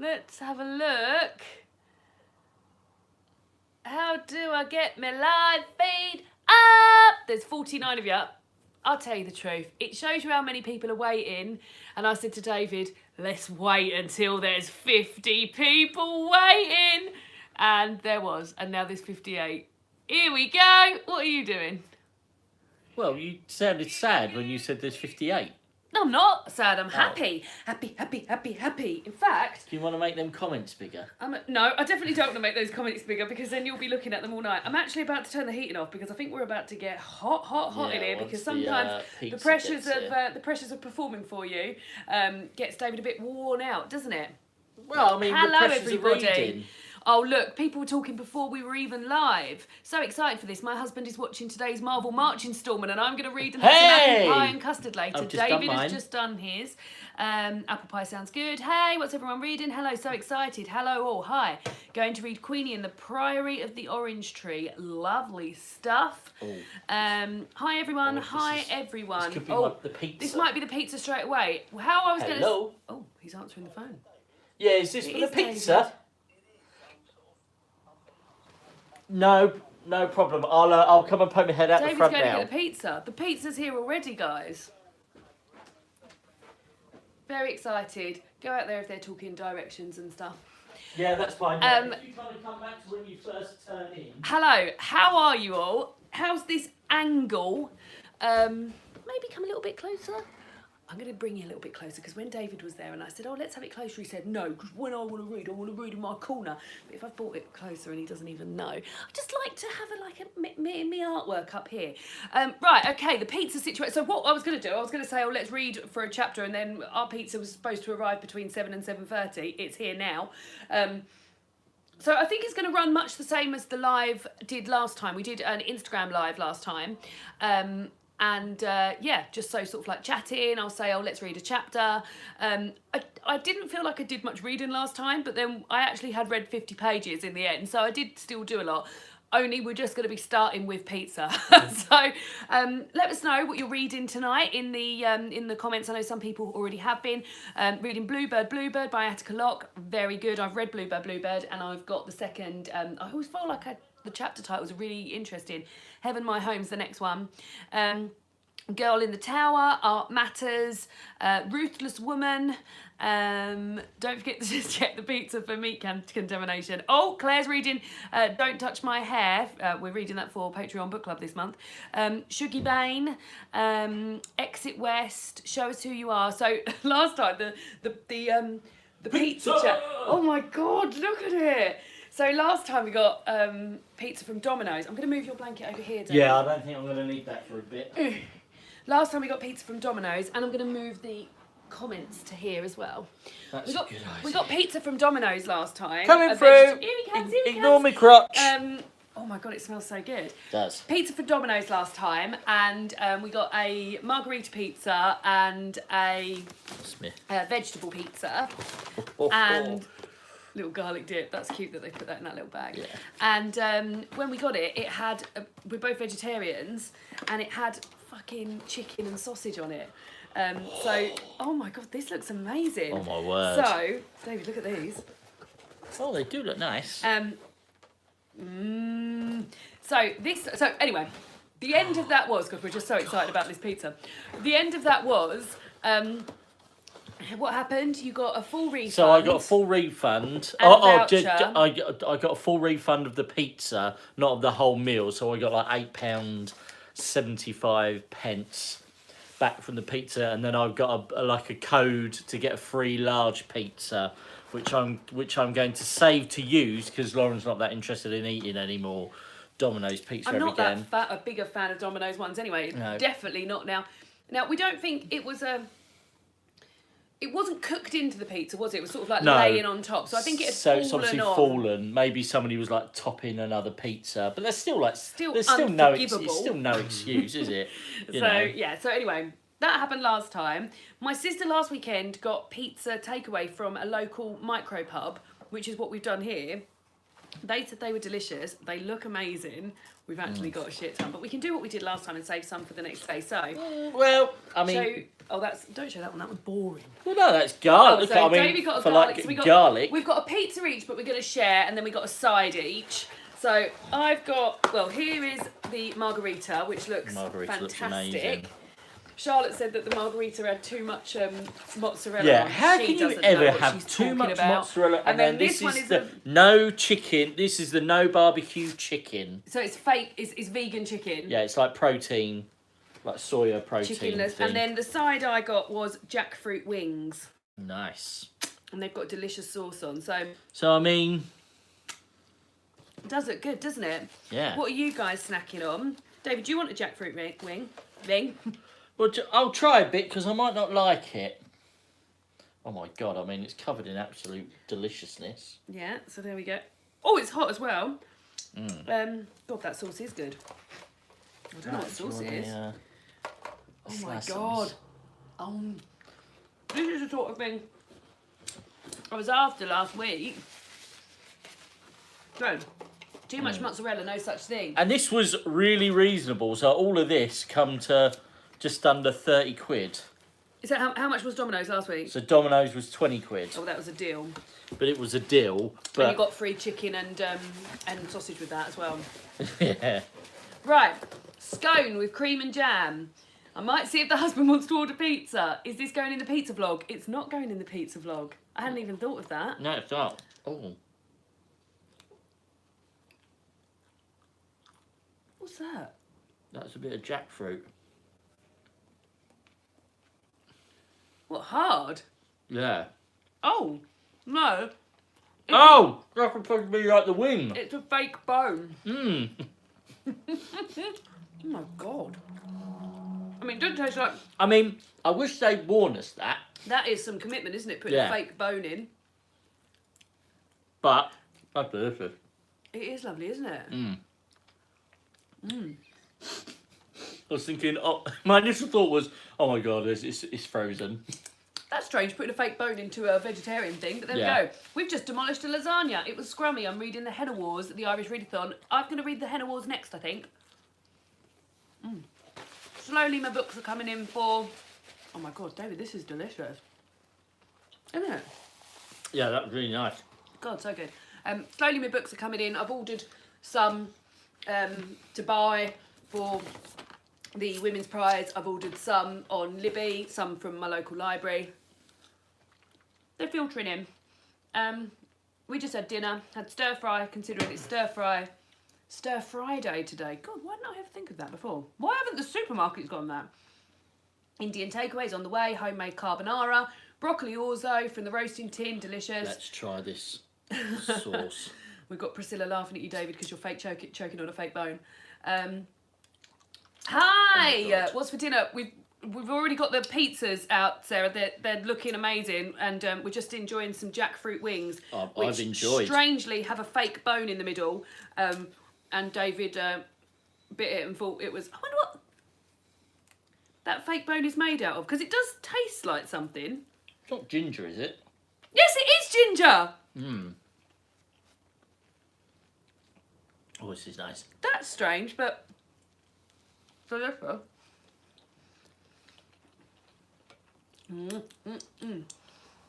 Let's have a look. How do I get my live feed up? There's 49 of you. I'll tell you the truth. It shows you how many people are waiting. And I said to David, let's wait until there's 50 people waiting. And there was. And now there's 58. Here we go. What are you doing? Well, you sounded sad when you said there's 58. No, I'm not sad. I'm happy. Happy, happy, happy, happy. In fact... Do you want to make them comments bigger? No, I definitely don't want to make those comments bigger because then you'll be looking at them all night. I'm actually about to turn the heating off because I think we're about to get hot in here because sometimes the pressures of performing for you gets David a bit worn out, doesn't it? Well, I mean, hello, the pressures everybody. of reading. Oh, look, people were talking before we were even live. So excited for this. My husband is watching today's Marvel March installment and I'm going to read and have some apple pie and custard later. David has just done his. Apple pie sounds good. Hey, what's everyone reading? Hello, so excited. Hello all. Hi. Going to read Queenie and the Priory of the Orange Tree. Lovely stuff. Hi, everyone. Hi, everyone. This could be the pizza. This might be the pizza straight away. How I was going to... Hello. Oh, he's answering the phone. Yeah, is this for the pizza? David. No problem. I'll come and poke my head out David's the front going now. to get the pizza. The pizza's here already, guys. Very excited. Go out there if they're talking directions and stuff. Yeah, that's fine. If you try to come back to when you first turn in. Hello, how are you all? How's this angle? Maybe come a little bit closer. I'm going to bring you a little bit closer because when David was there and I said, oh, let's have it closer, he said, no, because when I want to read in my corner. But if I've brought it closer and he doesn't even know, I just like to have me artwork up here. Right, okay, the pizza situation. So what I was going to do, I was going to say, oh, let's read for a chapter and then our pizza was supposed to arrive between 7 and 7:30. It's here now. So I think it's going to run much the same as the live did last time. We did an Instagram live last time. Yeah, just so sort of like chatting, I'll say, oh, let's read a chapter. I didn't feel like I did much reading last time, but then I actually had read 50 pages in the end, so I did still do a lot. Only we're just going to be starting with pizza. So let us know what you're reading tonight in the comments. I know some people already have been. Reading Bluebird by Attica Locke. Very good. I've read Bluebird, and I've got the second. I always felt like the chapter titles are really interesting. Heaven My Home's the next one. Girl in the Tower, Art Matters, Ruthless Woman. Don't forget to just check the pizza for meat contamination. Oh, Claire's reading Don't Touch My Hair. We're reading that for Patreon Book Club this month. Shuggy Bane, Exit West, Show Us Who You Are. So last time the pizza chat. Oh my God, look at it. So last time we got pizza from Domino's. I'm going to move your blanket over here, David. Yeah, I don't think I'm going to need that for a bit. Last time we got pizza from Domino's, and I'm going to move the comments to here as well. That's a good idea. We got pizza from Domino's last time. Coming through. Here he comes, here he Ignore comes. me crotch. Oh my God, it smells so good. It does. Pizza from Domino's last time, and we got a margarita pizza and a vegetable pizza. And little garlic dip. That's cute that they put that in that little bag. Yeah. And when we got it, it had, we're both vegetarians, and it had fucking chicken and sausage on it. So, oh my God, this looks amazing. Oh my word. So, David, look at these. Oh, they do look nice. So anyway, the end of that was, because we're just so excited about this pizza. The end of that was, what happened? You got a full refund. So I got a full refund. And a voucher. I got a full refund of the pizza, not of the whole meal. So I got like £8.75 back from the pizza, and then I've got a code to get a free large pizza, which I'm going to save to use because Lauren's not that interested in eating anymore Domino's pizza I'm every not again. a bigger fan of Domino's ones anyway. No. Definitely not now. Now we don't think it was it wasn't cooked into the pizza, was it? It was sort of like laying on top. So I think it had fallen it's obviously on. fallen. Maybe somebody was like topping another pizza, but there's still no excuse, is it? Yeah. So anyway, that happened last time. My sister last weekend got pizza takeaway from a local micro pub, which is what we've done here. They said they were delicious. They look amazing. We've actually got a shit ton, but we can do what we did last time and save some for the next day. So, Well, I mean, don't show that one. That one's boring. well, no, that's garlic. So I mean, Davey got a for garlic. like So we got, garlic. We've got a pizza each, but we're going to share, and then we got a side each. So I've got. Well, here is the margarita, which looks fantastic. Looks amazing. Charlotte said that the margarita had too much mozzarella. Yeah, on. how She can you doesn't know ever what have she's too talking much about. mozzarella? And then this one is the no chicken. This is the no barbecue chicken. So it's fake. It's vegan chicken. Yeah, it's like protein, like soya protein. Chickenless. thing. And then the side I got was jackfruit wings, Nice. and they've got delicious sauce on. So So I mean, it does look good, doesn't it? yeah. What are you guys snacking on? David, do you want a jackfruit wing? Wing? Well, I'll try a bit because I might not like it. Oh my god! I mean, it's covered in absolute deliciousness. Yeah. So there we go. Oh, it's hot as well. God, that sauce is good. I don't know what sauce it is. Oh my god. This is the sort of thing I was after last week. So, too much mozzarella, no such thing. And this was really reasonable. So all of this come to just under 30 quid. Is that how much was Domino's last week? So Domino's was 20 quid. Oh, that was a deal. But it was a deal. But And you got free chicken and sausage with that as well. yeah. Right, scone with cream and jam. I might see if the husband wants to order pizza. Is this going in the pizza vlog? It's not going in the pizza vlog. I hadn't even thought of that. No, it's not. Oh. What's that? That's a bit of jackfruit. What, hard? Yeah. Oh, no. Oh! That's supposed to be like the wing. It's a fake bone. Mmm. Oh my god. I mean, it doesn't taste like... I mean, I wish they'd warned us that. That is some commitment, isn't it? Putting Yeah. a fake bone in. But, that's delicious. It is lovely, isn't it? I was thinking, my initial thought was, oh my god, it's frozen. That's strange, putting a fake bone into a vegetarian thing, but there we go. We've just demolished a lasagna. It was scrummy. I'm reading the Henna Wars, the Irish Readathon. I'm going to read the Henna Wars next, I think. Slowly my books are coming in for... Oh my god, David, this is delicious. Isn't it? Yeah, that was really nice. God, so good. Slowly my books are coming in. I've ordered some to buy for the Women's Prize. I've ordered some on Libby, some from my local library. They're filtering in. We just had dinner, had stir fry, considering it's stir fry day today. God, why didn't I ever think of that before? Why haven't the supermarkets gone that? Indian takeaways on the way, homemade carbonara, broccoli orzo from the roasting tin, delicious. Let's try this sauce. We've got Priscilla laughing at you, David, because you're fake choking on a fake bone. Hi! What's for dinner? We've already got the pizzas out, Sarah. They're looking amazing, and we're just enjoying some jackfruit wings, which I've enjoyed. Strangely have a fake bone in the middle. And David bit it and thought it was. I wonder what that fake bone is made out of, because it does taste like something. It's not ginger, is it? Yes, it is ginger. Oh, this is nice. That's strange, but delicious.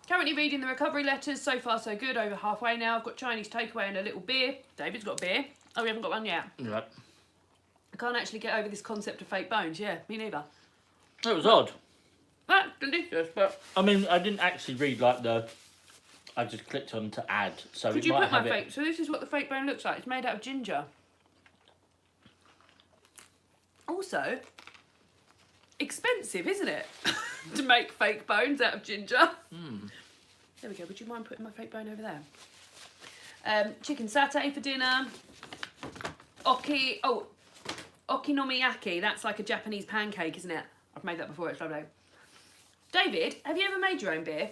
Currently reading the recovery letters. So far, so good. Over halfway now. I've got Chinese takeaway and a little beer. David's got beer. Oh, we haven't got one yet. Right. I can't actually get over this concept of fake bones. Yeah, me neither. That was odd. That's delicious, but... I mean, I didn't actually read like the... I just clicked on to add, so Could it you might put my have fake... So this is what the fake bone looks like. It's made out of ginger. Also, expensive, isn't it? To make fake bones out of ginger. There we go. Would you mind putting my fake bone over there? Chicken satay for dinner. Okonomiyaki. That's like a Japanese pancake, isn't it? I've made that before. It's lovely. David, have you ever made your own beer?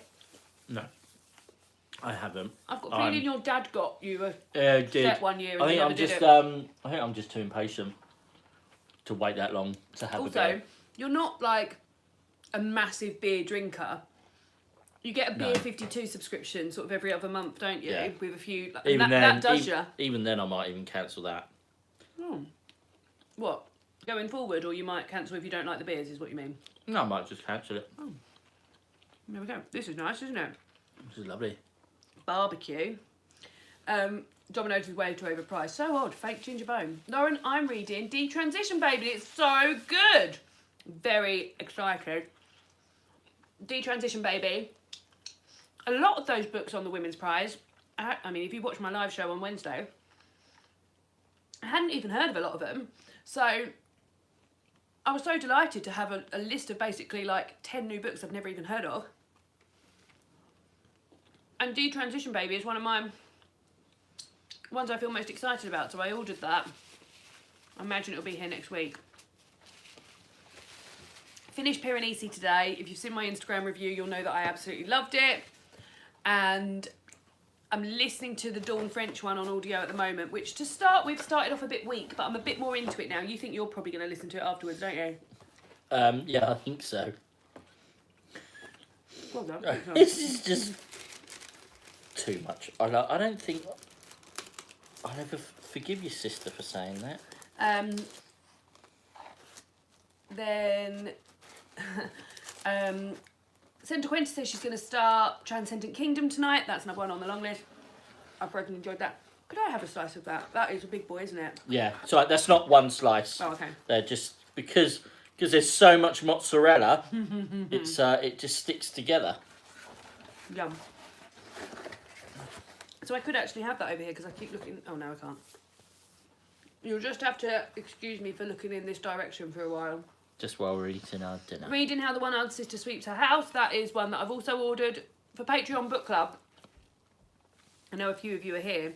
No, I haven't. I've got a feeling your dad got you a did. set one year and I you think never I'm did just it. I think I'm just too impatient to wait that long to have a Also, beer. you're not like a massive beer drinker. You get a No. Beer 52 subscription sort of every other month, don't you? Yeah. With a few... and Even that then, does you. even then, I might even cancel that. Oh. What? Going forward, or you might cancel if you don't like the beers, is what you mean? No, I might just cancel it. Oh. There we go. This is nice, isn't it? This is lovely. Barbecue. Domino's is way too overpriced. So odd. Fake ginger bone. Lauren, I'm reading Detransition Baby. It's so good. Very excited. Detransition Baby. A lot of those books on the Women's Prize. I mean, if you watch my live show on Wednesday, I hadn't even heard of a lot of them. So I was so delighted to have a list of basically like 10 new books I've never even heard of. And Detransition Baby is one of my ones I feel most excited about, so I ordered that. I imagine it'll be here next week. Finished Piranesi today. If you've seen my Instagram review, you'll know that I absolutely loved it. And I'm listening to the Dawn French one on audio at the moment, which to start with started off a bit weak, but I'm a bit more into it now. You think you're probably going to listen to it afterwards, don't you? Yeah, I think so. Well done. This is just too much. I don't think I'll ever forgive your sister for saying that. Then Senta Quenta says she's going to start Transcendent Kingdom tonight. That's another one on the long list. I've really enjoyed that. Could I have a slice of that? That is a big boy, isn't it? Yeah, so that's not one slice. Oh, okay. They're just because there's so much mozzarella, it just sticks together. Yum. So I could actually have that over here because I keep looking. Oh no, I can't. You'll just have to excuse me for looking in this direction for a while. Just while we're eating our dinner. Reading How the One-Armed Sister Sweeps Her House. That is one that I've also ordered for Patreon Book Club. I know a few of you are here.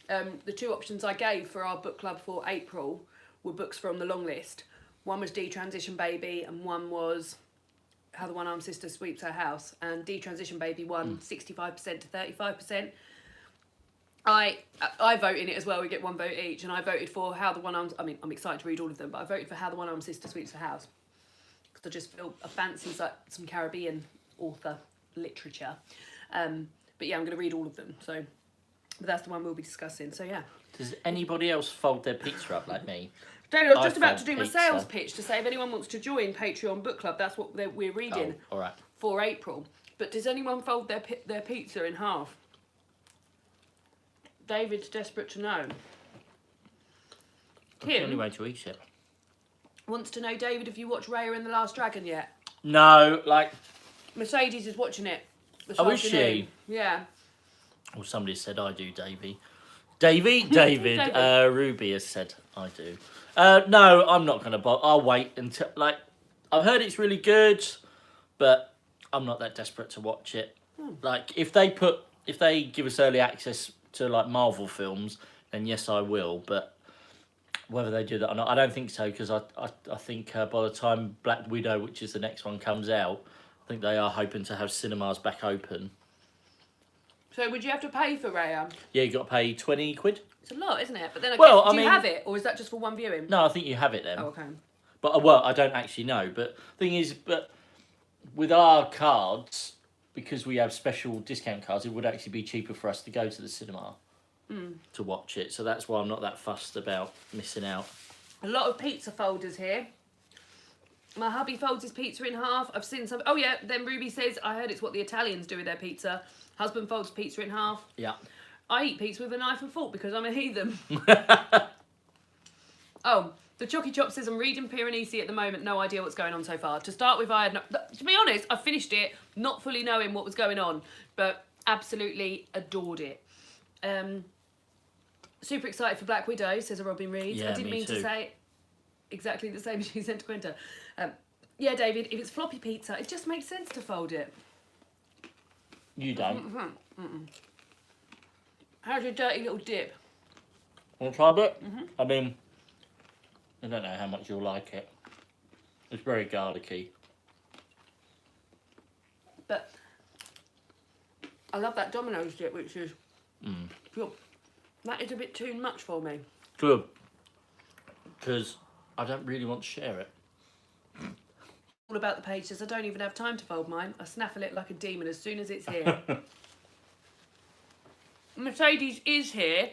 The two options I gave for our book club for April were books from the long list. One was Detransition Baby and one was How the One-Armed Sister Sweeps Her House. And Detransition Baby won 65% to 35%. I vote in it as well. We get one vote each, and I voted for How the One-Armed... I mean, I'm excited to read all of them, but I voted for How the One-Armed Sister Sweeps Her House because I just feel I fancy like some Caribbean author literature. But yeah, I'm going to read all of them. So, but that's the one we'll be discussing. So yeah. Does anybody else fold their pizza up like me? Daniel, I was just about to fold do my pizza. sales pitch to say if anyone wants to join Patreon Book Club, that's what we're reading Oh, all right. for April. But does anyone fold their pizza in half? David's desperate to know. That's the only way to eat it. Wants to know, David, if you watched Raya and the Last Dragon yet. No, like... Mercedes is watching it this Oh, is afternoon. she? Yeah. Well, somebody said I do, Davey. David. David. Ruby has said I do. No, I'm not going to bother. I'll wait until... Like, I've heard it's really good, but I'm not that desperate to watch it. Like, if they give us early access to, like, Marvel films, then yes, I will, but... Whether they do that or not, I don't think so, because I think by the time Black Widow, which is the next one, comes out, I think they are hoping to have cinemas back open. So would you have to pay for Raya? Yeah, you got to pay 20 quid. It's a lot, isn't it? But then Well, do you have it, or is that just for one viewing? No, I think you have it then. Oh, okay. But, well, I don't actually know. But the thing is, but with our cards, because we have special discount cards, it would actually be cheaper for us to go to the cinema. To watch it, so that's why I'm not that fussed about missing out. A lot of pizza folders here. My hubby folds his pizza in half. I've seen some. Oh yeah, then Ruby says I heard it's what the Italians do with their pizza. Husband folds pizza in half. Yeah. I eat pizza with a knife and fork because I'm a heathen. Oh, the Chocky Chop says I'm reading Piranesi at the moment. No idea what's going on so far. To start with, to be honest, I finished it not fully knowing what was going on, but absolutely adored it. Super excited for Black Widow, says a Robin Reed. Yeah, I didn't me mean too. to say exactly the same as you sent to Quinta. Yeah, David, if it's floppy pizza, it just makes sense to fold it. You don't. How's your dirty little dip? Want to try a bit? I mean, I don't know how much you'll like it. It's very garlicky. But I love that Domino's dip, which is pure. That is a bit too much for me. Good. Because I don't really want to share it. about the page says, I don't even have time to fold mine. I snaffle it like a demon as soon as it's here. Mercedes is here.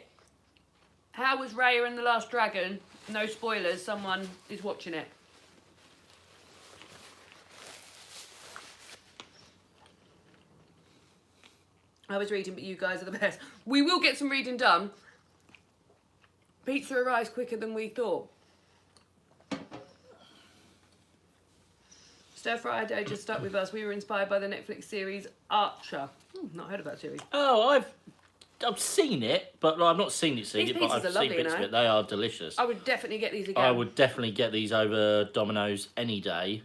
How was Raya and the Last Dragon? No spoilers, someone is watching it. I was reading, but you guys are the best. We will get some reading done. Pizza arrives quicker than we thought. Stir Friday just stuck with us. We were inspired by the Netflix series Archer. Not heard of that series. Oh, I've seen it, but I've not seen These but I've pizzas are seen lovely, bits of it. They are delicious. I would definitely get these again. I would definitely get these over Domino's any day.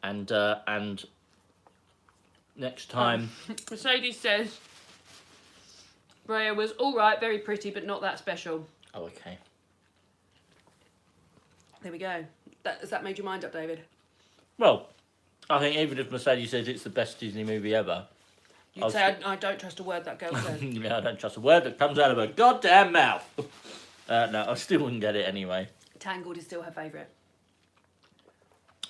And next time. Mercedes says Raya was all right, very pretty, but not that special. Oh, okay. There we go. Has that made your mind up, David? Well, I think even if Mercedes says it's the best Disney movie ever, You'd say, I don't trust a word that girl says. yeah, I don't trust a word that comes out of her goddamn mouth. No, I still wouldn't get it anyway. Tangled is still her favourite.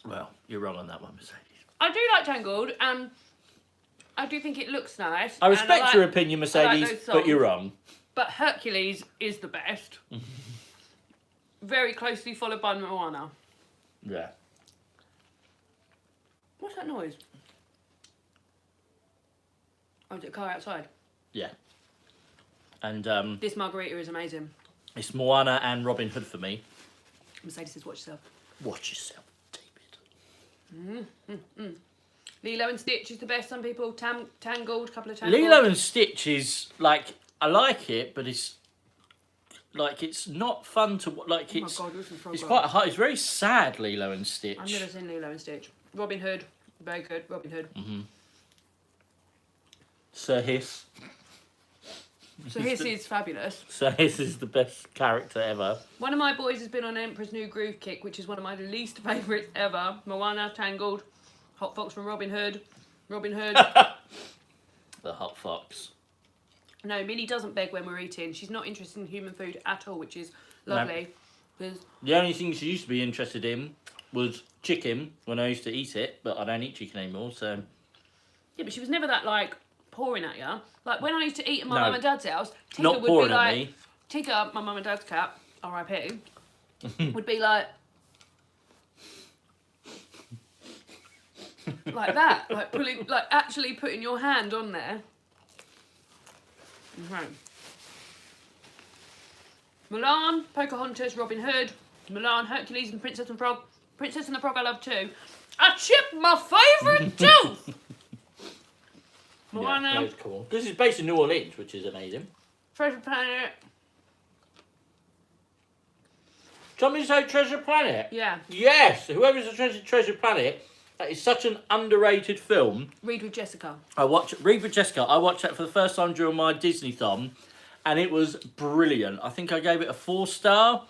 Well, you're wrong on that one, Mercedes. I do like Tangled, and I do think it looks nice. I respect like, your opinion, Mercedes, those but you're songs. wrong. But Hercules is the best. Very closely followed by Moana. Yeah. What's that noise? Oh, is it a car outside? Yeah. And This margarita is amazing. it's Moana and Robin Hood for me. Mercedes says, watch yourself. Watch yourself, David. Lilo and Stitch is the best. Some people Tangled, couple of Tangled. Lilo and Stitch is like, I like it, but it's like it's not fun to like. Oh my It's God, listen, Frog it's Rock. quite hard. It's very sad, Lilo and Stitch. I've never seen Lilo and Stitch. Robin Hood, very good. Robin Hood. Sir Hiss. So his is fabulous. Sir Hiss is the best character ever. One of my boys has been on Emperor's New Groove Kick, which is one of my least favourites ever. Moana, Tangled, Hot Fox from Robin Hood. Robin Hood. The Hot Fox. No, Minnie doesn't beg when we're eating. She's not interested in human food at all, which is lovely. Because The only thing she used to be interested in was chicken when I used to eat it, but I don't eat chicken anymore, so... yeah, but she was never that like pouring at you. Like when I used to eat at my No. mum and dad's house, Tigger Not would pouring be at like, me. Tigger, my mum and dad's cat, R.I.P. would be like that, like pulling, like actually putting your hand on there. Okay. Mulan, Pocahontas, Robin Hood, Mulan, Hercules and Princess and Frog. Princess and the Frog I love too. I chipped my favourite tooth! Moana, Yeah, that's cool. This is based in New Orleans, which is amazing. Treasure Planet. Do you want me to say Treasure Planet? Yeah. Yes! Whoever's the Treasure Planet, that is such an underrated film. Read with Jessica. Read with Jessica. I watched that for the first time during my Disney-thon, and it was brilliant. I think I gave it a 4-star.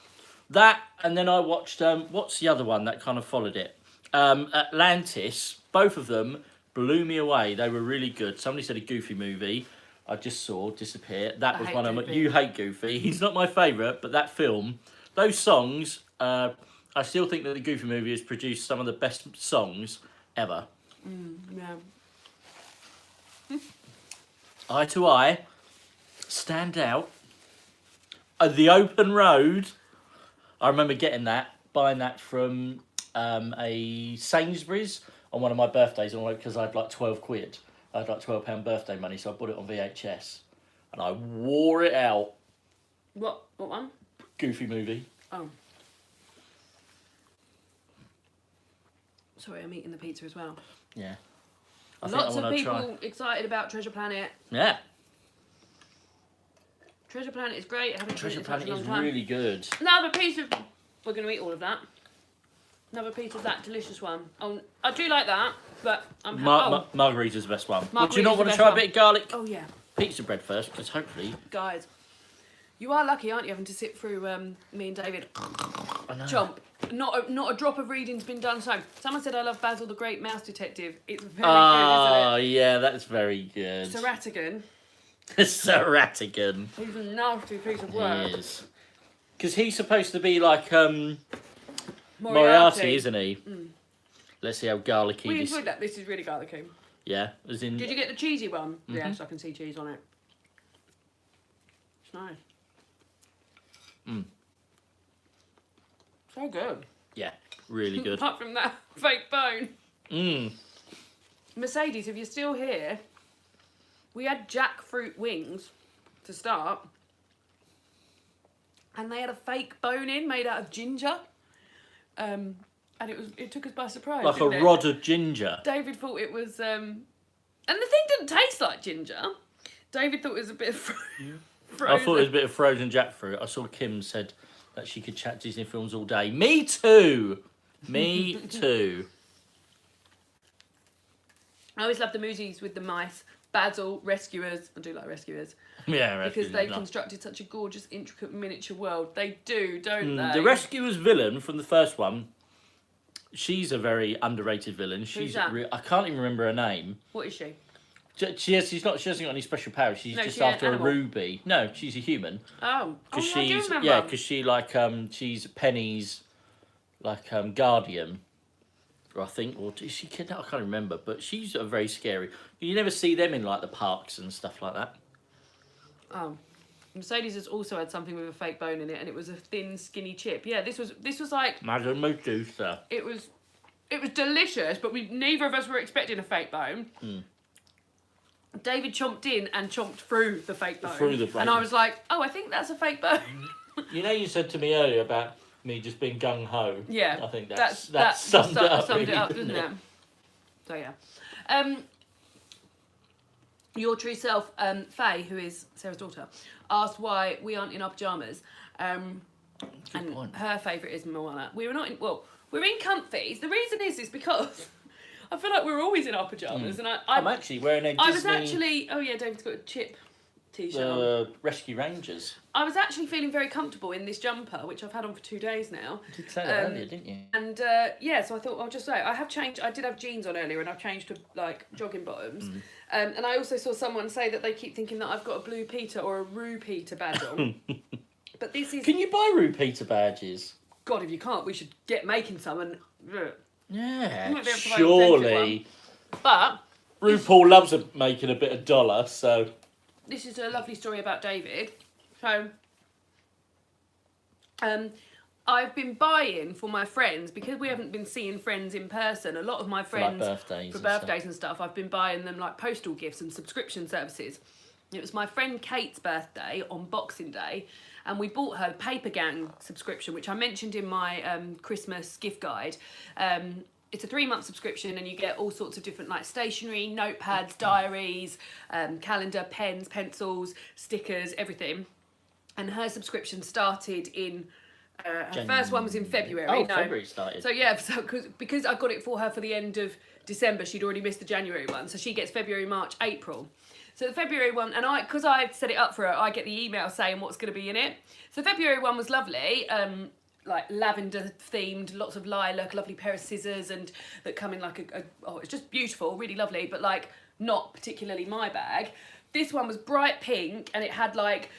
That, and then I watched, what's the other one that kind of followed it? Atlantis. Both of them blew me away. They were really good. Somebody said a Goofy movie. I just saw disappear. That I was hate one of my... Goofy. You hate Goofy. He's not my favourite, but that film, those songs, I still think that the Goofy movie has produced some of the best songs ever. Yeah. Eye to Eye, Stand Out, The Open Road. I remember getting that, buying that from a Sainsbury's on one of my birthdays, because I had like 12 quid. I had like £12 birthday money, so I bought it on VHS. And I wore it out. What one? Goofy movie. Oh. Sorry, I'm eating the pizza as well. Yeah. I think I Lots of wanna people try. excited about Treasure Planet. Yeah. Treasure Planet is great. I haven't seen Treasure it in such Planet a long is time. really good. Another piece of... We're going to eat all of that. Another piece of that delicious one. Oh, I do like that, but I'm... Margarita's the best one. Would you Margarita's not the want to best try a one. bit of garlic Oh, yeah. pizza bread first? Because hopefully... Guys, you are lucky, aren't you, having to sit through me and David I know. chomp. Not a drop of reading's been done. So, someone said I love Basil the Great Mouse Detective. It's very Oh, good, yeah, that's very good. isn't it? Sir Rattigan. Sir Rattigan. He's a nasty piece of He work. is. Because he's supposed to be like Moriarty, isn't he? Let's see how garlicky We this. enjoyed that. This is really garlicky. Yeah, as in. Did you get the cheesy one? Yes, I can see cheese on it. It's nice. So good. Yeah, really good. Apart from that fake bone. Mmm. Mercedes, if you're still here, we had jackfruit wings to start. And they had a fake bone in made out of ginger. And it took us by surprise. Like a didn't it? rod of ginger. David thought it was and the thing didn't taste like ginger. David thought it was a bit of frozen. I thought it was a bit of frozen jackfruit. I saw Kim said that she could chat Disney films all day. Me too. Me too. I always love the movies with the mice. Basil, Rescuers. I do like Rescuers. Yeah, Because they've constructed such a gorgeous, intricate miniature world. They do, don't they? The Rescuers villain from the first one, she's a very underrated villain. She's that? I can't even remember her name. What is she? She hasn't got any special powers. She's No, just she's an after a animal. ruby. No, she's a human. Oh, Cause I do she's remember. because she she's Penny's guardian. Or I think, or is she kidnapped? I can't remember, but she's a very scary. You never see them in like the parks and stuff like that. Oh, Mercedes has also had something with a fake bone in it, and it was a thin, skinny chip. Yeah, this was like Madame Medusa. it was delicious, but neither of us were expecting a fake bone. David chomped in and chomped through the fake bone. Through the fake and I bone. was like, oh, I think that's a fake bone. You know, you said to me earlier about me just being gung ho. Yeah, I think that summed it up. summed it really, up, doesn't it? So yeah, your true self, Faye, who is Sarah's daughter, asked why we aren't in our pajamas, and point. her favourite is Moana. We were not in. Well, we're in comfies. The reason is because I feel like we're always in our pajamas, and I'm actually wearing a Disney. I was actually. Oh yeah, David's got a chip t-shirt on. Rescue Rangers. I was actually feeling very comfortable in this jumper, which I've had on for 2 days now. You did say that earlier, didn't you? And yeah, so I thought I'll just say I have changed. I did have jeans on earlier, and I've changed to like jogging bottoms. And I also saw someone say that they keep thinking that I've got a Blue Peter or a Rue Peter badge on. But this is Can you buy Rue Peter badges? God. If you can't, we should get making some. And Yeah, might be able to buy an surely. but RuPaul loves making a bit of dollar, so. this is a lovely story about David. So, I've been buying for my friends because we haven't been seeing friends in person. A lot of my friends birthdays for and birthdays and stuff. I've been buying them like postal gifts and subscription services. It was my friend Kate's birthday on Boxing Day, and we bought her Paper Gang subscription, which I mentioned in my Christmas gift guide. It's a 3-month subscription, and you get all sorts of different like stationery, notepads, diaries, calendar, pens, pencils, stickers, everything. And her subscription started in her first one was in February. Oh, no. February started. So yeah, because I got it for her for the end of December, she'd already missed the January one, so she gets February, March, April. So the February one, and because I set it up for her, I get the email saying what's going to be in it. So the February one was lovely. Like lavender themed, lots of lilac, lovely pair of scissors, and that come in like it's just beautiful, really lovely, but like not particularly my bag. This one was bright pink, and it had like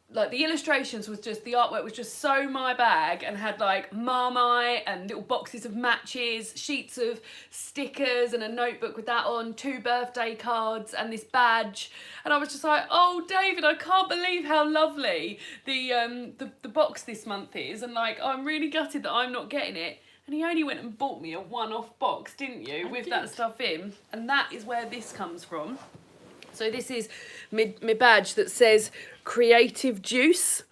the illustrations was just, the artwork was just so my bag, and had like Marmite and little boxes of matches, sheets of stickers, and a notebook with that on, 2 birthday cards, and this badge. And I was just like, oh David, I can't believe how lovely the box this month is, and like I'm really gutted that I'm not getting it. And he only went and bought me a one-off box, didn't you, with that stuff in. And that is where this comes from. So this is my badge that says Creative Juice.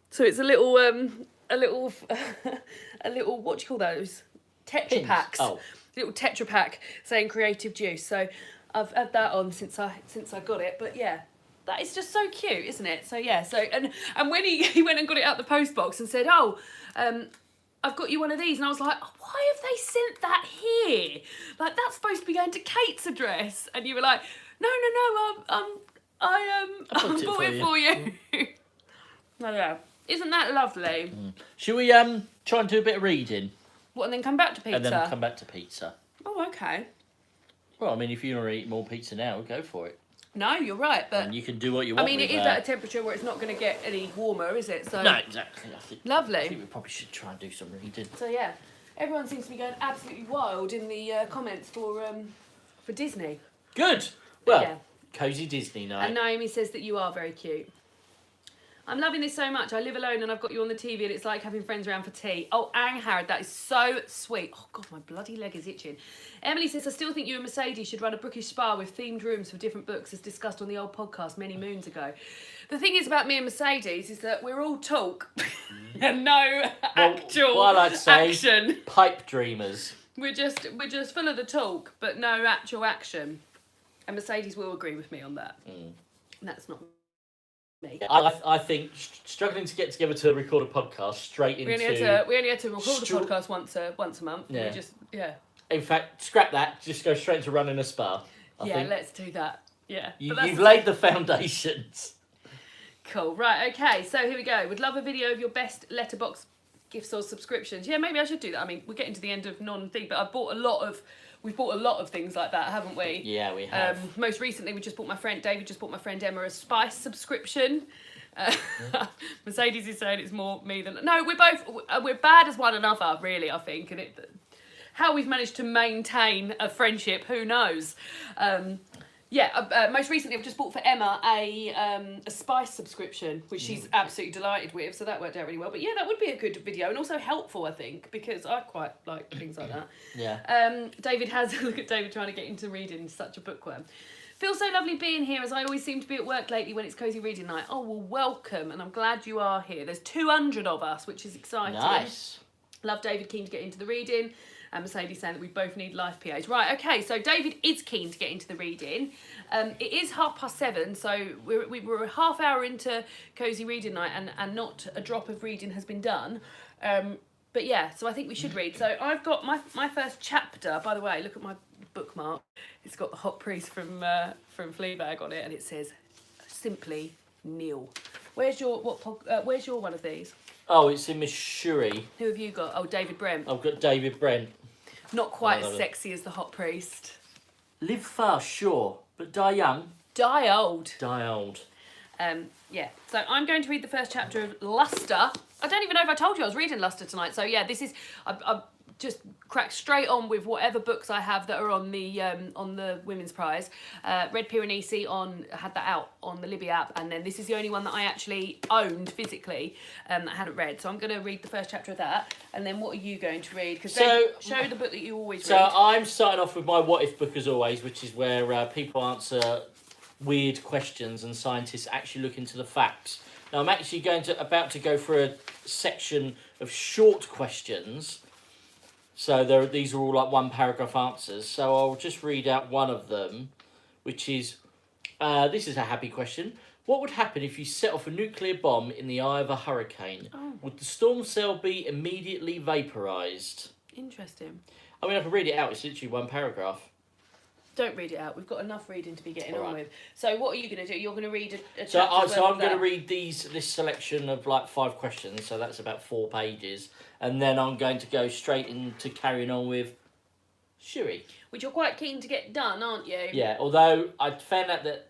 So it's a little what do you call those? Tetra Pins? packs. Oh. Little Tetra pack saying Creative Juice. So I've had that on since I got it. But yeah, that is just so cute, isn't it? So yeah. So and when he went and got it out the post box and said, oh, I've got you one of these, and I was like, oh, why have they sent that here? Like that's supposed to be going to Kate's address, and you were like, no, I bought it for you. I don't know. Isn't that lovely? Shall we try and do a bit of reading? What, and then come back to pizza? And then come back to pizza. Oh, okay. Well, I mean, if you want to eat more pizza now, go for it. No, you're right, but And you can do what you want. I mean, it with, is at a temperature where it's not going to get any warmer, is it? So No, exactly. I think lovely. we probably should try and do some reading. So yeah, Everyone seems to be going absolutely wild in the comments for Disney. Good. Well, Yeah. Cosy Disney night. And Naomi says that you are very cute. I'm loving this so much. I live alone and I've got you on the TV and it's like having friends around for tea. Oh, Ang Harrod, that is so sweet. Oh, God, my bloody leg is itching. Emily says, I still think you and Mercedes should run a bookish spa with themed rooms for different books as discussed on the old podcast many moons ago. The thing is about me and Mercedes is that we're all talk and no actual what I like to say, action. Pipe dreamers. We're just full of the talk, but no actual action. And Mercedes will agree with me on that. And that's not me. I think struggling to get together to record a podcast straight into... We only had to record the podcast once a month. Yeah. We just, yeah. In fact, scrap that. Just go straight into running a spa. I think. Let's do that. Yeah. You've laid the foundations. Cool. Right, okay. So here we go. Would love a video of your best letterbox gifts or subscriptions. Yeah, maybe I should do that. I mean, we're getting to the end of non-thing, but we've bought a lot of things like that, haven't we? Yeah, we have. Most recently, David just bought my friend Emma a Spice subscription. Mercedes is saying it's more me than... No, we're bad as one another, really, I think. And how we've managed to maintain a friendship, who knows? Most recently I've just bought for Emma a Spice subscription, which she's absolutely delighted with, so that worked out really well. But yeah, that would be a good video and also helpful, I think, because I quite like things like that. Yeah. David has, look at David trying to get into reading, such a bookworm. Feels so lovely being here as I always seem to be at work lately when it's Cosy Reading Night. Oh, well, welcome, and I'm glad you are here. There's 200 of us, which is exciting. Nice. Love David, keen to get into the reading. And Mercedes saying that we both need life PAs. Right, okay, so David is keen to get into the reading. It is 7:30, so we're a half hour into Cosy Reading Night and not a drop of reading has been done. But yeah, so I think we should read. So I've got my first chapter, by the way, look at my bookmark. It's got the hot priest from Fleabag on it and it says, simply Neil. Where's your one of these? Oh, it's in Miss Shuri. Who have you got? Oh, David Brent. I've got David Brent. Not quite as sexy as the hot priest. Live fast, sure, but die young. Die old. Die old. Yeah, so I'm going to read the first chapter of Luster. I don't even know if I told you I was reading Luster tonight. So yeah, this is... I've just cracked straight on with whatever books I have that are on the Women's Prize. Red Piranesi had that out on the Libby app, and then this is the only one that I actually owned physically that I hadn't read. So I'm going to read the first chapter of that, and then what are you going to read? Because show the book that you always read. So I'm starting off with my What If book as always, which is where people answer weird questions and scientists actually look into the facts. Now I'm actually about to go for a section of short questions. So these are all like one paragraph answers. So I'll just read out one of them, which is, this is a happy question. What would happen if you set off a nuclear bomb in the eye of a hurricane? Oh. Would the storm cell be immediately vaporised? Interesting. I mean, I can read it out. It's literally one paragraph. Don't read it out. We've got enough reading to be getting All on right. with. So what are you going to do? You're going to read a So chapter I'm going to read this selection of like 5 questions. So that's about 4 pages. And then I'm going to go straight into carrying on with Shuri. Which you're quite keen to get done, aren't you? Yeah, although I found out that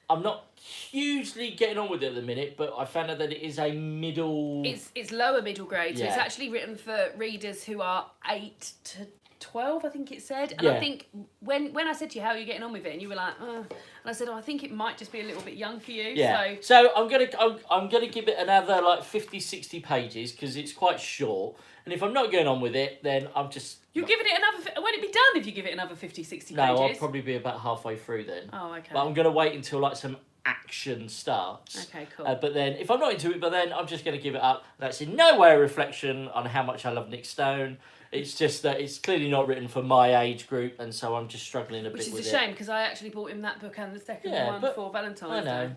I'm not hugely getting on with it at the minute, but I found out that it is a middle... It's lower middle grade, so Yeah. it's actually written for readers who are 8 to 12, I think it said. And Yeah. I think when I said to you, how are you getting on with it? And you were like, and I said, I think it might just be a little bit young for you. Yeah. So I'm gonna give it another like 50, 60 pages because it's quite short. And if I'm not going on with it, then I'm just... You're giving it another... Won't it be done if you give it another 50, 60 pages? No, I'll probably be about halfway through then. Oh, okay. But I'm going to wait until like some action starts. Okay, cool. But then if I'm not into it, I'm just going to give it up. That's in no way a reflection on how much I love Nick Stone. It's just that it's clearly not written for my age group, and so I'm just struggling a bit with it. Which is a shame, because I actually bought him that book and the second one for Valentine's I know, Day.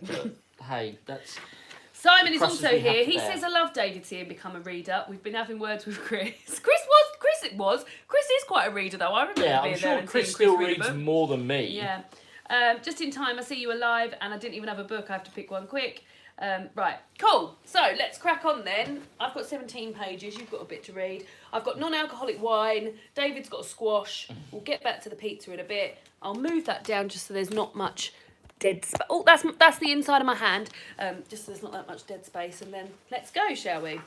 but hey, that's... Simon is crosses also we have here. to He bear. says, I love David seeing become a reader. We've been having words with Chris. Chris is quite a reader, though. I remember Yeah, being I'm there sure and Chris seeing still read a reads book. more than me. Yeah. Just in time, I see you alive, and I didn't even have a book. I have to pick one quick. Right, cool. So let's crack on then. I've got 17 pages. You've got a bit to read. I've got non-alcoholic wine. David's got a squash. We'll get back to the pizza in a bit. I'll move that down just so there's not much dead space. Oh, that's the inside of my hand. Just so there's not that much dead space. And then let's go, shall we?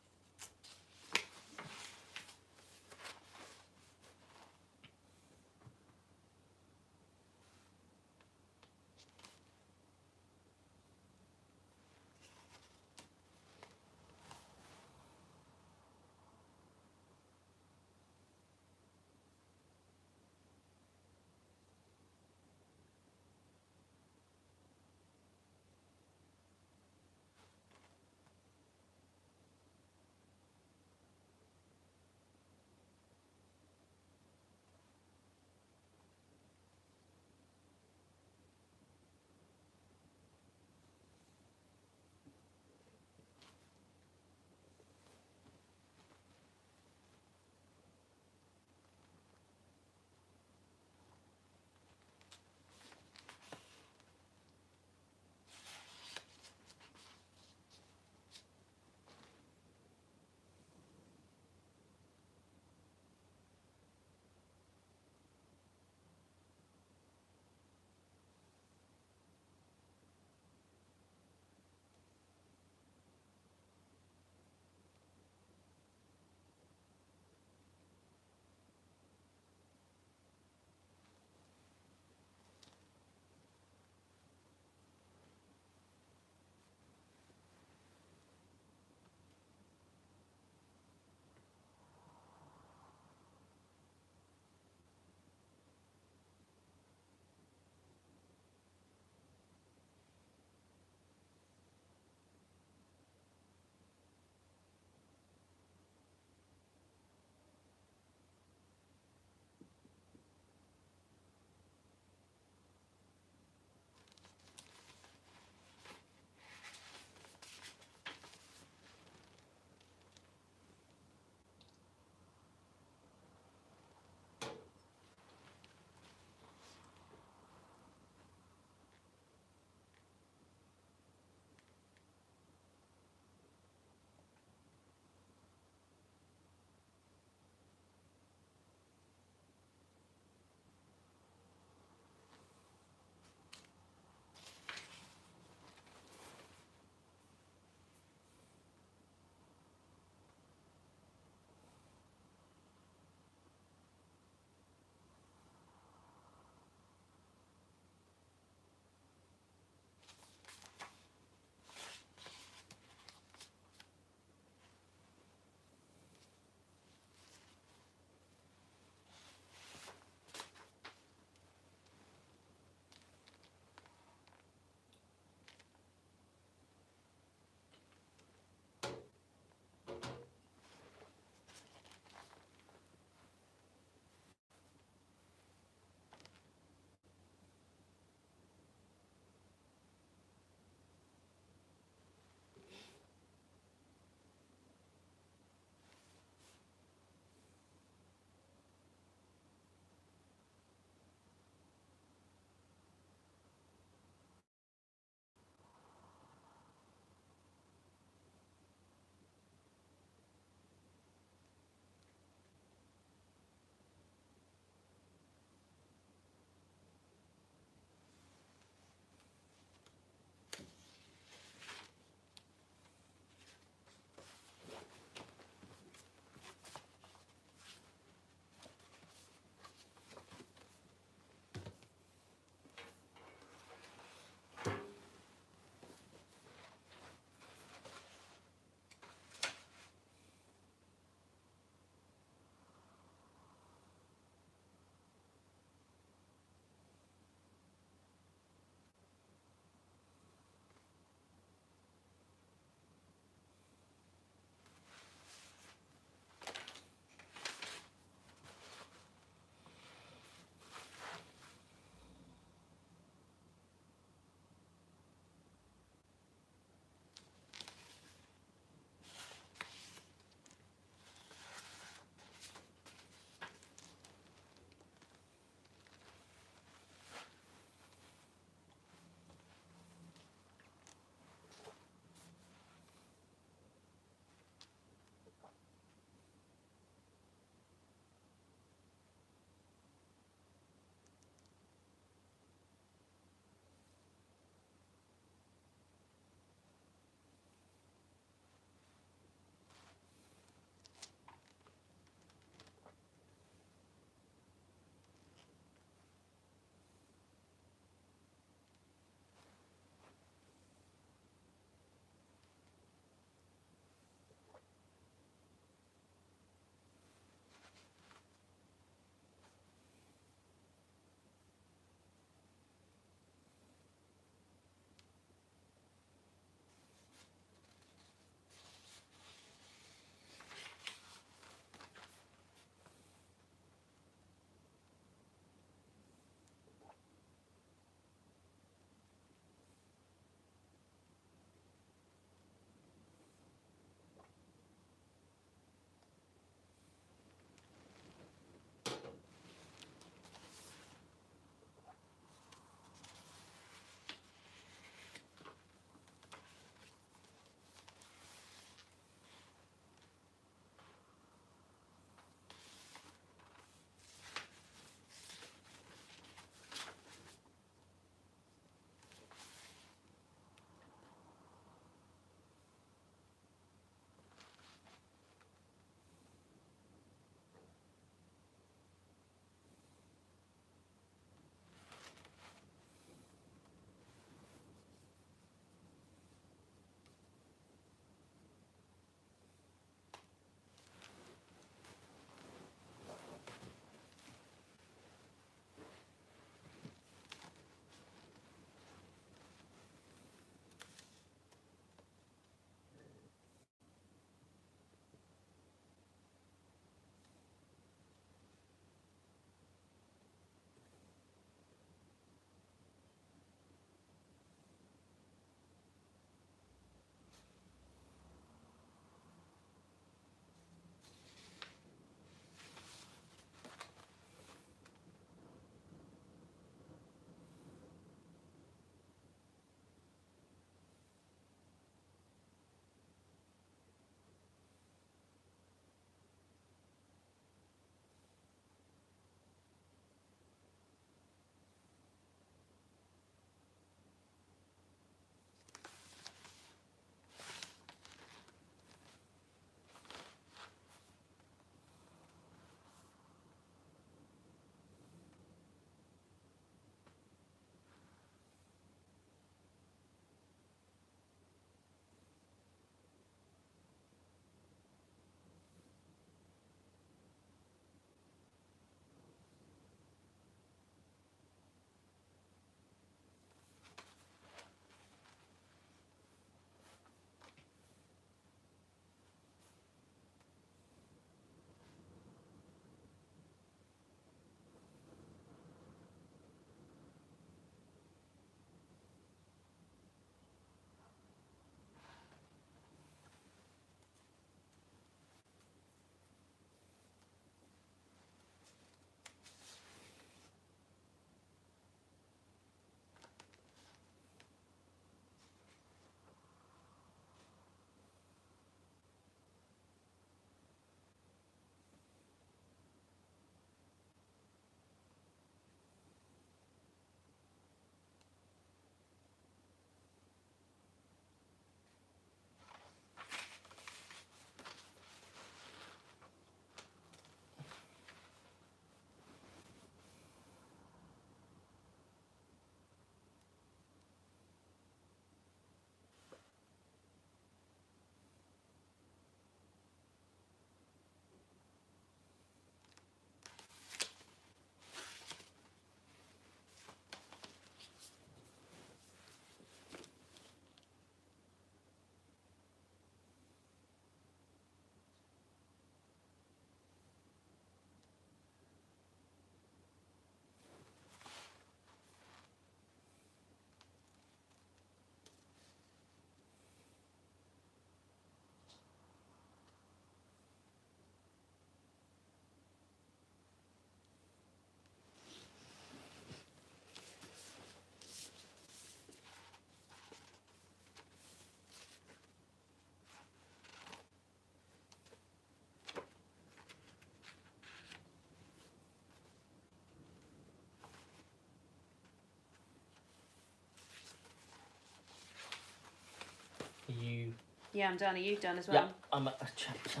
Are you? Yeah, I'm done. Are you done as well? Yeah, I'm at a chapter.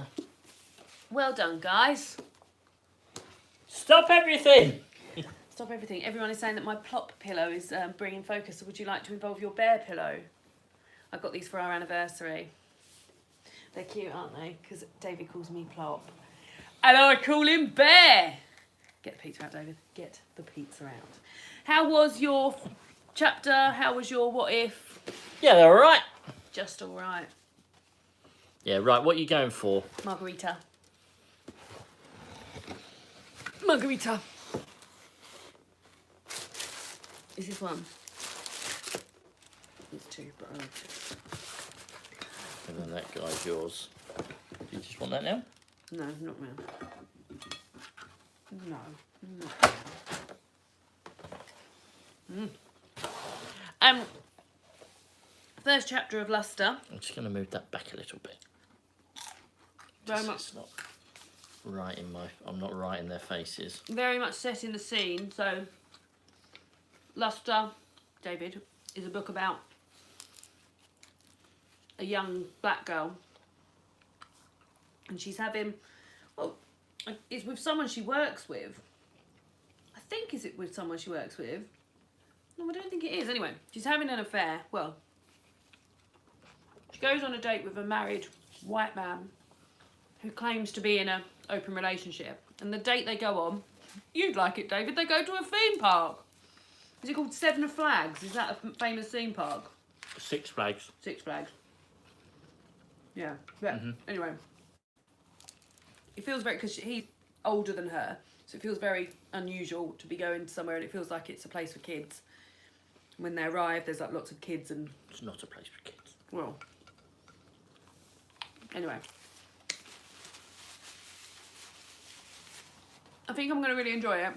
Well done, guys. Stop everything! Stop everything. Everyone is saying that my plop pillow is bringing focus. So would you like to involve your bear pillow? I got these for our anniversary. They're cute, aren't they? Because David calls me plop. And I call him bear. Get the pizza out, David. Get the pizza out. How was your chapter? How was your what if? Yeah, they're all right. Just all right. Yeah, right. What are you going for? Margarita. Margarita. Is this one? It's two, but I like it. And then that guy's yours. Do you just want that now? No, not now. No, not now. First chapter of Luster. I'm just going to move that back a little bit. Very Just so much, it's not right in my. I'm not right in their faces. very much set in the scene. So, Luster, David, is a book about a young black girl, and she's having, well, it's with someone she works with. I think is it with someone she works with? No, I don't think it is. Anyway, she's having an affair. Well, she goes on a date with a married white man who claims to be in an open relationship. And the date they go on, you'd like it, David, they go to a theme park. Is it called Seven Flags? Is that a famous theme park? Six Flags. Six Flags. Yeah. Anyway. It feels very, because he's older than her, so it feels very unusual to be going somewhere, and it feels like it's a place for kids. When they arrive, there's like lots of kids and... It's not a place for kids. Well. Anyway. I think I'm going to really enjoy it.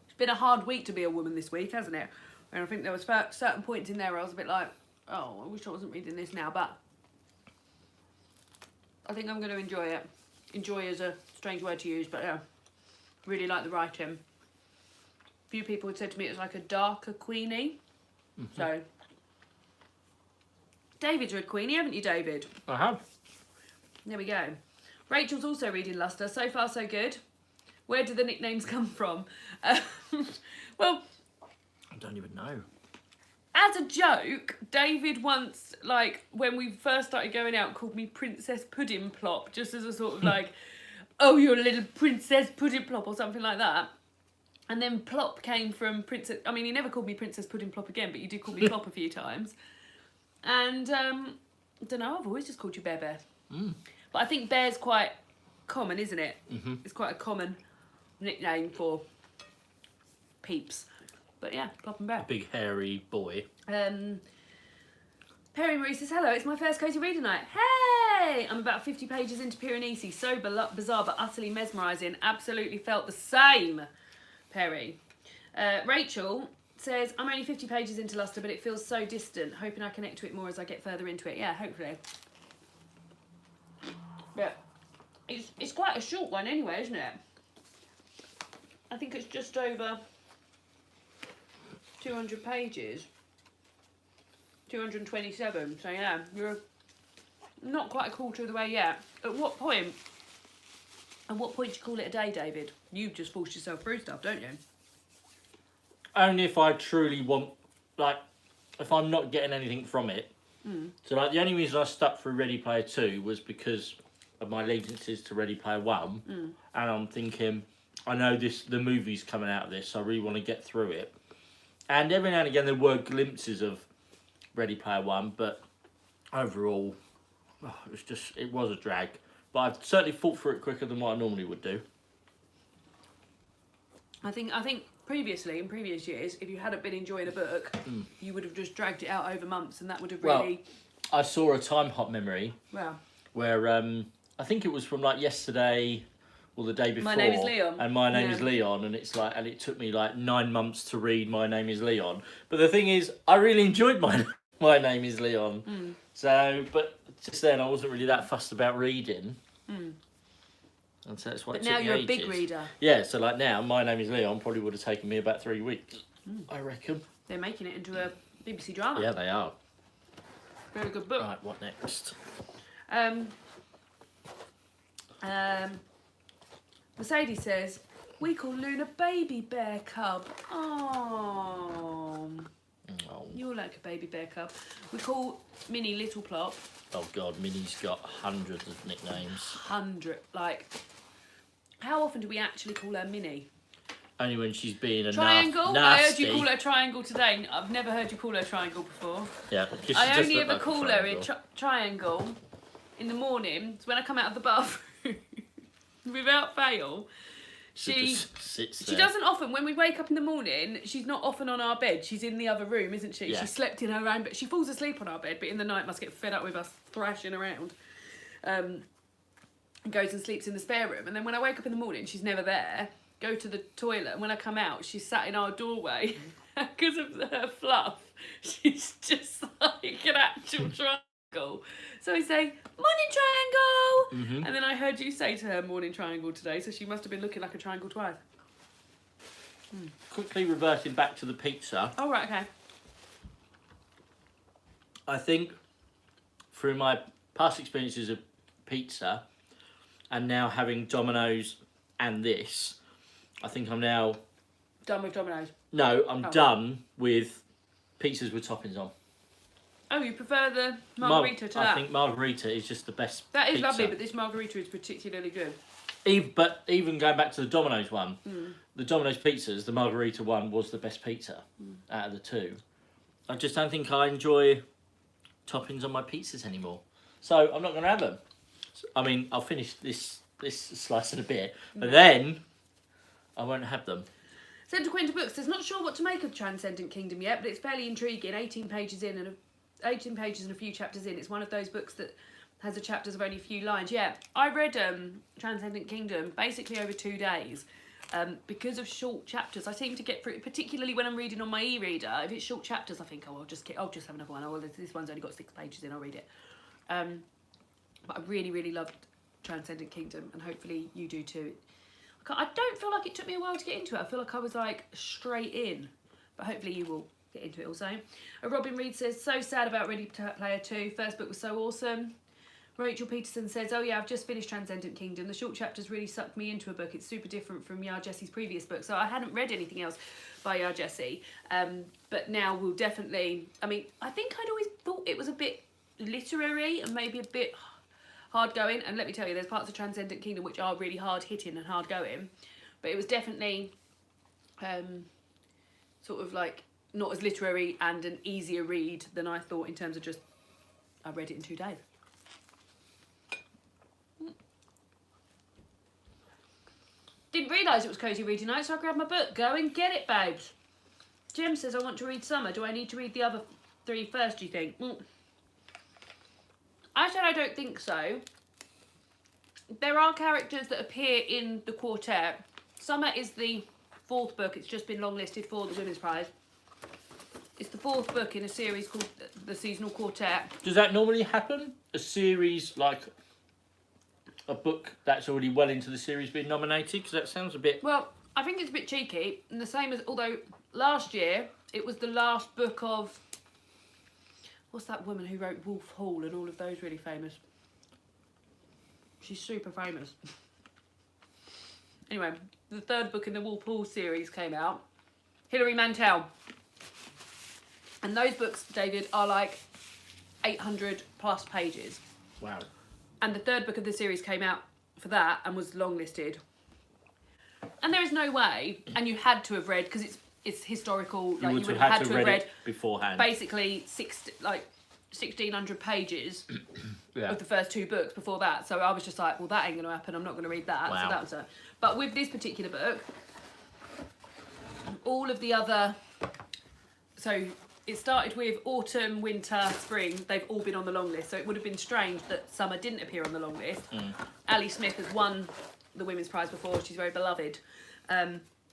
It's been a hard week to be a woman this week, hasn't it? And I think there was certain points in there where I was a bit like, oh, I wish I wasn't reading this now, but I think I'm going to enjoy it. Enjoy is a strange word to use, but yeah, really like the writing. A few people had said to me it was like a darker Queenie. So, David's read Queenie, haven't you, David? I have. There we go. Rachel's also reading Luster. So far, so good. Where do the nicknames come from? Well, I don't even know. as a joke, David once, like, when we first started going out, called me Princess Pudding Plop, just as a sort of like, oh, you're a little Princess Pudding Plop or something like that. And then Plop came from Princess... I mean, he never called me Princess Pudding Plop again, but you did call me Plop a few times. And, I don't know, I've always just called you Bear Bear. But I think Bear's quite common, isn't it? It's quite a common nickname for peeps. But yeah, Plop and Bear. Big hairy boy. Perry Marie says, hello, it's my first Cosy reader night. Hey! I'm about 50 pages into Piranesi. So bizarre but utterly mesmerising. Absolutely felt the same, Perry. Rachel says, I'm only 50 pages into Luster, but it feels so distant. Hoping I connect to it more as I get further into it. Yeah, hopefully. Yeah. It's quite a short one anyway, isn't it? I think it's just over 200 pages. 227. So yeah, you're not quite a quarter of the way yet. At what point do you call it a day, David? You've just forced yourself through stuff, don't you? Only if I truly want, like, if I'm not getting anything from it. So, like, the only reason I stuck through Ready Player 2 was because of my allegiances to Ready Player 1. And I'm thinking, I know the movie's coming out of this, so I really want to get through it. And every now and again there were glimpses of Ready Player 1, but overall, it was a drag. But I've certainly fought through it quicker than what I normally would do. I think previously, in previous years, if you hadn't been enjoying a book, you would have just dragged it out over months, and that would have really... Well, I saw a time hop memory where I think it was from like yesterday or the day before. My Name is Leon. And My Name is Leon, and it's like, and it took me like 9 months to read My Name is Leon. But the thing is, I really enjoyed My Name is Leon. So, but just then I wasn't really that fussed about reading. And so that's why. But now you're a big reader. Yeah, so like now, My Name is Leon probably would have taken me about 3 weeks, I reckon. They're making it into a BBC drama. Yeah, they are. Very good book. Right, what next? Mercedes says, we call Luna baby bear cub. Oh, Oh. you're like a baby bear cub. We call Minnie Little Plop. Oh God, Minnie's got hundreds of nicknames. 100. Like, how often do we actually call her Minnie? Only when she's being a Triangle? nasty. I heard you call her Triangle today. I've never heard you call her Triangle before. Yeah. I only ever call her in Triangle in the morning. It's when I come out of the bathroom. Without fail. She just sits there. She doesn't often, when we wake up in the morning, she's not often on our bed. She's in the other room, isn't she? Yeah. She slept in her own bed. She falls asleep on our bed, but in the night must get fed up with us thrashing around. And goes and sleeps in the spare room. And then when I wake up in the morning, she's never there. Go to the toilet, and when I come out, she's sat in our doorway. Because of her fluff, she's just like an actual triangle. So I say, morning triangle! And then I heard you say to her, morning triangle today, so she must have been looking like a triangle twice. Quickly reverting back to the pizza. Oh, right, okay. I think through my past experiences of pizza and now having Domino's and this, I think I'm now... Done with Domino's. No, I'm done with pizzas with toppings on. Oh, you prefer the margarita to that? I think margarita is just the best That is pizza. lovely, but this margarita is particularly good. But even going back to the Domino's one, the Domino's pizzas, the margarita one was the best pizza out of the two. I just don't think I enjoy toppings on my pizzas anymore. So I'm not going to have them. I mean, I'll finish this slice in a bit, but then I won't have them. Centre Quinta Books says, not sure what to make of Transcendent Kingdom yet, but it's fairly intriguing. 18 pages and a few chapters in. It's one of those books that has the chapters of only a few lines. Yeah, I read Transcendent Kingdom basically over 2 days because of short chapters. I seem to get through, particularly when I'm reading on my e-reader. If it's short chapters, I think, oh, I'll just have another one. Oh, well, this one's only got 6 pages in. I'll read it. But I really, really loved Transcendent Kingdom, and hopefully you do too. I don't feel like it took me a while to get into it. I feel like I was like straight in, but hopefully you will get into it also. Robin Reed says, so sad about Ready Player 2. First book was so awesome. Rachel Peterson says, oh yeah, I've just finished Transcendent Kingdom. The short chapters really sucked me into a book. It's super different from Yar Jesse's previous book. So I hadn't read anything else by Yar Jesse. But now we'll definitely, I mean, I think I'd always thought it was a bit literary and maybe a bit hard going, and let me tell you, there's parts of Transcendent Kingdom which are really hard hitting and hard going, but it was definitely sort of like not as literary and an easier read than I thought in terms of just, I read it in 2 days. Didn't realise it was Cosy Reading Night, so I grabbed my book. Go and get it, babes. Jim says, I want to read Summer. Do I need to read the other 3 first, do you think? I said I don't think so. There are characters that appear in the quartet. Summer is the 4th book. It's just been longlisted for the Women's Prize. It's the 4th book in a series called The Seasonal Quartet. Does that normally happen? A series, like a book that's already well into the series being nominated? Because that sounds a bit... Well, I think it's a bit cheeky. And the same as, although last year, it was the last book of... What's that woman who wrote Wolf Hall and all of those really famous? She's super famous. Anyway, the 3rd book in the Wolf Hall series came out. Hilary Mantel. And those books, David, are like 800 plus pages. Wow. And the 3rd book of the series came out for that and was longlisted. And there is no way, and you had to have read, because it's historical, like you would have had to have read it beforehand. Basically 1,600 pages of the first 2 books before that. So I was just like, well, that ain't going to happen. I'm not going to read that. Wow. So that was it. But with this particular book, all of the other... So it started with autumn, winter, spring. They've all been on the long list. So it would have been strange that summer didn't appear on the long list. Ali Smith has won the Women's Prize before. She's very beloved.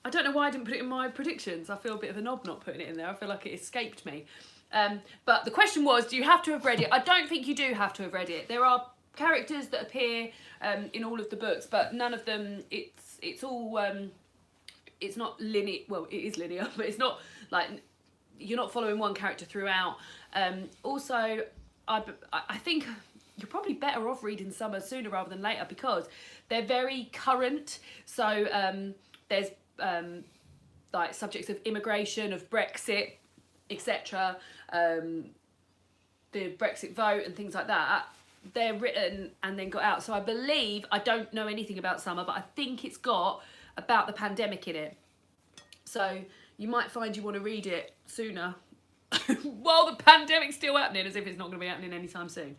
I don't know why I didn't put it in my predictions. I feel a bit of a knob not putting it in there. I feel like it escaped me. But the question was, do you have to have read it? I don't think you do have to have read it. There are characters that appear in all of the books, but none of them, it's all, it's not linear. Well, it is linear, but it's not like, you're not following one character throughout. Also, I think you're probably better off reading summer sooner rather than later because they're very current. So there's like subjects of immigration, of Brexit, etc. The Brexit vote and things like that. They're written and then got out. So I believe, I don't know anything about summer, but I think it's got about the pandemic in it. So you might find you want to read it sooner while the pandemic's still happening, as if it's not going to be happening anytime soon.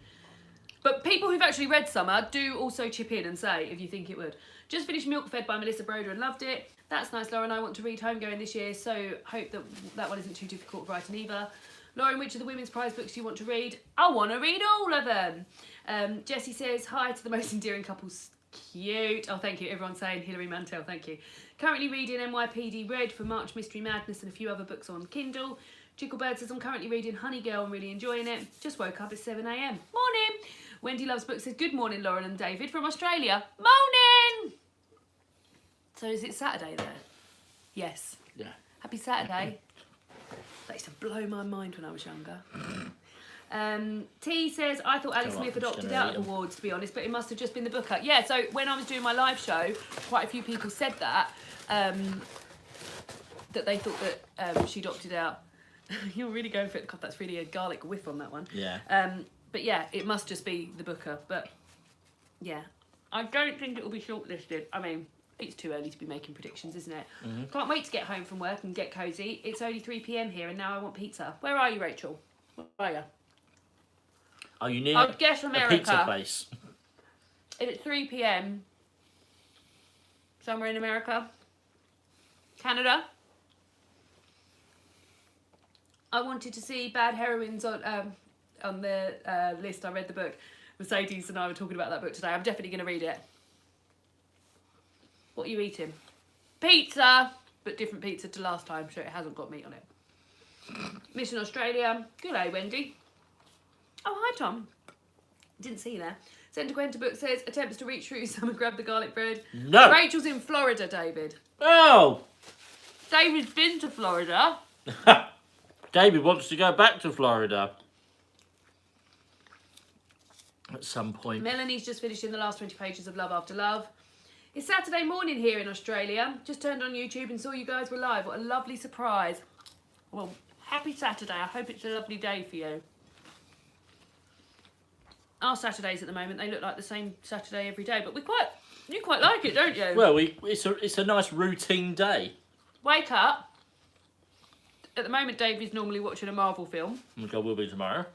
But people who've actually read summer do also chip in and say if you think it would. Just finished Milk Fed by Melissa Broder and loved it. That's nice, Lauren. I want to read Homegoing this year, so hope that that one isn't too difficult writing either. Lauren, which of the women's prize books do you want to read? I want to read all of them. Jessie says, hi to the most endearing couples. Cute. Oh, thank you. Everyone's saying Hilary Mantel. Thank you. Currently reading NYPD Red for March Mystery Madness and a few other books on Kindle. Jigglebird says, I'm currently reading Honey Girl and really enjoying it. Just woke up at 7 a.m. Morning. Wendy Loves Books says, good morning, Lauren and David from Australia. Morning. So is it Saturday there? Yes. Yeah. Happy Saturday. That used to blow my mind when I was younger. T says, I thought Ali Smith had opted out of awards, to be honest, but it must have just been the booker. Yeah, so when I was doing my live show, quite a few people said that, that they thought that she'd opted out. You're really going for it. God, that's really a garlic whiff on that one. Yeah. But yeah, it must just be the booker. But yeah, I don't think it will be shortlisted. I mean, it's too early to be making predictions, isn't it? Mm-hmm. Can't wait to get home from work and get cosy. It's only 3 p.m. here and now I want pizza. Where are you, Rachel? Where are you? Are you near I'd guess America. a pizza place? If it's 3 p.m. somewhere in America, Canada. I wanted to see Bad Heroines on the list. I read the book. Mercedes and I were talking about that book today. I'm definitely going to read it. What are you eating? Pizza, but different pizza to last time, so it hasn't got meat on it. Mission Australia. Good day, Wendy. Oh, hi, Tom. Didn't see you there. Centre Gwenta book says, attempts to reach through some and grab the garlic bread. No. Rachel's in Florida, David. Oh. David's been to Florida. David wants to go back to Florida at some point. Melanie's just finishing the last 20 pages of Love After Love. It's Saturday morning here in Australia. Just turned on YouTube and saw you guys were live. What a lovely surprise. Well, happy Saturday. I hope it's a lovely day for you. Our Saturdays at the moment, they look like the same Saturday every day, but you quite like it, don't you? Well, it's a nice routine day. Wake up. At the moment, David's normally watching a Marvel film. Which I will be tomorrow.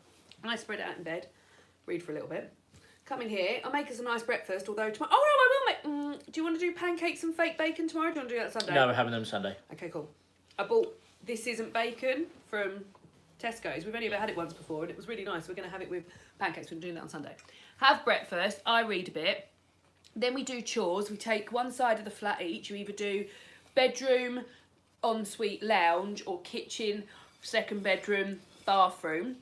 I spread out in bed, read for a little bit. Come in here, I'll make us a nice breakfast, although tomorrow... Oh, no, I will make... do you want to do pancakes and fake bacon tomorrow? Do you want to do that Sunday? No, we're having them Sunday. Okay, cool. I bought This Isn't Bacon from Tesco's. We've only ever had it once before, and it was really nice. We're going to have it with pancakes. We're doing that on Sunday. Have breakfast. I read a bit. Then we do chores. We take one side of the flat each. You either do bedroom, ensuite, lounge, or kitchen, second bedroom, bathroom.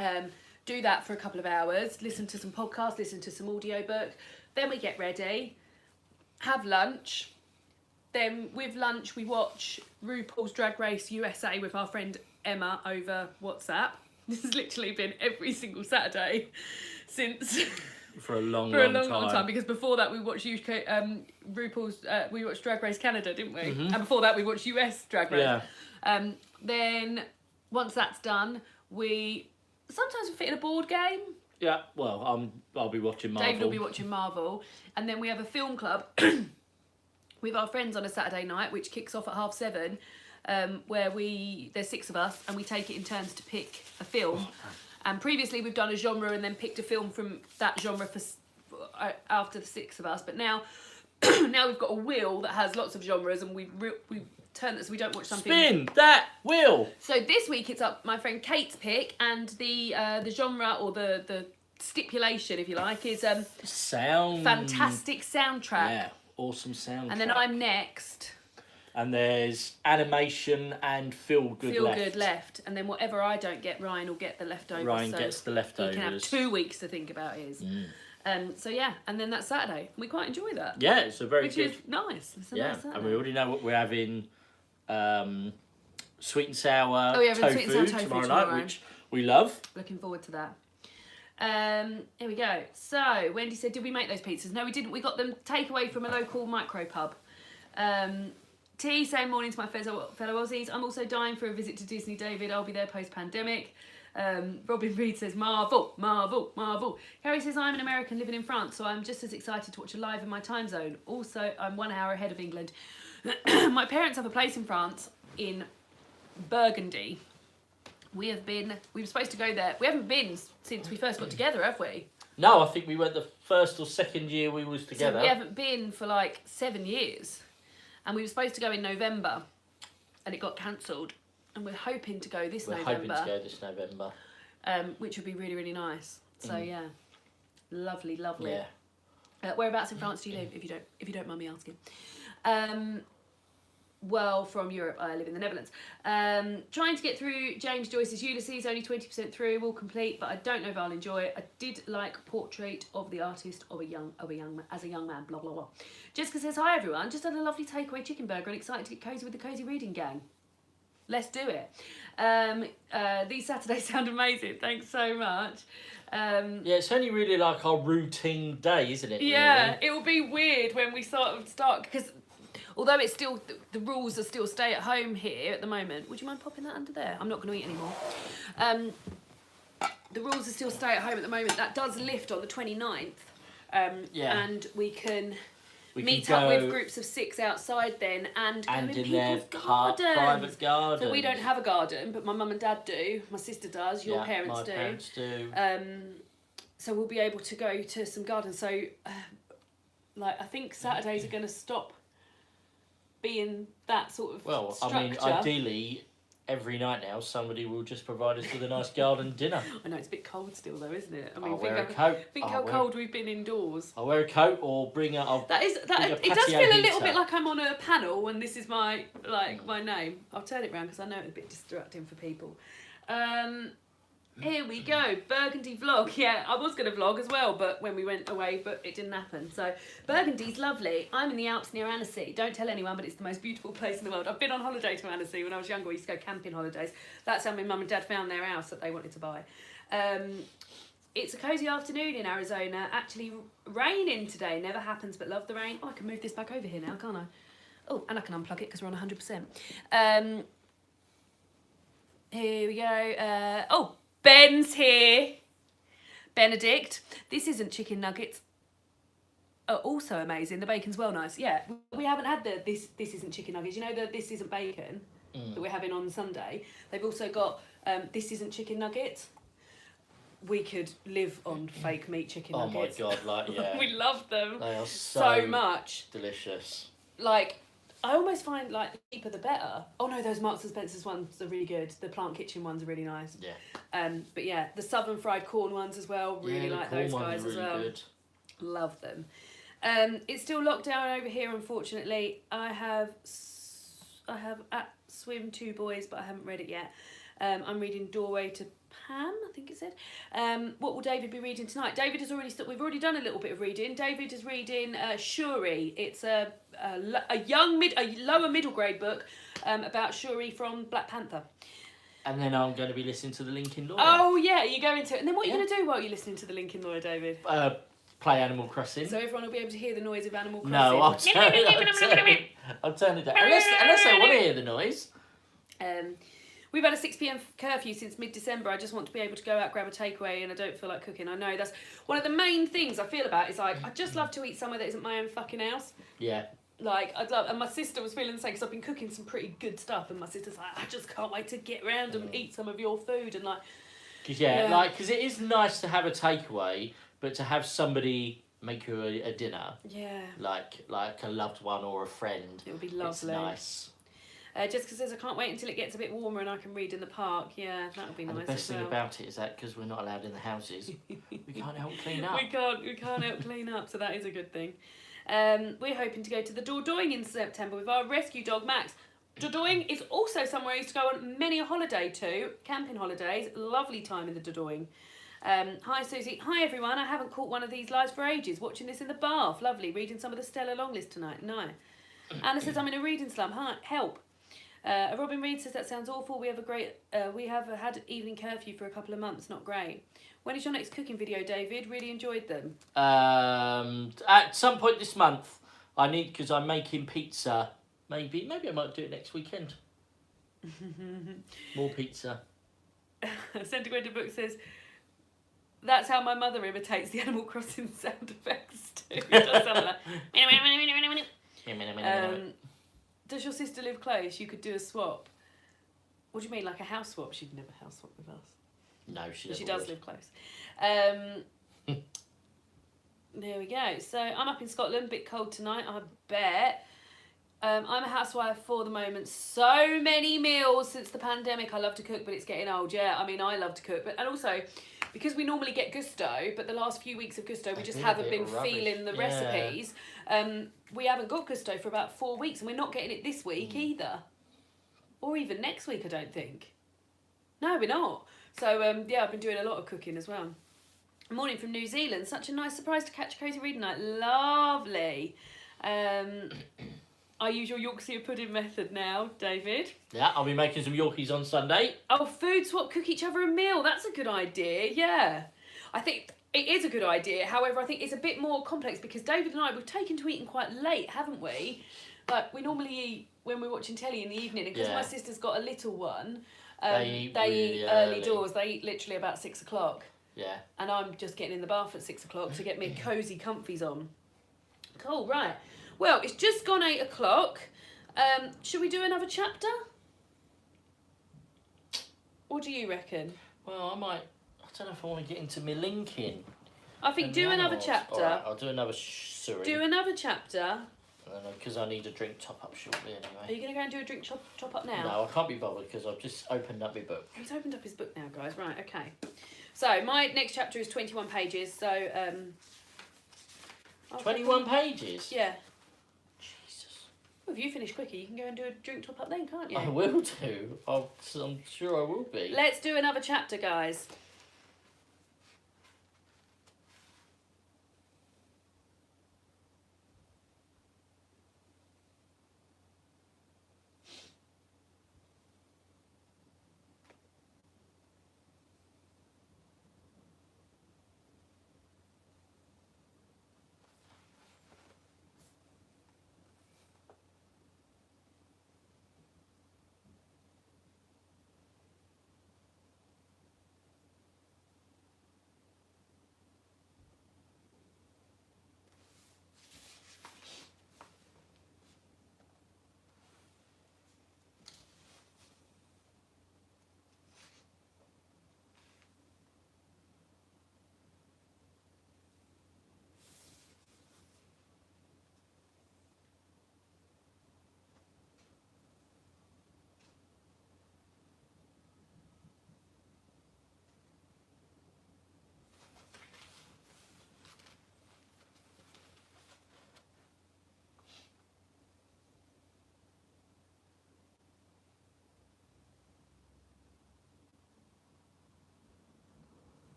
Mm-hmm. Do that for a couple of hours. Listen to some podcasts. Listen to some audiobook. Then we get ready. Have lunch. Then with lunch we watch RuPaul's Drag Race USA with our friend Emma over WhatsApp. This has literally been every single Saturday since for a long time. Because before that we watched UK RuPaul's we watched Drag Race Canada, didn't we? Mm-hmm. And before that we watched US Drag Race. Yeah. Then once that's done, we sometimes fit in a board game. Yeah. Well, I'll be watching Marvel. David will be watching Marvel, and then we have a film club with our friends on a Saturday night, which kicks off at 7:30. Where there's 6 of us and we take it in turns to pick a film. And previously we've done a genre and then picked a film from that genre for after the 6 of us. But now we've got a wheel that has lots of genres and we turn it so we don't watch something. Spin that wheel. So this week it's up my friend Kate's pick, and the genre or the stipulation, if you like, is sound. Fantastic soundtrack. Yeah, awesome soundtrack. And then I'm next. And there's animation and feel good left. And then whatever I don't get, Ryan will get the leftovers. Ryan gets the leftovers. He can have 2 weeks to think about his. So yeah, and then that's Saturday. We quite enjoy that. Yeah, it's a very Which good. is nice. It's a yeah, nice Saturday. and we already know what we're having. Sweet and sour tofu tofu tomorrow night, which we love. Looking forward to that. Here we go. So Wendy said, did we make those pizzas? No, we didn't. We got them takeaway from a local micro pub. T saying, morning to my fellow Aussies. I'm also dying for a visit to Disney, David. I'll be there post-pandemic. Robin Reed says, Marvel, Marvel, Marvel. Carrie says, I'm an American living in France, so I'm just as excited to watch it live in my time zone. Also, I'm 1 hour ahead of England. My parents have a place in France, in Burgundy. We were supposed to go there. We haven't been since we first got together, have we? No, I think we went the first or second year we was together. So we haven't been for like 7 years. And we were supposed to go in November, and it got cancelled. And we're hoping to go this November. We're hoping to go this November. Which would be really, really nice. So yeah, lovely, lovely. Yeah. Whereabouts in France do you live? If you don't mind me asking. Well, from Europe, I live in the Netherlands. Trying to get through James Joyce's Ulysses, only 20% through, will complete, but I don't know if I'll enjoy it. I did like Portrait of the Artist as a young man, blah, blah, blah. Jessica says, hi everyone, just had a lovely takeaway chicken burger and excited to get cosy with the Cosy Reading Gang. Let's do it. These Saturdays sound amazing. Thanks so much. Yeah, it's only really like our routine day, isn't it? Yeah, really? it will be weird when we start because although it's still the rules are still stay at home here at the moment. Would you mind popping that under there? I'm not going to eat anymore. The rules are still stay at home at the moment. That does lift on the 29th. And we can meet up with groups of 6 outside then and go in in people's their gardens. private garden. So we don't have a garden, but my mum and dad do. My sister does. Your parents do. My parents do. So we'll be able to go to some gardens. So, I think Saturdays are going to stop being that sort of structure. I mean, ideally, every night now, somebody will just provide us with a nice garden dinner. I know, it's a bit cold still though, isn't it? I mean, I'll wear a coat. Think how cold we've been indoors. I'll wear a coat or bring a... It does feel a little bit like I'm on a panel and this is my name. I'll turn it around because I know it's a bit distracting for people. Here we go, Burgundy vlog. Yeah, I was going to vlog as well, but when we went away, but it didn't happen. So, Burgundy's lovely. I'm in the Alps near Annecy. Don't tell anyone, but it's the most beautiful place in the world. I've been on holiday to Annecy when I was younger. We used to go camping holidays. That's how my mum and dad found their house that they wanted to buy. It's a cosy afternoon in Arizona. Actually raining today. Never happens, but love the rain. Oh, I can move this back over here now, can't I? Oh, and I can unplug it because we're on 100%. Here we go. Ben's here. Benedict. This isn't chicken nuggets. Are also amazing. The bacon's well nice. Yeah, we haven't had this isn't chicken nuggets. You know the this isn't bacon that we're having on Sunday. They've also got this isn't chicken nuggets. We could live on fake meat chicken nuggets. Oh my god, we love them. They are so much. Delicious. I almost find the cheaper the better. Oh no, those Marks and Spencer's ones are really good. The Plant Kitchen ones are really nice. Yeah. But yeah, the Southern fried corn ones as well. Really like those guys as well. Good. Love them. It's still locked down over here, unfortunately. I have at Swim 2 Boys, but I haven't read it yet. I'm reading Doorway to Pam, I think it said. What will David be reading tonight? David has we've already done a little bit of reading. David is reading Shuri. It's a lower middle grade book about Shuri from Black Panther. And then I'm going to be listening to the Lincoln Lawyer. Oh yeah, you go into it. And then what are you going to do while you're listening to the Lincoln Lawyer, David? Play Animal Crossing. So everyone will be able to hear the noise of Animal Crossing. No, I'll turn it down. Unless they want to hear the noise. We've had a 6 p.m. curfew since mid-December. I just want to be able to go out, grab a takeaway, and I don't feel like cooking. I know that's one of the main things I feel about is I just love to eat somewhere that isn't my own fucking house. Yeah. And my sister was feeling the same because I've been cooking some pretty good stuff, and my sister's like, I just can't wait to get round and eat some of your food, and because it is nice to have a takeaway, but to have somebody make you a dinner, like a loved one or a friend, it would be lovely. It's nice. Jessica says, I can't wait until it gets a bit warmer and I can read in the park. Yeah, that would be nice. And the best thing about it is that because we're not allowed in the houses, we can't help clean up. We can't help clean up, so that is a good thing. We're hoping to go to the Dordogne in September with our rescue dog, Max. Dordogne is also somewhere I used to go on many a holiday to, camping holidays. Lovely time in the Dordogne. Hi Susie. Hi everyone. I haven't caught one of these lives for ages. Watching this in the bath. Lovely. Reading some of the Stella long list tonight. No. Anna says, I'm in a reading slump. Hi, help. Robin Reed says that sounds awful. We have had evening curfew for a couple of months. Not great. When is your next cooking video, David? Really enjoyed them. At some point this month, because I'm making pizza. Maybe I might do it next weekend. More pizza. Centigrade Book says, that's how my mother imitates the Animal Crossing sound effects too. It does sound like does your sister live close? You could do a swap. What do you mean, like a house swap? She'd never house swap with us. No, she does live close. There we go. So I'm up in Scotland, bit cold tonight, I bet. I'm a housewife for the moment. So many meals since the pandemic. I love to cook, but it's getting old. Yeah, I mean, I love to cook. And also, because we normally get gusto, but the last few weeks of gusto, we just haven't been feeling the recipes. We haven't got gusto for about 4 weeks, and we're not getting it this week either. Or even next week, I don't think. No, we're not. So, I've been doing a lot of cooking as well. Morning from New Zealand. Such a nice surprise to catch a cosy reading night. Lovely. I use your Yorkshire pudding method now, David. Yeah, I'll be making some Yorkies on Sunday. Oh, food swap, cook each other a meal. That's a good idea, yeah. I think it is a good idea. However, I think it's a bit more complex because David and I, we've taken to eating quite late, haven't we? Like, we normally eat when we're watching telly in the evening. And because my sister's got a little one, they eat early doors. They eat literally about 6 o'clock. Yeah. And I'm just getting in the bath at 6 o'clock to get me cosy comfies on. Cool, right. Well, it's just gone 8 o'clock. Should we do another chapter? What do you reckon? Well, I don't know if I want to get into my linking. I think do another chapter. All right, I'll do another sorry. Do another chapter. Because I need a drink top up shortly anyway. Are you going to go and do a drink top up now? No, I can't be bothered because I've just opened up my book. He's opened up his book now, guys. Right, okay. So, my next chapter is 21 pages, so... 21 pages? Yeah. Jesus. Well, if you finish quicker, you can go and do a drink top up then, can't you? I will do. I'm sure I will be. Let's do another chapter, guys.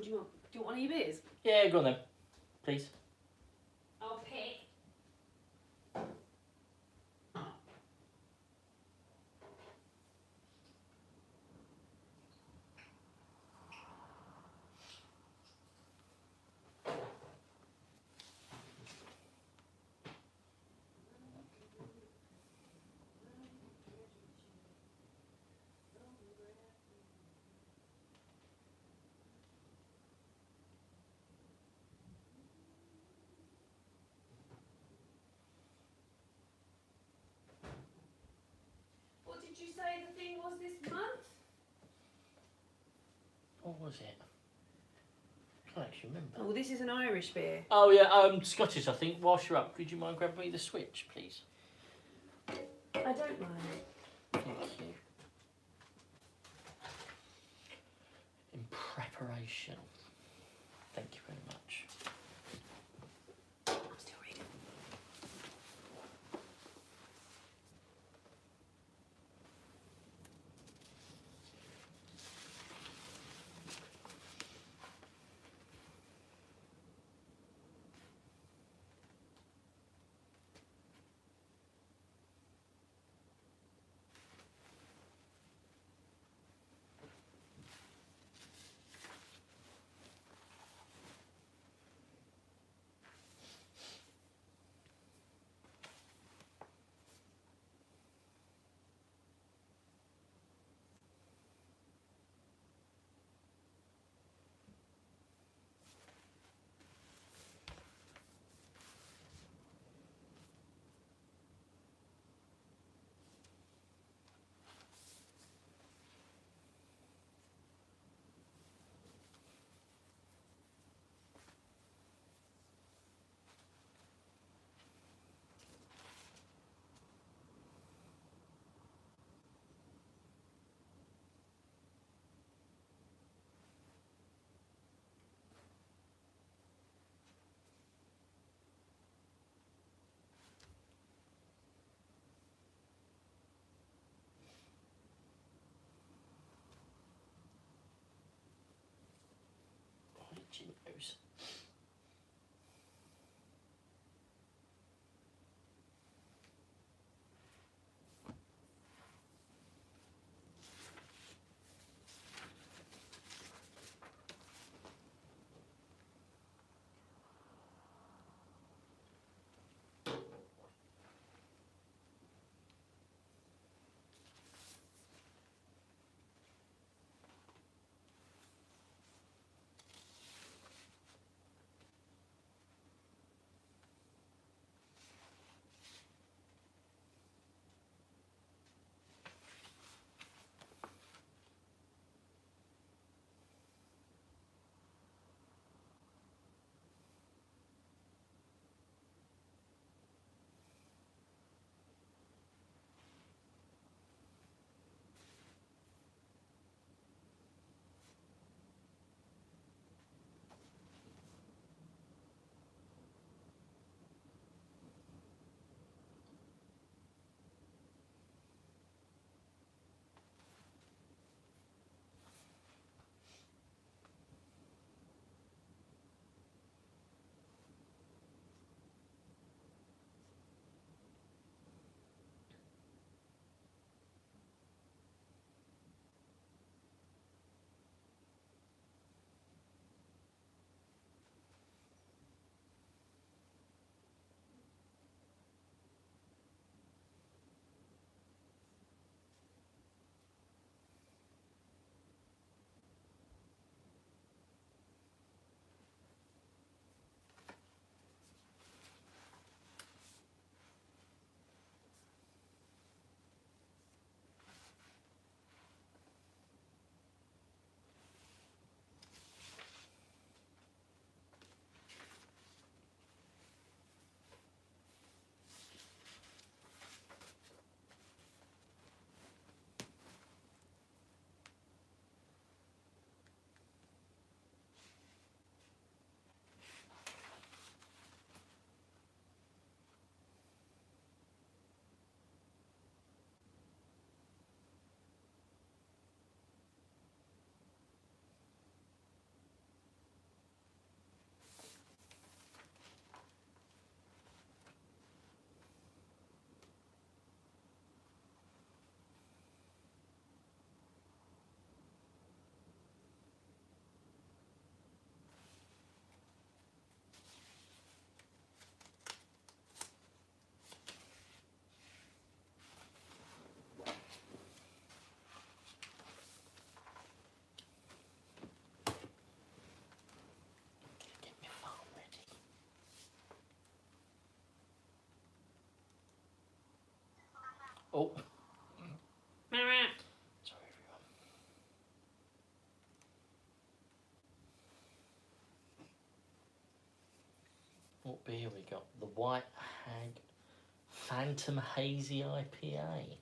What do you want? Do you want one of your beers? Yeah, go on then, please. I'll pick. What did you say the thing was this month? What was it? I can't actually remember. Oh, this is an Irish beer. Oh yeah, Scottish. I think. Whilst you're up, could you mind grabbing me the switch, please? I don't mind. Thank you. In preparation. Thank you very much. I'm still reading. Cheetos. Oh. Sorry, everyone. What beer we got? The White Hag Phantom Hazy IPA.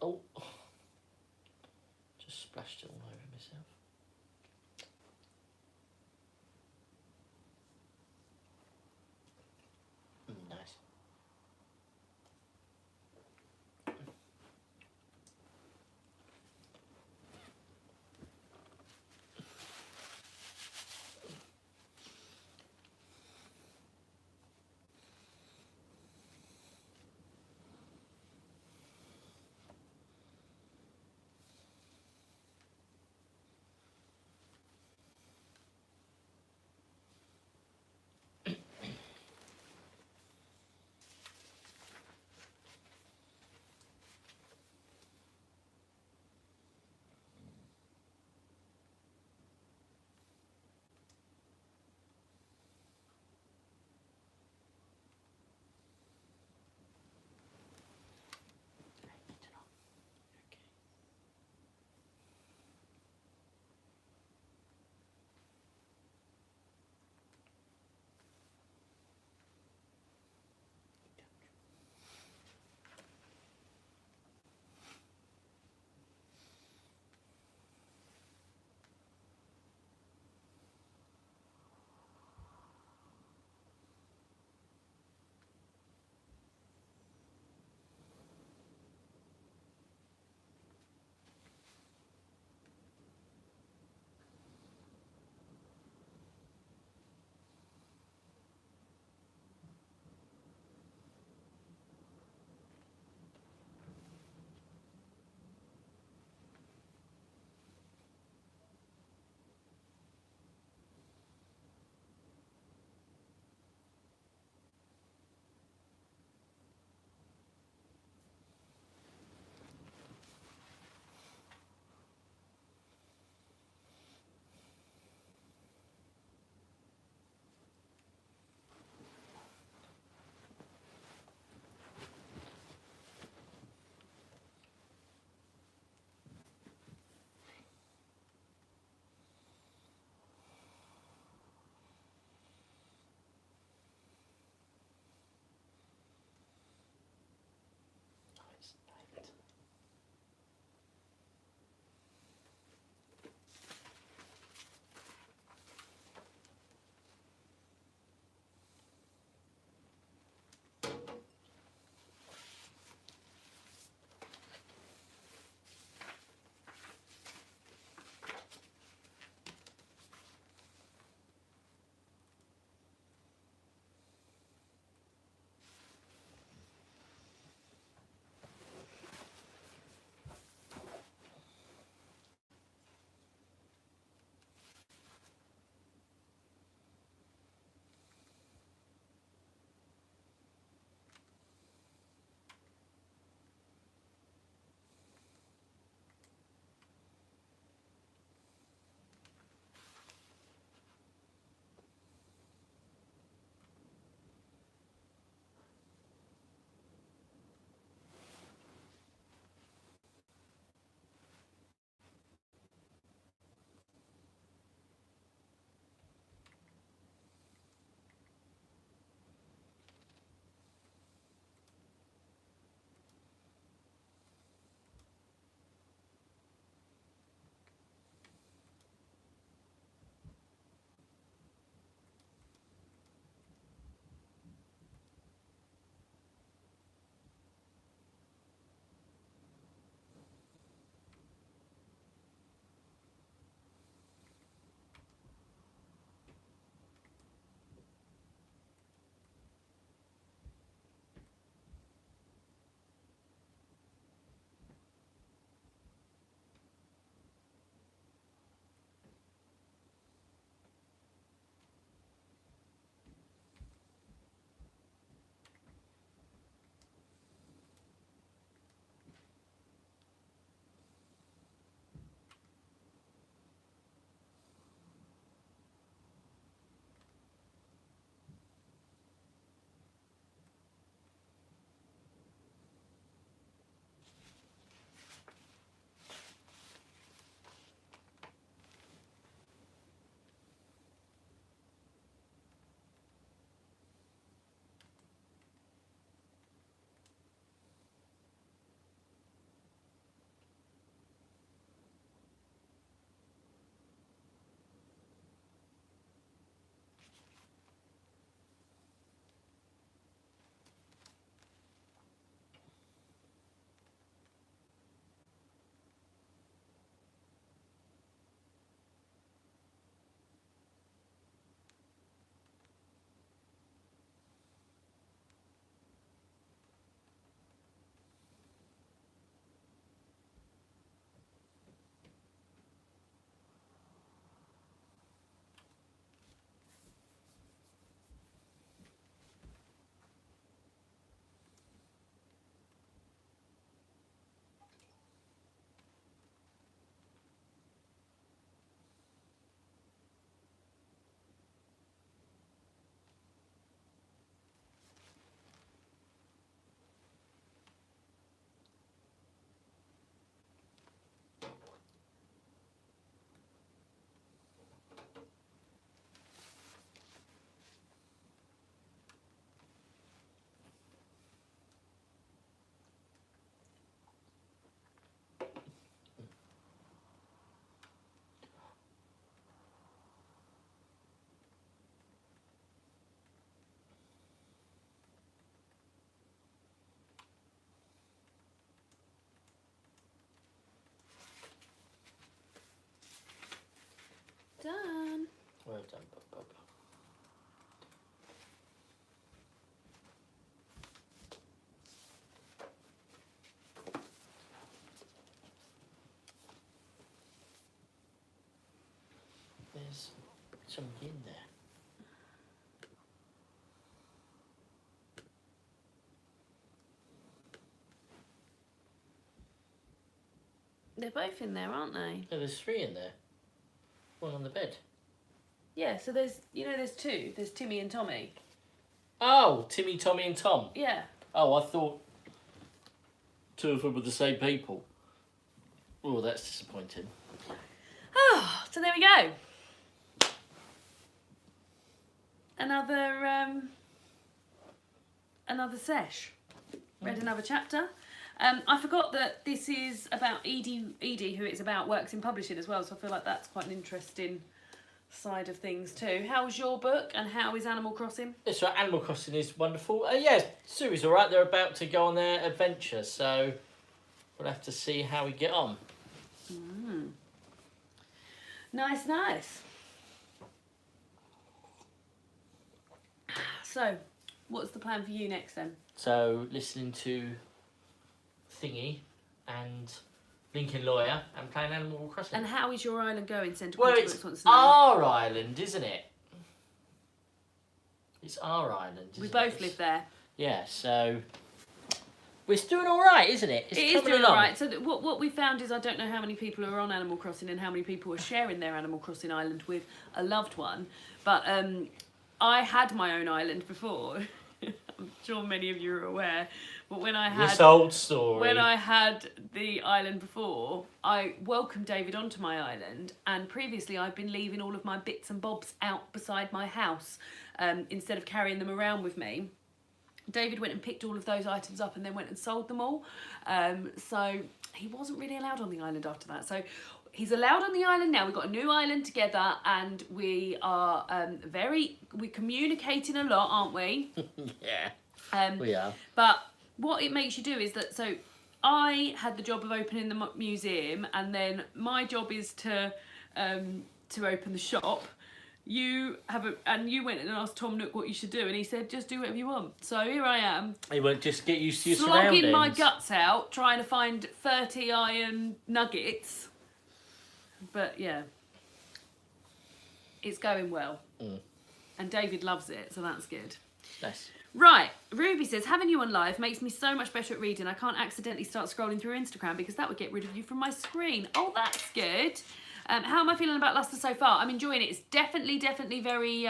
Oh. Just splashed it all over myself. Nice. something in there. They're both in there, aren't they? Yeah, there's 3 in there. One on the bed. Yeah, so there's two. There's Timmy and Tommy. Oh, Timmy, Tommy and Tom. Yeah. Oh, I thought 2 of them were the same people. Oh, that's disappointing. Oh, so there we go. Another sesh. Read another chapter. I forgot that this is about Edie, who it's about, works in publishing as well, so I feel like that's quite an interesting side of things too. How was your book, and how is Animal Crossing? It's right, Animal Crossing is wonderful. Yeah, Sue's alright, they're about to go on their adventure, so we'll have to see how we get on. Nice, nice. So, what's the plan for you next then? So, listening to Thingy and Lincoln Lawyer and playing Animal Crossing. And how is your island going, Centre Well, Point? it's our island, isn't it? It's our island. We both live there. Yeah, so we're doing all right, isn't it? It is doing all right. So what we found is I don't know how many people are on Animal Crossing and how many people are sharing their Animal Crossing island with a loved one. But I had my own island before. I'm sure many of you are aware. But when I had this old story, when I had the island before, I welcomed David onto my island, and previously I'd been leaving all of my bits and bobs out beside my house instead of carrying them around with me. David went and picked all of those items up and then went and sold them all. So he wasn't really allowed on the island after that. So he's allowed on the island now. We've got a new island together, and we are we're communicating a lot, aren't we? Yeah. We are. But what it makes you do is that, so I had the job of opening the museum, and then my job is to open the shop. You went and asked Tom Nook what you should do, and he said, just do whatever you want. So here I am. He won't just get used to your slogging surroundings. my guts out, trying to find 30 iron nuggets. But yeah, it's going well. And David loves it, so that's good. Nice. Right, Ruby says, having you on live makes me so much better at reading. I can't accidentally start scrolling through Instagram because that would get rid of you from my screen. Oh, that's good. How am I feeling about Luster so far? I'm enjoying it. It's definitely very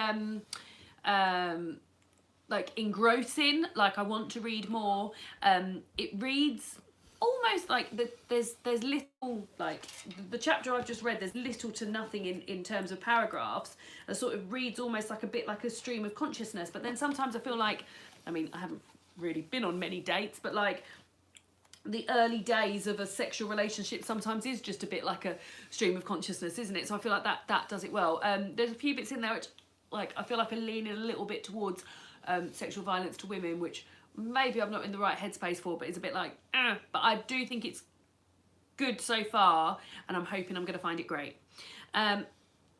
like engrossing. Like, I want to read more. It reads almost like there's little, like the chapter I've just read, there's little to nothing in terms of paragraphs. It sort of reads almost like a bit like a stream of consciousness. But then sometimes I feel like, I mean, I haven't really been on many dates, but like the early days of a sexual relationship sometimes is just a bit like a stream of consciousness, isn't it? So I feel like that does it well. There's a few bits in there which, like, I feel like are leaning a little bit towards sexual violence to women, which maybe I'm not in the right headspace for, but it's a bit like, but I do think it's good so far, and I'm hoping I'm going to find it great.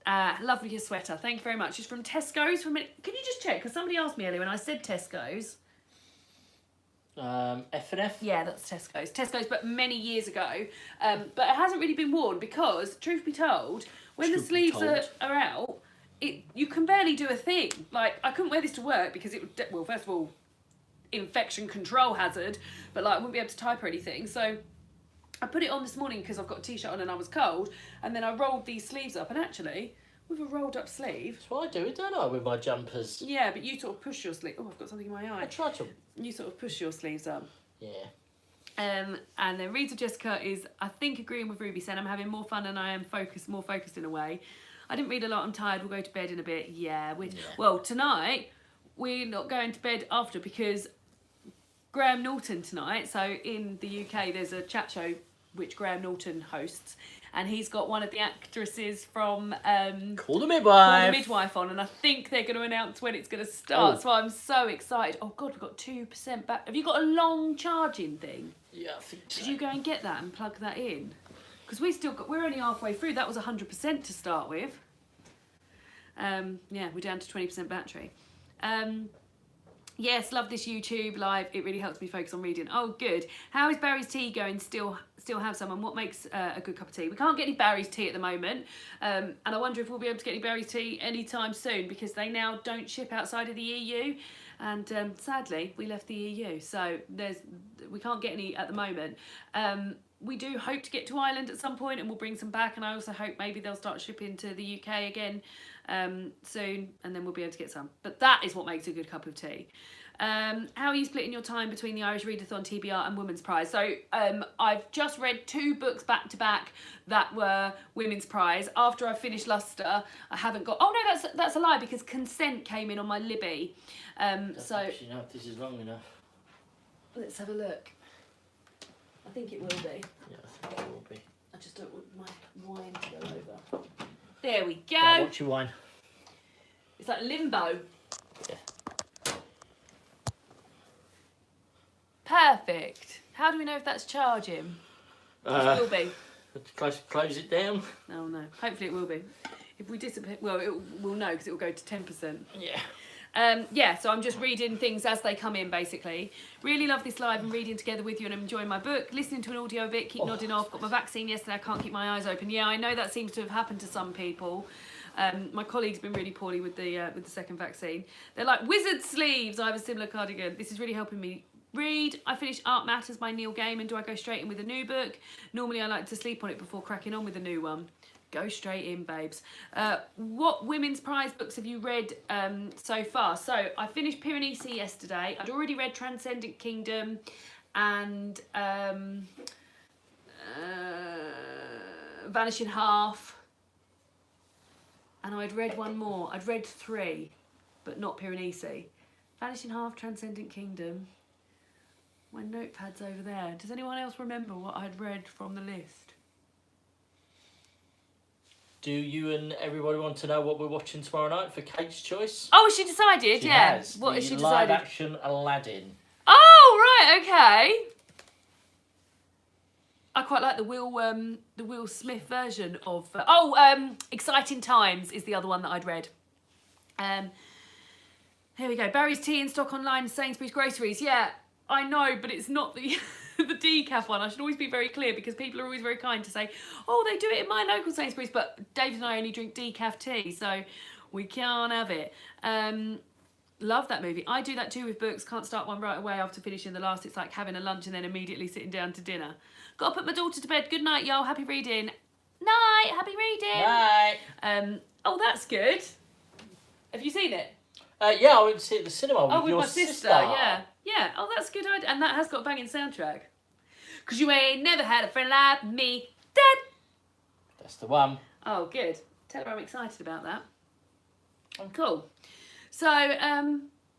Lovely sweater, thank you very much. It's from Tesco's. Can you just check? Because somebody asked me earlier when I said Tesco's. F&F? Yeah, that's Tesco's, but many years ago. But it hasn't really been worn because, truth be told, when the sleeves are out, you can barely do a thing. Like, I couldn't wear this to work because it would, well, first of all, infection control hazard, but like I wouldn't be able to type or anything. So I put it on this morning because I've got a t-shirt on and I was cold, and then I rolled these sleeves up, and actually with a rolled up sleeve, that's what I do, don't I, with my jumpers? Yeah, but you sort of push your sleeve. Oh, I've got something in my eye. I try to. You sort of push your sleeves up. Yeah. And then Reads of Jessica is, I think, agreeing with Ruby, saying I'm having more fun and I am more focused in a way. I didn't read a lot, I'm tired, we'll go to bed in a bit. Yeah. Well, tonight we're not going to bed after because Graham Norton tonight, so in the UK there's a chat show which Graham Norton hosts, and he's got one of the actresses from Call the Midwife on, and I think they're going to announce when it's going to start. Oh. So I'm so excited. Oh God, we've got 2% back. Have you got a long charging thing? Yeah, I think so. Did you go and get that and plug that in? Because we're only halfway through. That was 100% to start with. Yeah, we're down to 20% battery. Yes, love this YouTube live. It really helps me focus on reading. Oh, good. How is Barry's tea going? Still still have some. And what makes a good cup of tea? We can't get any Barry's tea at the moment, and I wonder if we'll be able to get any Barry's tea anytime soon, because they now don't ship outside of the EU, and sadly we left the EU, so we can't get any at the moment. We do hope to get to Ireland at some point, and we'll bring some back, and I also hope maybe they'll start shipping to the UK again soon, and then we'll be able to get some. But that is what makes a good cup of tea. How are you splitting your time between the Irish Readathon, TBR and Women's Prize? So I've just read 2 books back to back that were Women's Prize. After I finished Lustre, I haven't got... Oh no, that's a lie, because Consent came in on my Libby. So actually know if this is long enough. Let's have a look. I think it will be. Yeah, I think it will be. I just don't want my wine to go over. There we go. Right, what's your wine? It's like limbo. Yeah. Perfect. How do we know if that's charging? It will be. Close it down. Oh no. Hopefully it will be. If we disappear, well, we'll know, because it will go to 10%. Yeah. Yeah, so I'm just reading things as they come in, basically. Really love this live and reading together with you, and I'm enjoying my book. Listening to an audio bit, keep nodding off. Got my vaccine yesterday, I can't keep my eyes open. Yeah, I know that seems to have happened to some people. My colleague's been really poorly with the second vaccine. They're like, wizard sleeves. I have a similar cardigan. This is really helping me read. I finished Art Matters by Neil Gaiman. Do I go straight in with a new book? Normally I like to sleep on it before cracking on with a new one. Go straight in, babes. What Women's Prize books have you read so far? So I finished Piranesi yesterday. I'd already read Transcendent Kingdom and Vanishing Half. And I'd read one more. I'd read 3, but not Piranesi. Vanishing Half, Transcendent Kingdom. My notepad's over there. Does anyone else remember what I'd read from the list? Do you and everybody want to know what we're watching tomorrow night for Kate's choice? Oh, she decided, She yeah. has. What has The she decided? live action Aladdin. Oh, right, okay. I quite like the Will Smith version of... Exciting Times is the other one that I'd read. Here we go. Barry's Tea in stock online, Sainsbury's Groceries. Yeah, I know, but it's not the... the decaf one. I should always be very clear, because people are always very kind to say, oh, they do it in my local Sainsbury's, but David and I only drink decaf tea, so we can't have it. Love that movie. I do that too with books. Can't start one right away after finishing the last. It's like having a lunch and then immediately sitting down to dinner. Gotta put my daughter to bed. Good night, y'all. Happy reading. Night. Happy reading. Night. Oh, that's good. Have you seen it? Yeah, I went to see it at the cinema with with your my sister. Yeah. Yeah. Oh, that's a good idea. And that has got a banging soundtrack. Cause you ain't never had a friend like me. Dead. That's the one. Oh, good. Tell her I'm excited about that. Cool. So,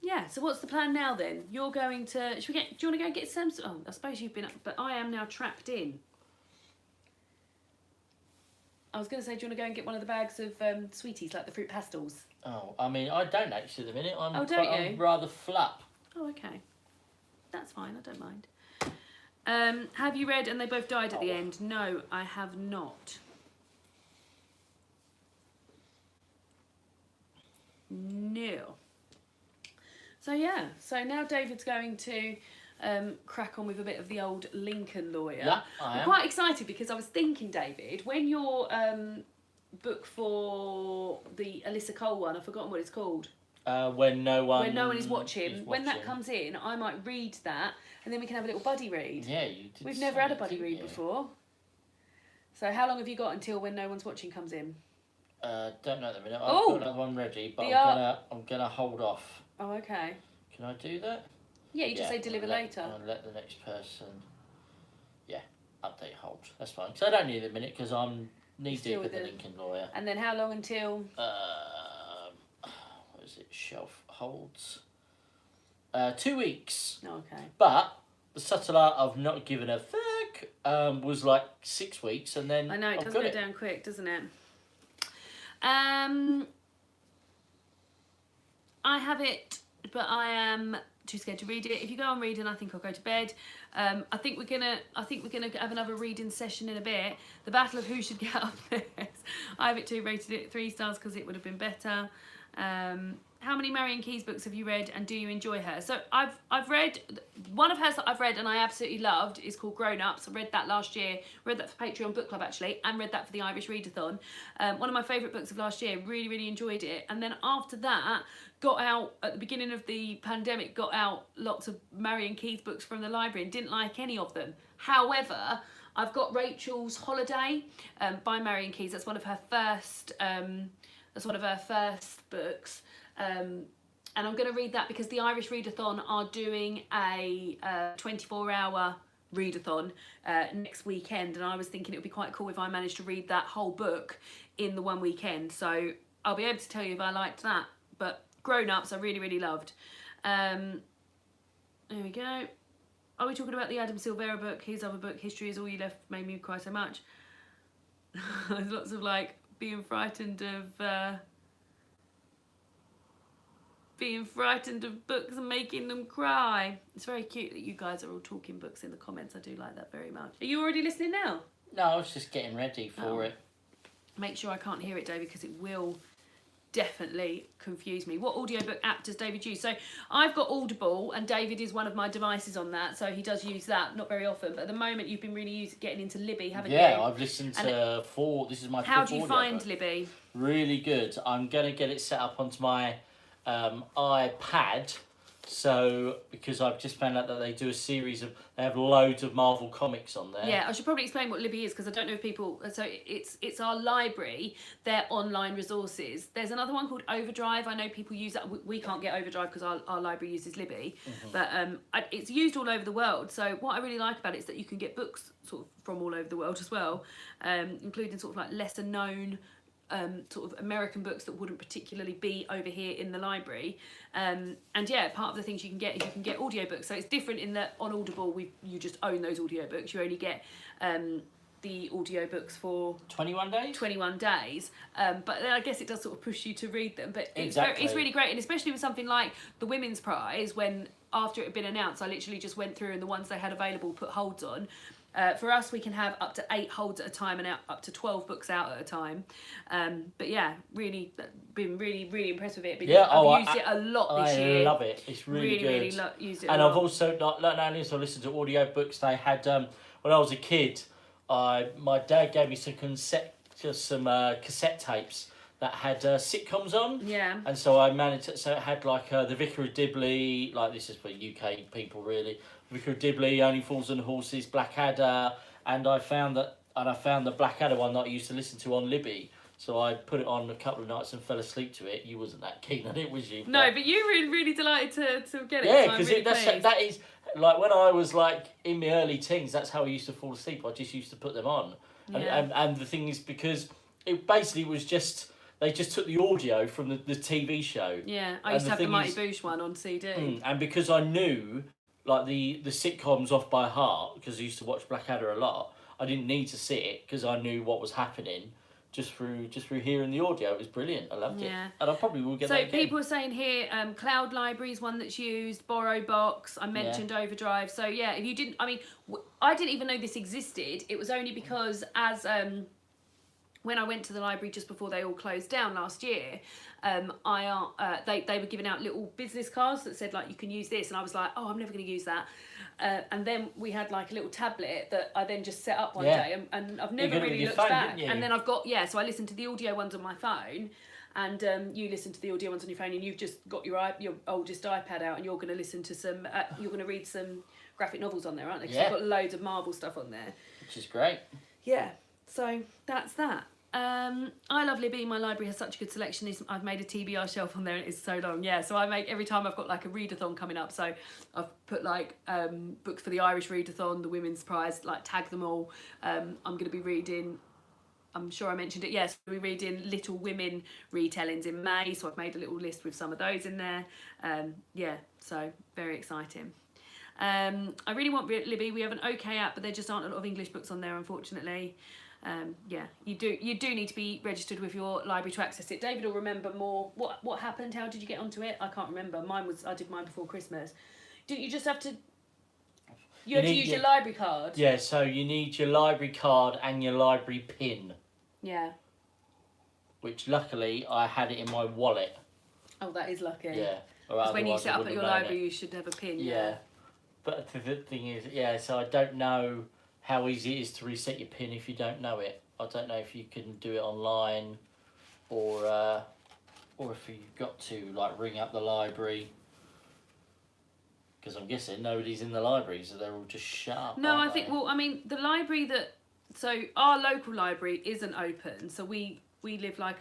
yeah. So what's the plan now then? You're going to... do you want to go and get some... Oh, I suppose you've been up... But I am now trapped in. I was going to say, do you want to go and get one of the bags of sweeties, like the fruit pastels? Oh, I mean, I don't actually at the minute. don't you? I'm rather flup. Oh, okay. That's fine. I don't mind. Have you read And They Both Died at the End? No, I have not. No. So yeah, so now David's going to crack on with a bit of the old Lincoln Lawyer. Yeah, I am. I'm quite excited because I was thinking, David, when your book for the Alyssa Cole one, I've forgotten what it's called. When no one is watching. When that comes in, I might read that, and then we can have a little buddy read. Yeah, you did. We've never had a buddy read before. So how long have you got until When No One's Watching comes in? Don't know at the minute. I've got another one ready, but I'm gonna hold off. Oh, okay. Can I do that? Yeah, you just say deliver later. I'll let the next person. Yeah, update hold. That's fine. So I don't need it a minute because I'm knee deep with the Lincoln Lawyer. And then how long until? What is it? Shelf holds. 2 weeks. Oh, okay. But the subtle art of not giving a fuck was like 6 weeks, and then I know it does go down quick, doesn't it? I have it, but I am too scared to read it. If you go on reading, I think I'll go to bed. I think we're gonna have another reading session in a bit. The Battle of Who Should Get Up Next. I have it too, rated it 3 stars because it would have been better. How many Marion Keyes books have you read, and do you enjoy her? So I've read one of hers that I've read and I absolutely loved is called Grown Ups. I read that last year. Read that for Patreon Book Club actually, and read that for the Irish Readathon. One of my favourite books of last year. Really, really enjoyed it. And then after that, got out at the beginning of the pandemic. Got out lots of Marion Key's books from the library and didn't like any of them. However, I've got Rachel's Holiday by Marion Keyes. That's one of her first. That's one of her first books. And I'm going to read that because the Irish Readathon are doing a 24-hour readathon next weekend, and I was thinking it would be quite cool if I managed to read that whole book in the one weekend. So I'll be able to tell you if I liked that. But Grown Ups I really, really loved. There we go. Are we talking about the Adam Silvera book? His other book, History Is All You Left Made Me Cry So Much. There's lots of like being frightened of books and making them cry. It's very cute that you guys are all talking books in the comments. I do like that very much. Are you already listening now? No, I was just getting ready for it. Make sure I can't hear it, David, because it will definitely confuse me. What audiobook app does David use? So I've got Audible, and David is one of my devices on that, so he does use that, not very often, but at the moment you've been really getting into Libby, haven't you? Yeah, I've listened to this is my fifth How do you audio find book. Libby? Really good. I'm going to get it set up onto my iPad, so because I've just found out that they do a series of, they have loads of Marvel comics on there. Yeah, I should probably explain what Libby is because I don't know if people. So it's our library, their online resources. There's another one called Overdrive. I know people use that. We can't get Overdrive because our library uses Libby, but it's used all over the world. So what I really like about it is that you can get books sort of from all over the world as well, including sort of like lesser known. Sort of American books that wouldn't particularly be over here in the library, and yeah, part of the things you can get is you can get audiobooks. So it's different in that on Audible you just own those audiobooks. You only get the audiobooks for 21 days. 21 days, but then I guess it does sort of push you to read them. But Exactly. it's really great, and especially with something like the Women's Prize, when after it had been announced, I literally just went through and the ones they had available put holds on. For us, we can have up to 8 holds at a time and up to 12 books out at a time. But yeah, really been really impressed with it. I've used it a lot this year. I love it. It's really good. Really used it. And a lot. I've also not only listened to audiobooks. They had when I was a kid, my dad gave me some cassette tapes that had sitcoms on. Yeah. And so I managed it. So it had like The Vicar of Dibley. Like, this is for UK people really. Vicar of Dibley, Only Fools and Horses, Blackadder, and I found the Blackadder one that I used to listen to on Libby. So I put it on a couple of nights and fell asleep to it. You wasn't that keen on it, was you? No, but you were really delighted to get it. Yeah, because because that is like when I was like in my early teens. That's how I used to fall asleep. I just used to put them on, and the thing is because it basically was just. They just took the audio from the TV show. Yeah, I used to have the Mighty Boosh one on CD. And because I knew like the sitcoms off by heart, because I used to watch Blackadder a lot, I didn't need to see it because I knew what was happening just through hearing the audio. It was brilliant. I loved it. And I probably will get that again. So people are saying here, Cloud Library is one that's used, Borrow Box, I mentioned Overdrive. So yeah, if you didn't, I mean, I didn't even know this existed. It was only because as when I went to the library just before they all closed down last year, they were giving out little business cards that said like you can use this, and I was like, oh, I'm never going to use that. And then we had like a little tablet that I then just set up one day, and I've never really looked back. And then I've got so I listened to the audio ones on my phone, and you listen to the audio ones on your phone, and you've just got your oldest iPad out, and you're going to listen to some. You're going to read some graphic novels on there, aren't they? Because you've got loads of Marvel stuff on there, which is great. Yeah, so that's that. I love Libby. My library has such a good selection. I've made a TBR shelf on there and it's so long. Yeah, so I make every time I've got like a readathon coming up. So I've put like books for the Irish Readathon, the Women's Prize, like tag them all. I'm going to be reading, I'm sure I mentioned it, yes, we'll be reading Little Women retellings in May. So I've made a little list with some of those in there. Yeah, so very exciting. I really want Libby. We have an okay app, but there just aren't a lot of English books on there, unfortunately. Yeah, you do need to be registered with your library to access it. David will remember more. What happened? How did you get onto it? I can't remember. I did mine before Christmas. Didn't you just have to? You had to use your library card. Yeah, so you need your library card and your library pin. Yeah. Which luckily I had it in my wallet. Oh, that is lucky. Yeah. Because when you set up at your library, you should have a pin. Yeah. But the thing is, yeah, so I don't know how easy it is to reset your PIN if you don't know it. I don't know if you can do it online or if you've got to like ring up the library. Because I'm guessing nobody's in the library, so they're all just shut up. No, I think, well, I mean, the library so our local library isn't open, so we live like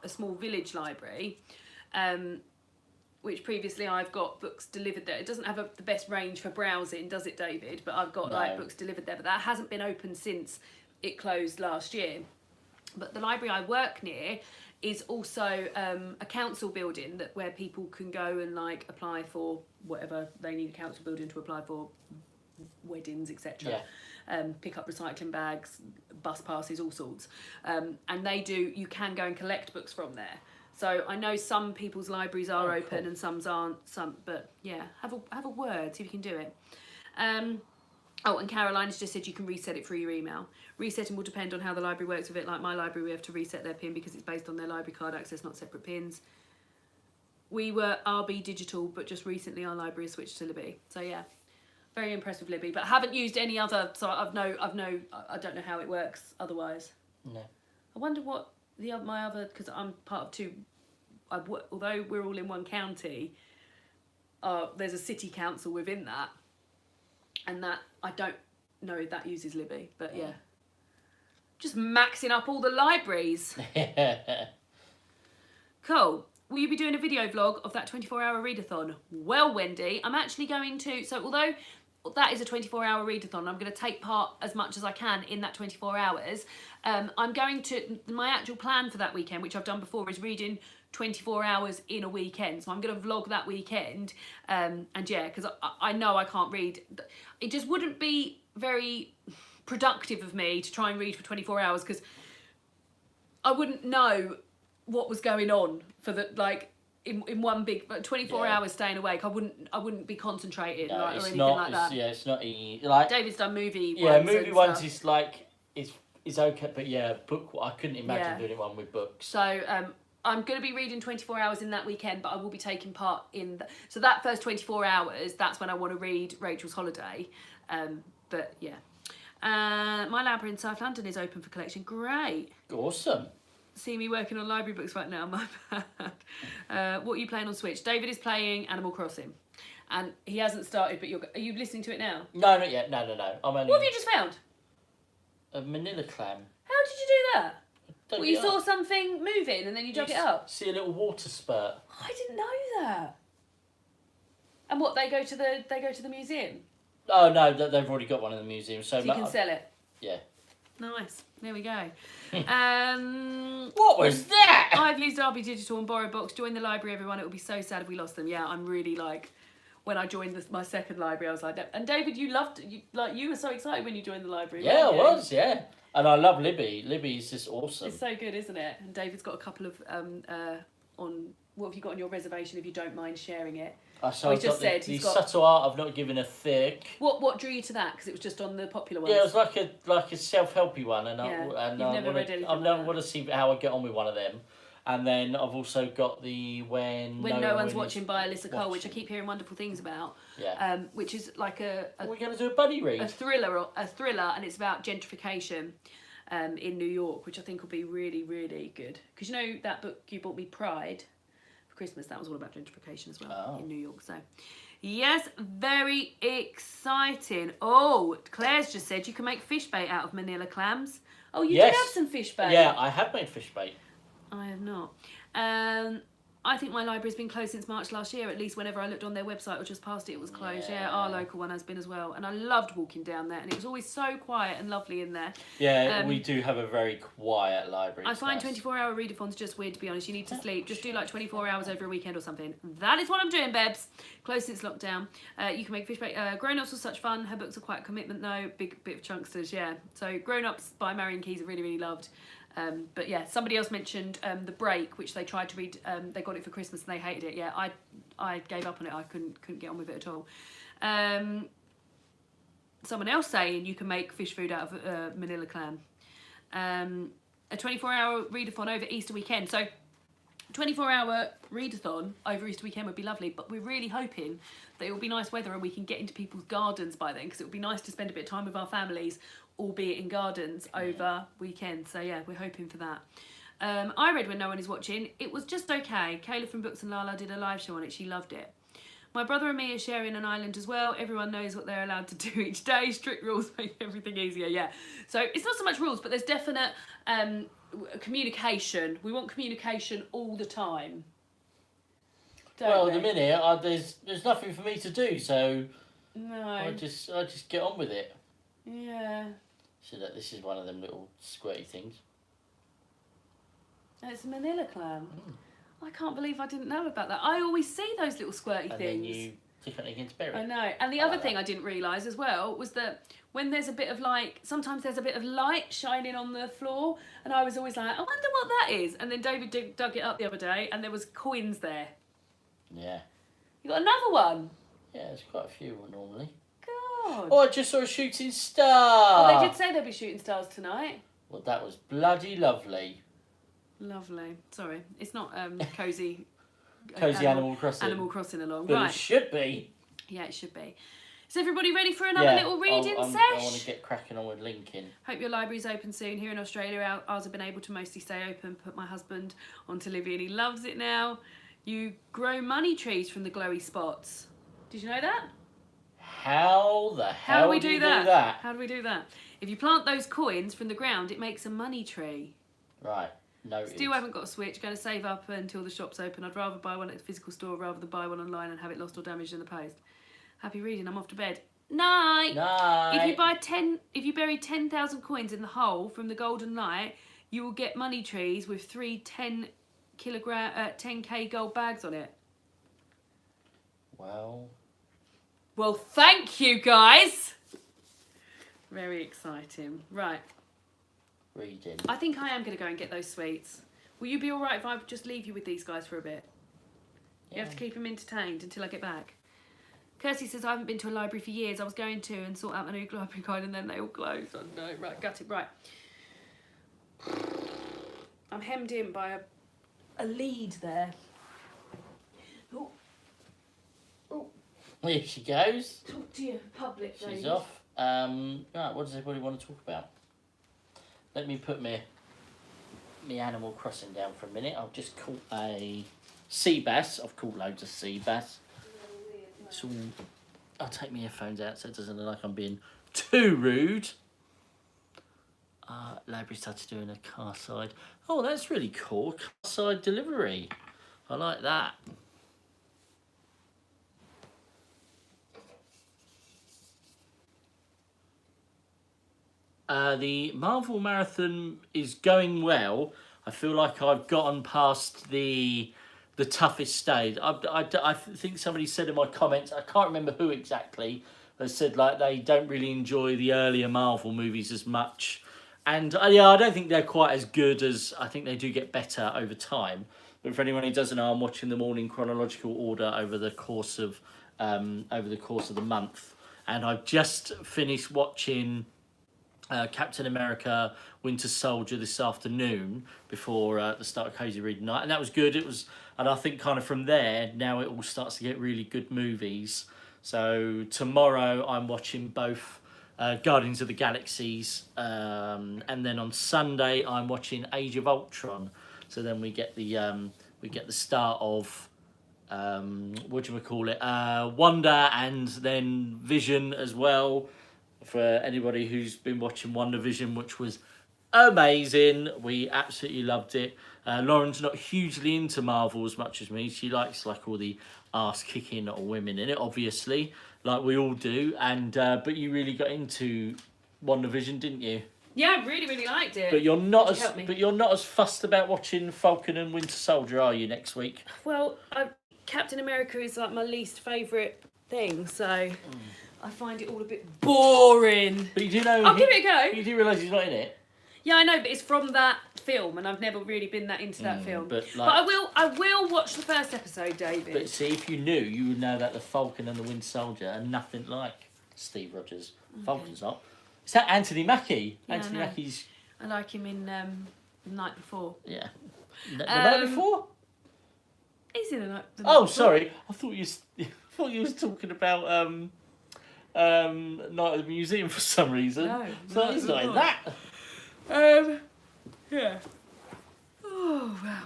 a small village library, which previously I've got books delivered there. It doesn't have the best range for browsing, does it, David? But I've got like books delivered there, but that hasn't been open since it closed last year. But the library I work near is also a council building where people can go and like apply for whatever they need a council building to apply for, weddings, etc. Pick up recycling bags, bus passes, all sorts. And you can go and collect books from there. So I know some people's libraries are open, cool, and some's aren't. But yeah, have a word, see if you can do it. Oh, and Caroline has just said you can reset it through your email. Resetting will depend on how the library works with it. Like my library, we have to reset their PIN because it's based on their library card access, not separate PINs. We were RB Digital, but just recently our library has switched to Libby. So yeah, very impressed with Libby. But I haven't used any other, so I don't know how it works otherwise. No. I wonder what my other, because I'm part of two, although we're all in one county, there's a city council within that. And that, I don't know if that uses Libby, but yeah. Just maxing up all the libraries. Cool. Will you be doing a video vlog of that 24-hour readathon? Well, Wendy, I'm actually going to, so although that is a 24-hour readathon, I'm going to take part as much as I can in that 24 hours. I'm going to, my actual plan for that weekend, which I've done before, is reading 24 hours in a weekend. So I'm going to vlog that weekend. And yeah, because I know I can't read. It just wouldn't be very productive of me to try and read for 24 hours because I wouldn't know what was going on for the, like, in one big 24 hours staying awake. I wouldn't be concentrated or anything like that. Yeah, it's not easy. Like David's done movie ones. Yeah, movie ones is like it's okay, but yeah, book. I couldn't imagine doing one with books. So I'm going to be reading 24 hours in that weekend, but I will be taking part in so that first 24 hours. That's when I want to read Rachel's Holiday. But yeah, my library in South London is open for collection. Great. Awesome. See me working on library books right now, my bad. What are you playing on Switch? David is playing Animal Crossing. And he hasn't started, but are you listening to it now? No, not yet. No. I'm only... What have you just found? A manila clam. How did you do that? Well, you saw something moving and then you dug it up? See a little water spurt. I didn't know that. And what, they go to the museum? Oh, no, they've already got one in the museum. So you can sell it? Yeah. Nice. There we go. What was that? I've used RB Digital and borrowed books. Join the library, everyone. It would be so sad if we lost them. Yeah, I'm really like, when I joined my second library, I was like that. And David, you were so excited when you joined the library. Yeah, I was. Yeah, and I love Libby. Libby is just awesome. It's so good, isn't it? And David's got a couple of on. What have you got on your reservation? If you don't mind sharing it. So he's just said the subtle art of not giving a thick. What drew you to that? Because it was just on the popular ones. Yeah, it was like a self-helpy one, and You've never read anything I want to see how I get on with one of them. And then I've also got the When No One's Watching by Alyssa Cole, which I keep hearing wonderful things about. Yeah. Which is like We're going to do a buddy read. A thriller, and it's about gentrification in New York, which I think will be really, really good. Because you know that book you bought me, Pride, for Christmas, that was all about gentrification as well in New York. So, yes, very exciting. Oh, Claire's just said you can make fish bait out of manila clams. Oh, you did have some fish bait. Yeah, I have made fish bait. I have not. I think my library's been closed since March last year. At least whenever I looked on their website or just past it was closed. Yeah, our local one has been as well. And I loved walking down there, and it was always so quiet and lovely in there. Yeah, we do have a very quiet library. I find 24-hour readathons just weird, to be honest. You need to sleep. Just do like 24 hours over a weekend or something. That is what I'm doing, Bebs. Closed since lockdown. You can make fish bait. Grown Ups was such fun. Her books are quite a commitment though. Big bit of chunksters, yeah. So Grown Ups by Marion Keyes I really, really loved. But yeah, somebody else mentioned The Break, which they tried to read. They got it for Christmas and they hated it. Yeah, I gave up on it. I couldn't get on with it at all. Someone else saying you can make fish food out of manila clam. A 24-hour readathon over Easter weekend. So 24-hour readathon over Easter weekend would be lovely, but we're really hoping that it will be nice weather and we can get into people's gardens by then, because it would be nice to spend a bit of time with our families, albeit in gardens, over weekends. So yeah, we're hoping for that. I read When No One Is Watching. It was just okay. Kayla from Books and Lala did a live show on it. She loved it. My brother and me are sharing an island as well. Everyone knows what they're allowed to do each day. Strict rules make everything easier, yeah. So it's not so much rules, but there's definite communication. We want communication all the time. Well, at the minute, there's nothing for me to do, so no. I just get on with it. Yeah. So that this is one of them little squirty things. It's a manila clam. I can't believe I didn't know about that. I always see those little squirty And things. then you tick it against berry. I know. And the other thing I didn't realise as well was that when there's a bit of sometimes there's a bit of light shining on the floor, and I was always like, I wonder what that is. And then David dug it up the other day, and there was coins there. Yeah. You got another one? Yeah, there's quite a few normally. God. Oh, I just saw a shooting star. Oh, they did say there'd be shooting stars tonight. Well, that was bloody lovely. Lovely. Sorry, it's not Cosy. Cosy Animal Crossing. Animal Crossing along. But right. it should be. Yeah, it should be. Is everybody ready for another little reading sesh? I want to get cracking on with Lincoln. Hope your library's open soon. Here in Australia, ours have been able to mostly stay open. Put my husband onto Livy and he loves it now. You grow money trees from the glowy spots. Did you know that? How the hell do we do that? that? How do we do that? If you plant those coins from the ground, it makes a money tree. Right. Noted. Still haven't got a Switch. Going to save up until the shop's open. I'd rather buy one at the physical store rather than buy one online and have it lost or damaged in the post. Happy reading. I'm off to bed. Night. Night. If you bury 10,000 coins in the hole from the golden light, you will get money trees with 3 10k gold bags on it. Well, thank you guys. Very exciting. Right. Reading. I think I am going to go and get those sweets. Will you be all right if I just leave you with these guys for a bit? Yeah. You have to keep them entertained until I get back. Kirsty says I haven't been to a library for years. I was going to and sort out my new library card and then they all closed. Oh no, right, got it, right. I'm hemmed in by a lead there. Oh. Oh. Here she goes. Talk to your public, She's David. off. Right, what does everybody want to talk about? Let me put my Animal Crossing down for a minute. I've just caught a sea bass. I've caught loads of sea bass. So I'll take my earphones out so it doesn't look like I'm being too rude. Library started doing a car side. Oh, that's really cool. Car side delivery. I like that. The Marvel Marathon is going well. I feel like I've gotten past the toughest stage. I think somebody said in my comments, I can't remember who exactly, they said like they don't really enjoy the earlier Marvel movies as much. And I don't think they're quite as good as, I think they do get better over time. But for anyone who doesn't know, I'm watching them all in chronological order over the course of the month. And I've just finished watching Captain America Winter Soldier this afternoon before the start of Cosy Reading Night, and that was good. And I think kind of from there now it all starts to get really good movies. So tomorrow I'm watching both Guardians of the Galaxies, and then on Sunday I'm watching Age of Ultron. So then we get the start of Wanda, and then Vision as well. For anybody who's been watching WandaVision, which was amazing. We absolutely loved it. Lauren's not hugely into Marvel as much as me. She likes like all the ass-kicking women in it, obviously, like we all do. And but you really got into WandaVision, didn't you? Yeah, I really, really liked it. But you're not as fussed about watching Falcon and Winter Soldier, are you, next week? Well, Captain America is like my least favourite thing, so I find it all a bit boring. But you do know... I'll give it a go. You do realise he's not in it? Yeah, I know, but it's from that film, and I've never really been that into that film. But I will watch the first episode, David. But see, if you knew, you would know that the Falcon and the Winter Soldier are nothing like Steve Rogers. Okay. Falcon's not. Is that Anthony Mackie? Yeah, Anthony Mackie's... I like him in The Night Before. Yeah. The Night Before? He's in a. Oh, sorry. I thought you was talking about Night at the Museum for some reason. No, so no, he's no, not in no. that. Yeah. Oh wow.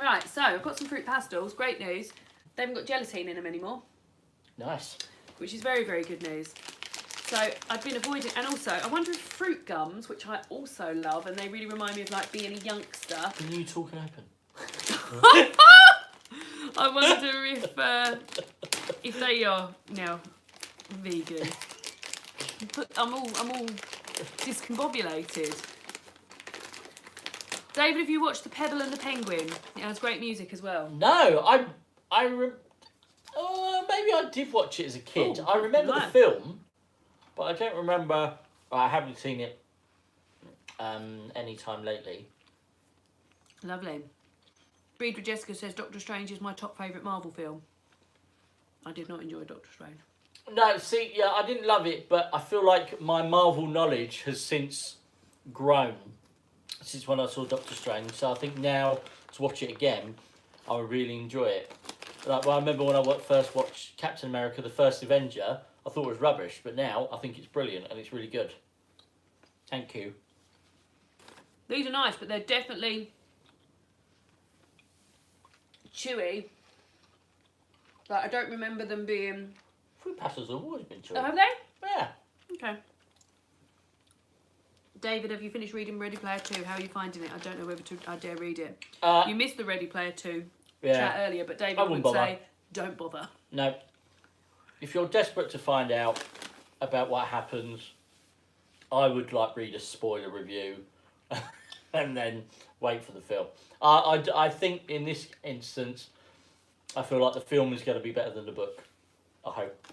Right, so I've got some fruit pastels. Great news. They haven't got gelatine in them anymore, Nice. which is very, very good news. So I've been avoiding, and also I wonder if fruit gums, which I also love, and they really remind me of like being a youngster. Can you talk and open? I wonder if they are now vegan. I'm all discombobulated. David, have you watched The Pebble and the Penguin? It has great music as well. No, maybe I did watch it as a kid. Oh, I remember right. the film, but I don't remember. I haven't seen it any time lately. Lovely. Read with Jessica says Doctor Strange is my top favourite Marvel film. I did not enjoy Doctor Strange. No, see, yeah, I didn't love it, but I feel like my Marvel knowledge has since grown since when I saw Doctor Strange. So I think now to watch it again, I would really enjoy it. Like, well, I remember when I first watched Captain America: The First Avenger, I thought it was rubbish, but now I think it's brilliant and it's really good. Thank you. These are nice, but they're definitely chewy. Like, I don't remember them being... Fruit pastels have always been chewy. Oh, have they? Yeah. Okay. David, have you finished reading Ready Player 2? How are you finding it? I don't know whether I dare read it. You missed the Ready Player 2 chat earlier, but David would say, don't bother. No. If you're desperate to find out about what happens, I would read a spoiler review and then wait for the film. I think in this instance, I feel like the film is going to be better than the book. I hope.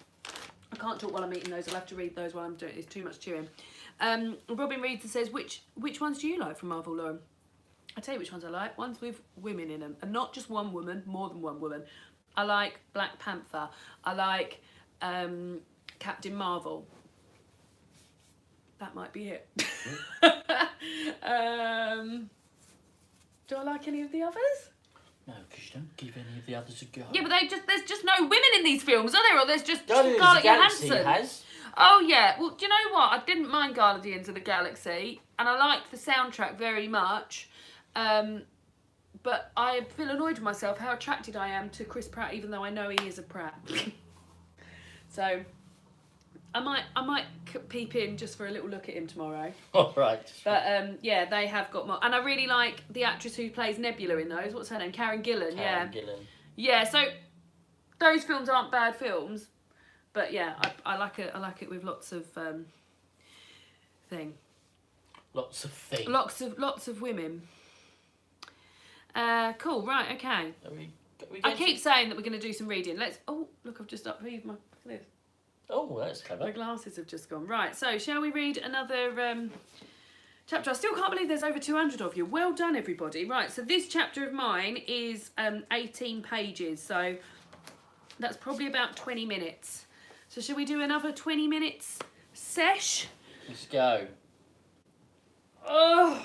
I can't talk while I'm eating those. I'll have to read those while I'm doing it. It's too much chewing. Robin reads and says, which ones do you like from Marvel, Lauren? I'll tell you which ones I like. Ones with women in them. And not just one woman, more than one woman. I like Black Panther. I like Captain Marvel. That might be it. Do I like any of the others? No, because you don't give any of the others a go. Yeah, but there's just no women in these films, are there? Or there's just Guardians Scarlett of the Galaxy Johansson. has. Oh yeah, well, do you know what? I didn't mind Guardians of the Galaxy, and I liked the soundtrack very much. But I feel annoyed with myself how attracted I am to Chris Pratt, even though I know he is a Pratt. So I might peep in just for a little look at him tomorrow. All right. But yeah, they have got more, and I really like the actress who plays Nebula in those. What's her name? Karen Gillan. Karen Gillan. Yeah. So those films aren't bad films, but yeah, I like it. I like it with lots of thing. Lots of things. Lots of women. Cool. Right. Okay. I keep saying that we're going to do some reading. Let's. Oh, look! I've just upheaved my. Look at this. Oh, that's clever. My glasses have just gone. Right, so shall we read another chapter? I still can't believe there's over 200 of you. Well done, everybody. Right, so this chapter of mine is 18 pages, so that's probably about 20 minutes. So shall we do another 20 minutes sesh? Let's go. Oh,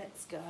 let's go.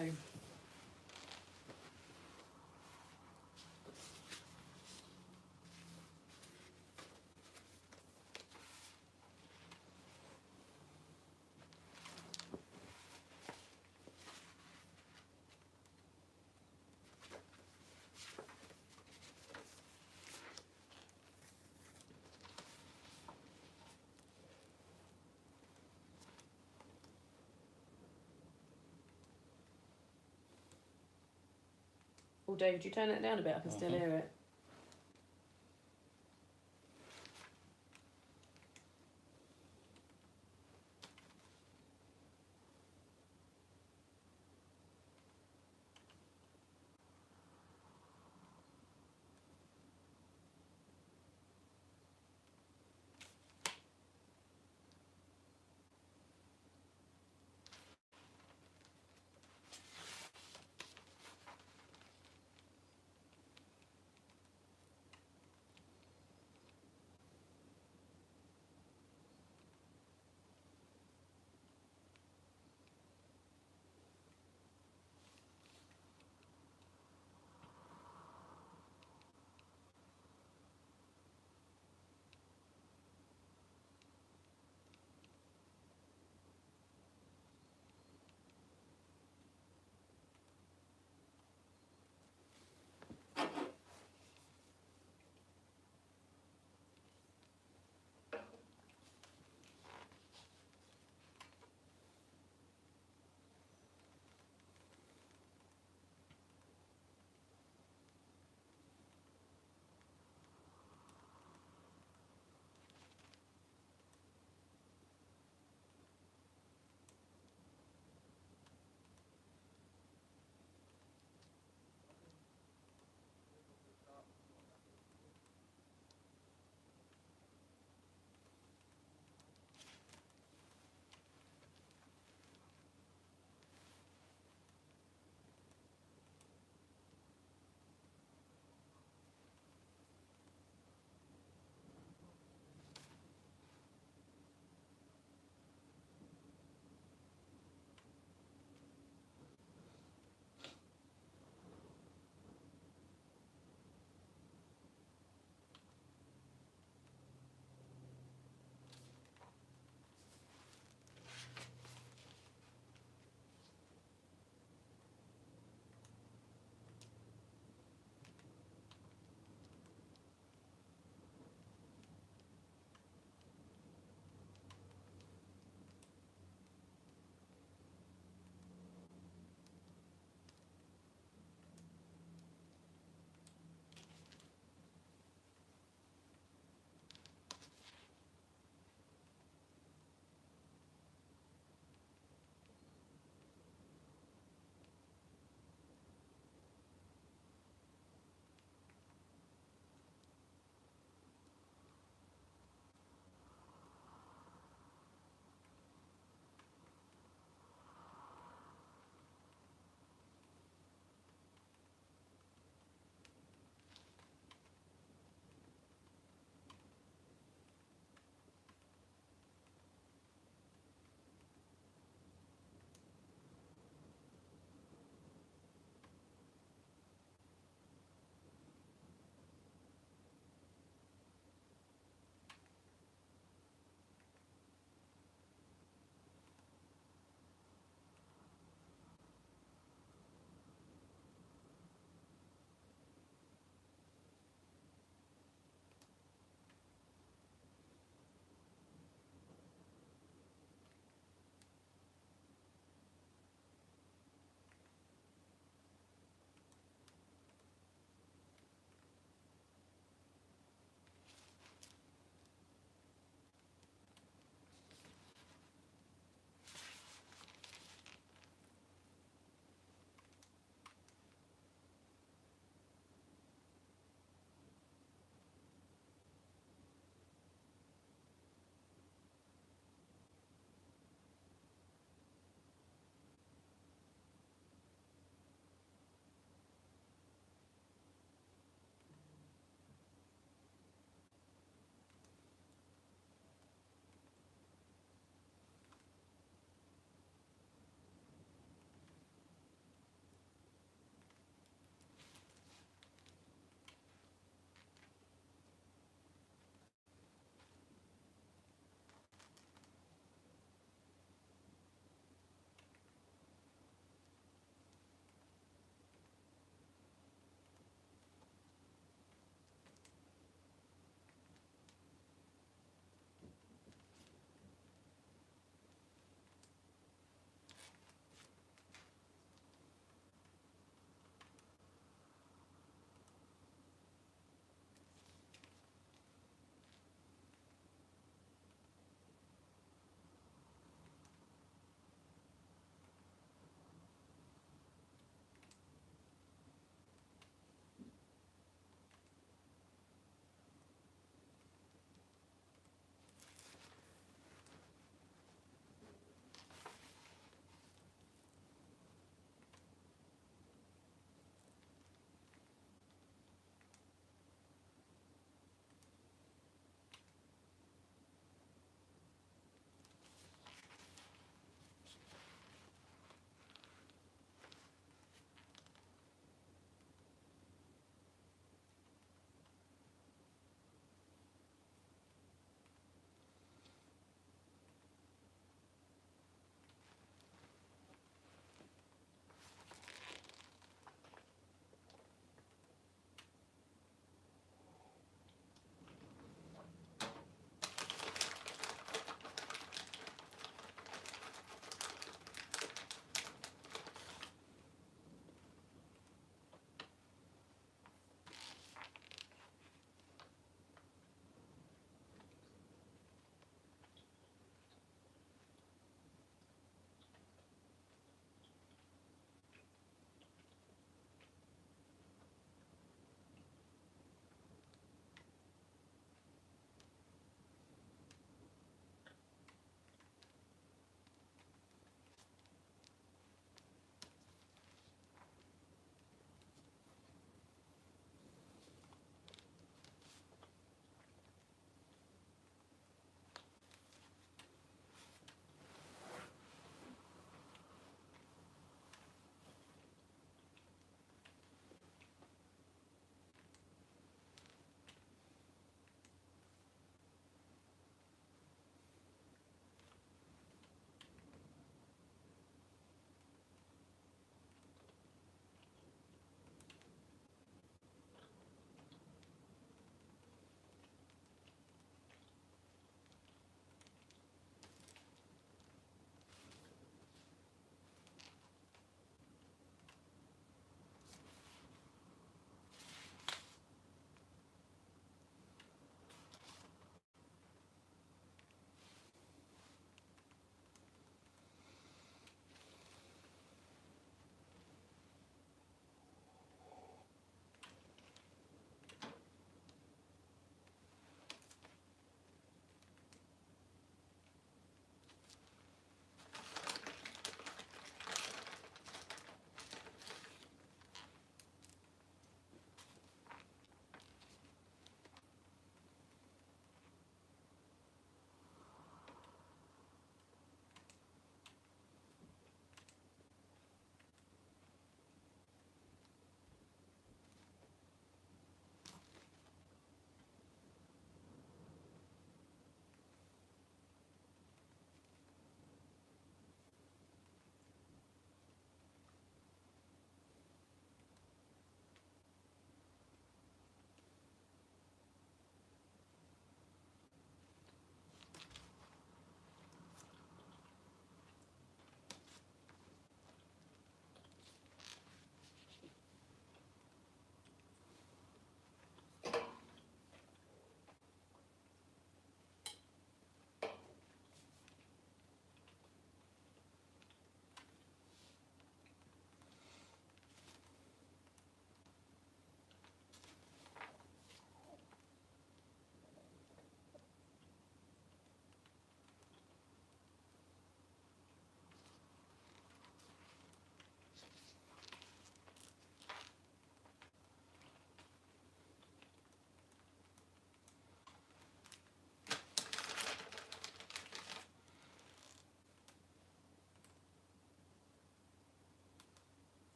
Oh, David, you turn that down a bit. I can still hear it.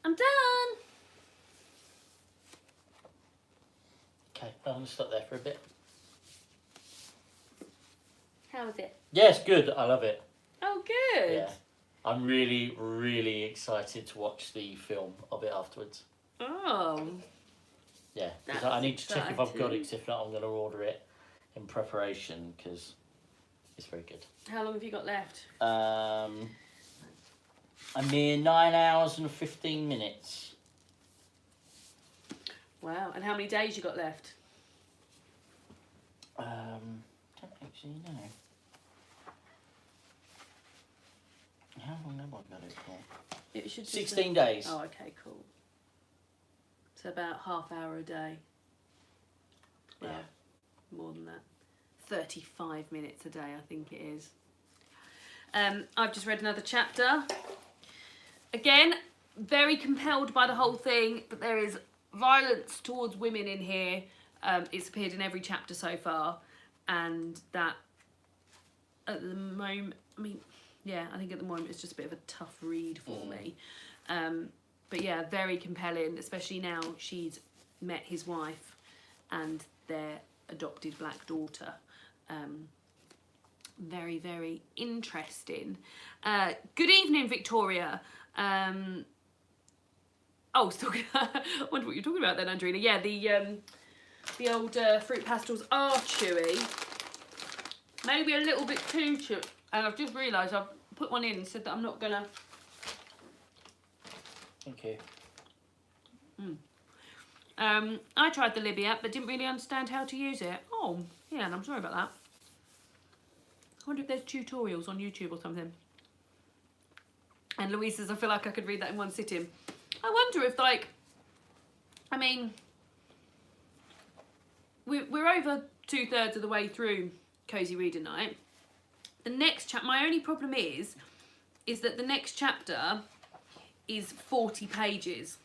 I'm done. Okay, I'm going to stop there for a bit. How was it? Yes, good. I love it. Oh, good. Yeah. I'm really, really excited to watch the film of it afterwards. Oh. Yeah, because That's I need to check if I've got it, exciting. 'cause if not, I'm going to order it in preparation, because it's very good. How long have you got left? A mere 9 hours and 15 minutes. Wow. And how many days you got left? Don't actually know. How long have I got it for? It should just 16 days. Oh, okay, cool. So about half hour a day. Well, Yeah. more than that. 35 minutes a day, I think it is. I've just read another chapter. Again, very compelled by the whole thing, but there is violence towards women in here. It's appeared in every chapter so far, and that at the moment, I mean, yeah, I think at the moment it's just a bit of a tough read for me. But yeah, very compelling, especially now she's met his wife and their adopted black daughter. Very, very interesting. Good evening, Victoria. I was talking. I wonder what you're talking about then, Andrina. Yeah, the old fruit pastels are chewy. Maybe a little bit too chewy. And I've just realised I've put one in and said that I'm not gonna. Thank you. I tried the Libby app but didn't really understand how to use it. Oh, yeah, and I'm sorry about that. I wonder if there's tutorials on YouTube or something. And Louise says, I feel like I could read that in one sitting. I wonder if, like, I mean, we're over 2/3 of the way through Cosy Reader Night. The next chapter, my only problem is that the next chapter is 40 pages.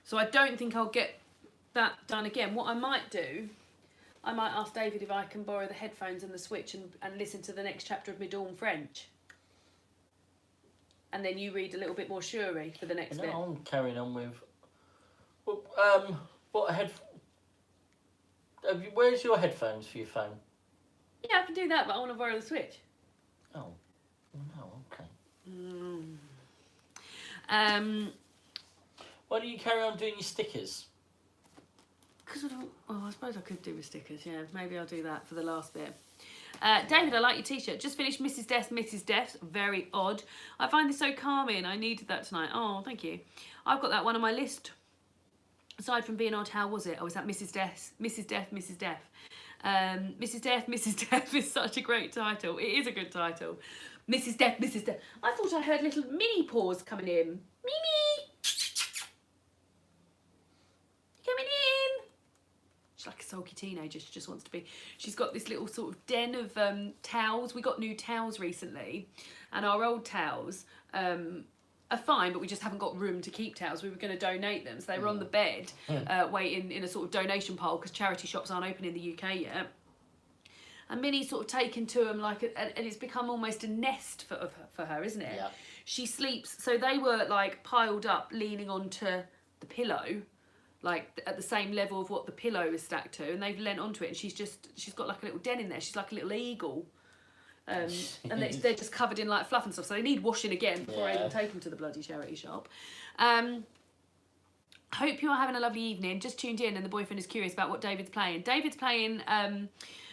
So I don't think I'll get that done again. What I might do, I might ask David if I can borrow the headphones and the Switch and listen to the next chapter of Mid-Dawn French. And then you read a little bit more Shuri for the next bit. I'm carrying on with... Well, where's your headphones for your phone? Yeah, I can do that, but I want to borrow the Switch. Oh, no, okay. Why don't you carry on doing your stickers? Because I don't... Oh, I suppose I could do with stickers, yeah. Maybe I'll do that for the last bit. David, I like your t-shirt. Just finished Mrs. Death. Very odd. I find this so calming. I needed that tonight. Oh, thank you. I've got that one on my list. Aside from being odd, how was it? I was at Mrs. Death. Mrs. Death. Mrs. Death is such a great title. It is a good title. Mrs. Death. I thought I heard little mini paws coming in. Mimi! Coming in! She's like a sulky teenager. She just wants to be. She's got this little sort of den of towels. We got new towels recently, and our old towels are fine, but we just haven't got room to keep towels. We were going to donate them, so they were on the bed, waiting in a sort of donation pile because charity shops aren't open in the UK yet. And Minnie's sort of taken to them and it's become almost a nest for her, isn't it? Yeah. She sleeps. So they were like piled up, leaning onto the pillow, like at the same level of what the pillow is stacked to, and they've leant onto it. And she's got like a little den in there. She's like a little eagle. And they're just covered in like fluff and stuff, so they need washing again before I even take them to the bloody charity shop. Hope you're having a lovely evening. Just tuned in and the boyfriend is curious about what David's playing. David's playing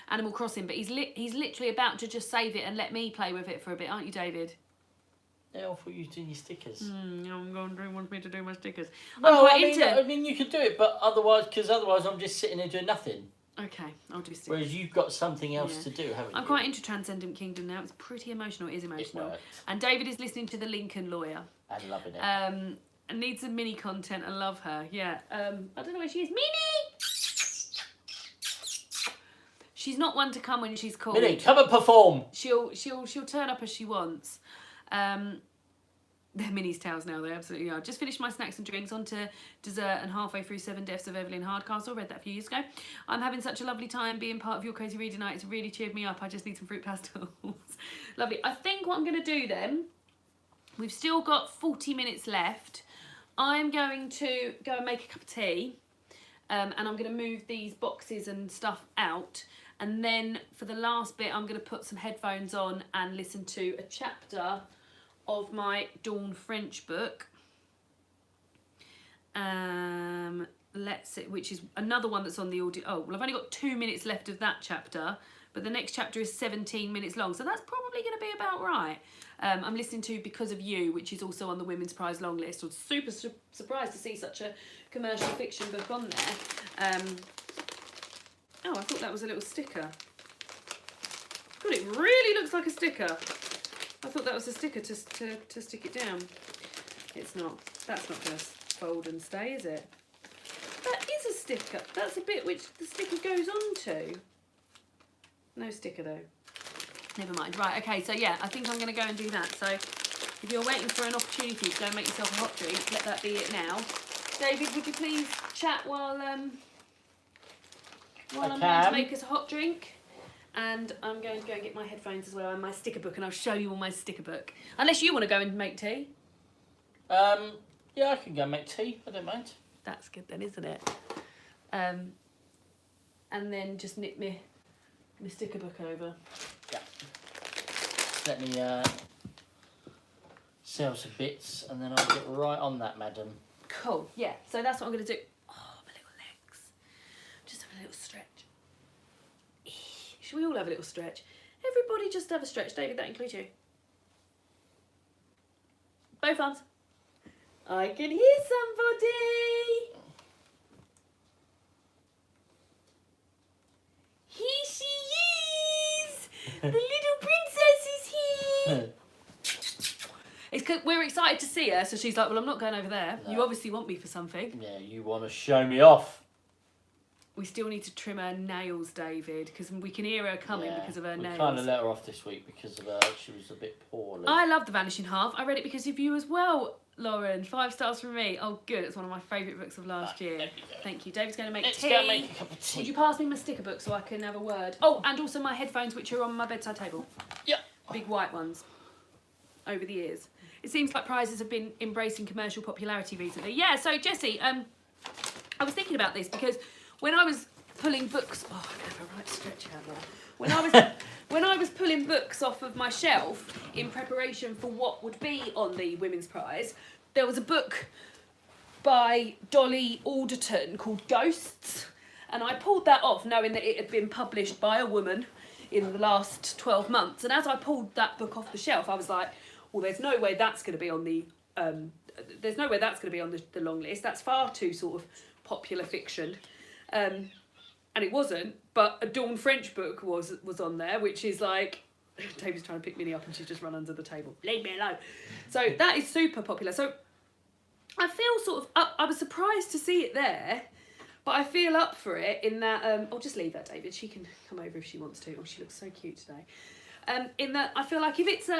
Animal Crossing, but he's literally about to just save it and let me play with it for a bit, aren't you, David? Yeah, I thought you were doing your stickers. I'm going to want me to do my stickers. No, I mean you could do it, but otherwise I'm just sitting there doing nothing. Okay, I'll do stickers. Whereas you've got something else to do, haven't you? I'm quite into Transcendent Kingdom now. It's pretty emotional. It is emotional. And David is listening to The Lincoln Lawyer. And loving it. And needs some mini content. I love her. Yeah. I don't know where she is. Minnie! She's not one to come when she's called. Minnie, come and perform. She'll turn up as she wants. They're Minnie's tales now, they absolutely are. Just finished my snacks and drinks, on to dessert and halfway through 7 Deaths of Evelyn Hardcastle. Read that a few years ago. I'm having such a lovely time being part of your crazy reading night. It's really cheered me up. I just need some fruit pastels. Lovely. I think what I'm going to do then, we've still got 40 minutes left. I'm going to go and make a cup of tea, and I'm going to move these boxes and stuff out. And then for the last bit, I'm going to put some headphones on and listen to a chapter of my Dawn French book. Let's see, which is another one that's on the audio. Oh, well, I've only got 2 minutes left of that chapter, but the next chapter is 17 minutes long, so that's probably going to be about right. I'm listening to Because of You, which is also on the Women's Prize long list. I was super surprised to see such a commercial fiction book on there. Oh, I thought that was a little sticker. God, it really looks like a sticker. I thought that was a sticker to stick it down. It's not. That's not going to fold and stay, is it? That is a sticker. That's a bit which the sticker goes onto. No sticker though. Never mind. Right, okay, so yeah, I think I'm going to go and do that. So if you're waiting for an opportunity to go and make yourself a hot drink, let that be it now. David, would you please chat while I'm going to make us a hot drink? And I'm going to go and get my headphones as well and my sticker book, and I'll show you all my sticker book. Unless you want to go and make tea. Yeah, I can go make tea. I don't mind. That's good then, isn't it? And then just knit my sticker book over. Yeah. Let me sell some bits, and then I'll get right on that, madam. Cool. Yeah. So that's what I'm going to do. Oh, my little legs. Just have a little stretch. Should we all have a little stretch? Everybody just have a stretch. David, that includes you. Both arms. I can hear somebody. Here she is. The little princess is here. It's 'cause we're excited to see her, so she's like, well, I'm not going over there. No. You obviously want me for something. Yeah, you want to show me off. We still need to trim her nails, David, because we can hear her coming because of her nails. We kind of let her off this week because of she was a bit poorly. I love The Vanishing Half. I read it because of you as well, Lauren. 5 stars from me. Oh, good. It's one of my favourite books of last year. Thank you. David's going to make tea. Let's go make a cup of tea. Would you pass me my sticker book so I can have a word? Oh, and also my headphones, which are on my bedside table. Yeah. Big white ones. Over the years. It seems like prizes have been embracing commercial popularity recently. Yeah, so Jessie, I was thinking about this because when I was pulling books, oh, I have a right stretch out there. When I was pulling books off of my shelf in preparation for what would be on the Women's Prize, there was a book by Dolly Alderton called Ghosts, and I pulled that off knowing that it had been published by a woman in the last 12 months. And as I pulled that book off the shelf, I was like, well, there's no way that's going to be on the the long list. That's far too sort of popular fiction. And it wasn't, but a Dawn French book was on there, which is like, David's trying to pick Minnie up and she's just run under the table. Leave me alone. So that is super popular. So I feel sort of up, I was surprised to see it there, but I feel up for it in that, I'll just leave that, David. She can come over if she wants to. Oh, she looks so cute today. In that I feel like if it's